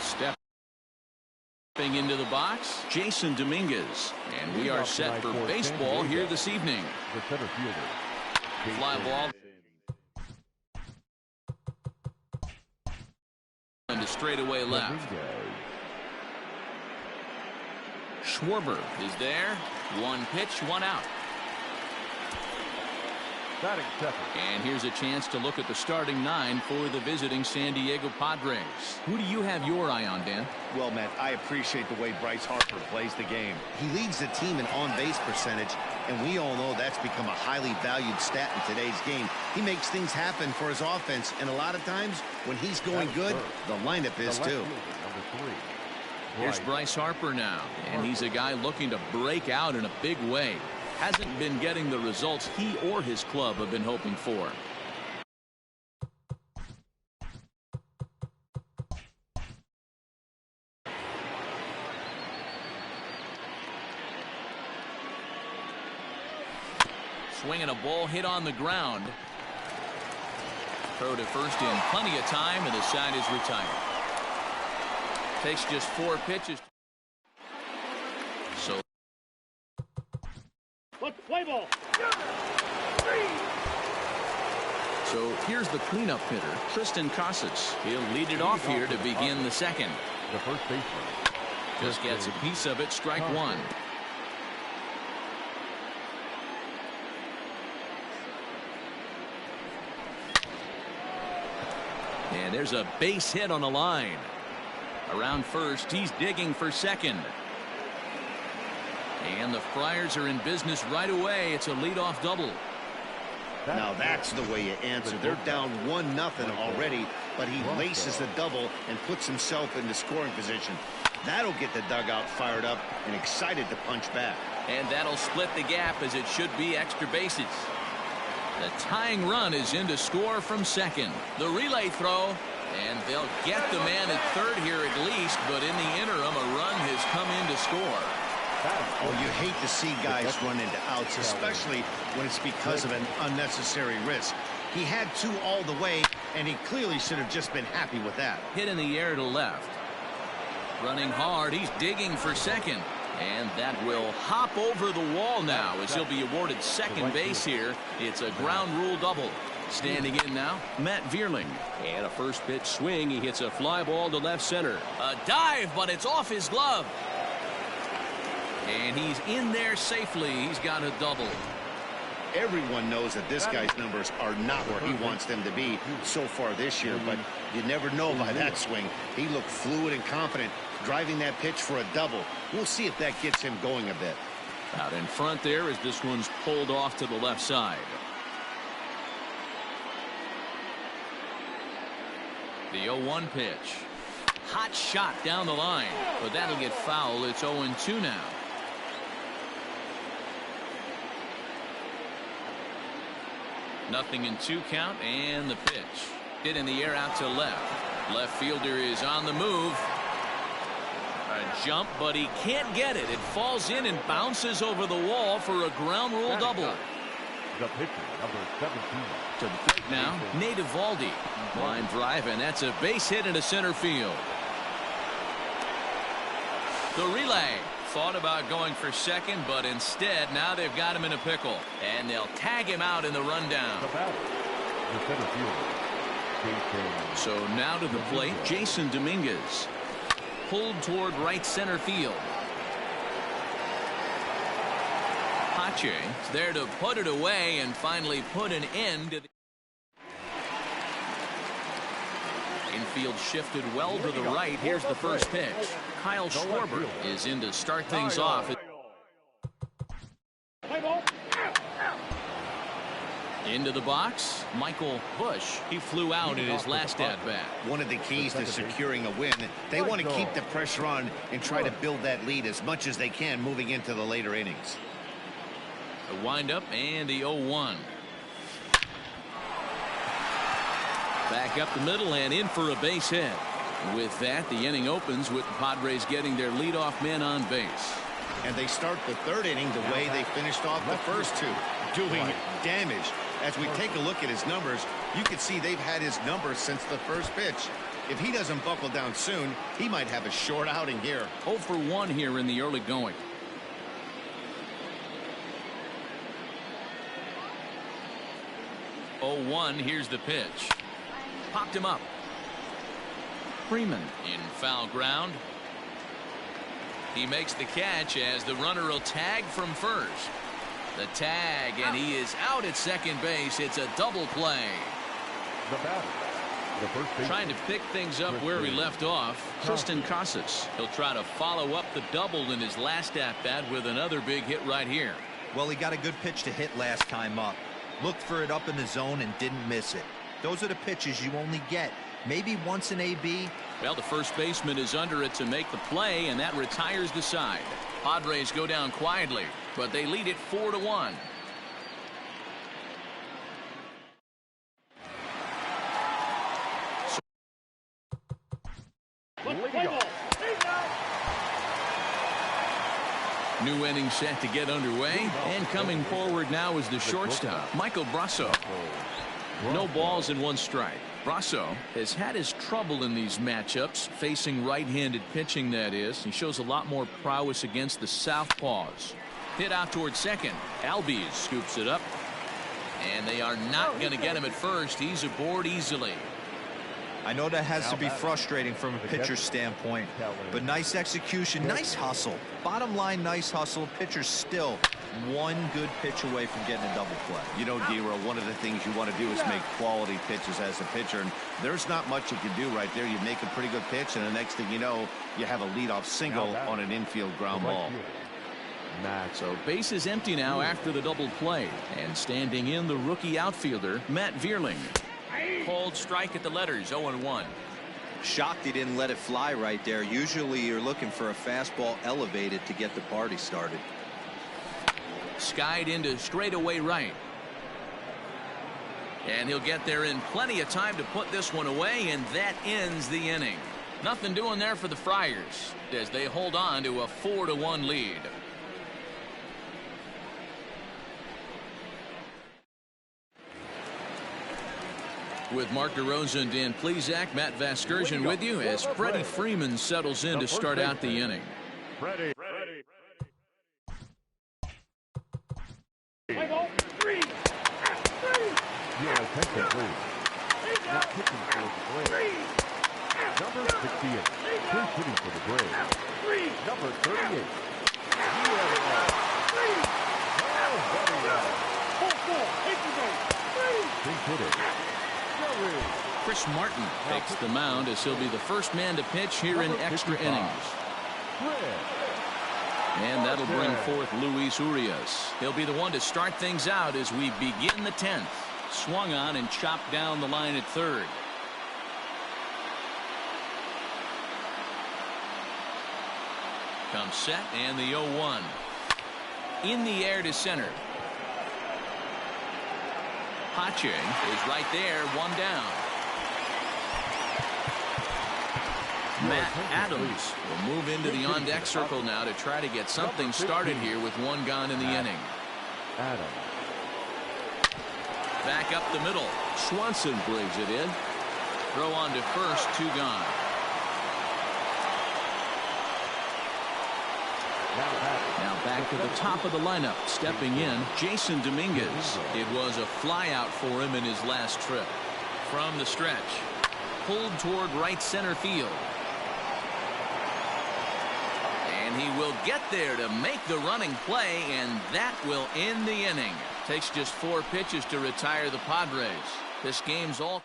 Stepping into the box, Jason Dominguez. And we are set for baseball here this evening. The center fielder. Fly ball. And a straightaway left. Schwarber is there. One pitch, one out. Batting second. And here's a chance to look at the starting nine for the visiting San Diego Padres. Who do you have your eye on, Dan? Well, Matt, I appreciate the way Bryce Harper plays the game. He leads the team in on-base percentage, and we all know that's become a highly valued stat in today's game. He makes things happen for his offense, and a lot of times when he's going good, the lineup is too. Here's Bryce Harper now, and he's a guy looking to break out in a big way. Hasn't been getting the results he or his club have been hoping for. Swinging a ball hit on the ground. Throw to first in plenty of time, and the side is retired. Takes just 4 pitches. So play ball. So here's the cleanup hitter, Tristan Casas. He'll lead it off here to begin the second. The first baseman. Just gets a piece of it, strike one. And there's a base hit on the line. Around first, he's digging for second. And the Friars are in business right away. It's a leadoff double. Now that's the way you answer. They're down 1-0 already, but he laces the double and puts himself into scoring position. That'll get the dugout fired up and excited to punch back. And that'll split the gap, as it should be extra bases. The tying run is in to score from second. The relay throw, and they'll get the man at third here at least, but in the interim, a run has come in to score. Oh, you hate to see guys run into outs, especially when it's because of an unnecessary risk. He had 2 all the way, and he clearly should have just been happy with that. Hit in the air to left. Running hard, he's digging for second. And that will hop over the wall now as he'll be awarded second base here. It's a ground rule double. Standing in now, Matt Vierling. And a first pitch swing. He hits a fly ball to left center. A dive, but it's off his glove. And he's in there safely. He's got a double. Everyone knows that this guy's numbers are not where he wants them to be so far this year, but you never know by that swing. He looked fluid and confident, driving that pitch for a double. We'll see if that gets him going a bit. Out in front there as this one's pulled off to the left side. The 0-1 pitch. Hot shot down the line, but that'll get foul. It's 0-2 now. Nothing in 2 count, and the pitch. Hit in the air out to left. Left fielder is on the move. A jump, but he can't get it. It falls in and bounces over the wall for a ground rule double. The pitcher, number 17. To the plate now, Nate Eovaldi. Line drive, and that's a base hit into center field. The relay. Thought about going for second, but instead now they've got him in a pickle, and they'll tag him out in the rundown. The center fielder. So now to the plate, Jason Dominguez. Pulled toward right center field. Pache is there to put it away and finally put an end to the infield. Shifted well to the right. Here's the first pitch. Kyle Schwarber is in to start things off. Into the box, Michael Busch. He flew out in his last at-bat. One of the keys to securing a win, they want to keep the pressure on and try to build that lead as much as they can moving into the later innings. The windup and the 0-1. Back up the middle and in for a base hit. With that, the inning opens with the Padres getting their leadoff man on base. And they start the third inning the way they finished off the first two, doing damage. As we take a look at his numbers, you can see they've had his numbers since the first pitch. If he doesn't buckle down soon, he might have a short outing here. 0 for 1 here in the early going. 0-1, here's the pitch. Popped him up. Freeman in foul ground. He makes the catch as the runner will tag from first. The tag, and he is out at second base. It's a double play. The batter, the first baseman. Trying to pick things up where he left off, Tristan Casas. He'll try to follow up the double in his last at-bat with another big hit right here. Well, he got a good pitch to hit last time up. Looked for it up in the zone and didn't miss it. Those are the pitches you only get maybe once in AB. Well, the first baseman is under it to make the play, and that retires the side. Padres go down quietly, but they lead it 4-1. New inning set to get underway, and coming forward now is the shortstop, Michael Brasso. No balls and 1 strike. Brasso has had his trouble in these matchups, facing right-handed pitching, that is. He shows a lot more prowess against the southpaws. Hit out towards second. Albies scoops it up, and they are not going to get him at first. He's aboard easily. I know that has to be frustrating from a pitcher's standpoint, but nice execution, nice hustle. Bottom line, nice hustle. Pitcher's still 1 good pitch away from getting a double play. You know, D-Roll, one of the things you want to do is make quality pitches as a pitcher, and there's not much you can do right there. You make a pretty good pitch, and the next thing you know, you have a leadoff single on an infield ground ball. So base is empty now after the double play, and standing in the rookie outfielder, Matt Vierling. Cold strike at the letters, 0-1. Shocked he didn't let it fly right there. Usually you're looking for a fastball elevated to get the party started. Skied into straightaway right. And he'll get there in plenty of time to put this one away, and that ends the inning. Nothing doing there for the Friars as they hold on to a 4-1 lead. With Mark DeRosa and Dan Plesac, Matt Vasgersian with you as Freddie Freeman settles in to start out the inning. Freddie. Your attention, please. Now pitching for the Braves. Number 68. Here's hitting for the Braves. Number 38. Chris Martin takes the mound as he'll be the first man to pitch here in extra innings. And that'll bring forth Luis Urias. He'll be the one to start things out as we begin the 10th. Swung on and chopped down the line at third. Comes set and the 0-1. In the air to center. Pache is right there, 1 down. Matt Adams will move into the on-deck circle now to try to get something started here with 1 gone in the inning. Back up the middle. Swanson brings it in. Throw on to first, 2 gone. Now back to the top of the lineup. Stepping in, Jason Dominguez. It was a flyout for him in his last trip. From the stretch. Pulled toward right center field. And he will get there to make the running play, and that will end the inning. Takes just 4 pitches to retire the Padres. This game's all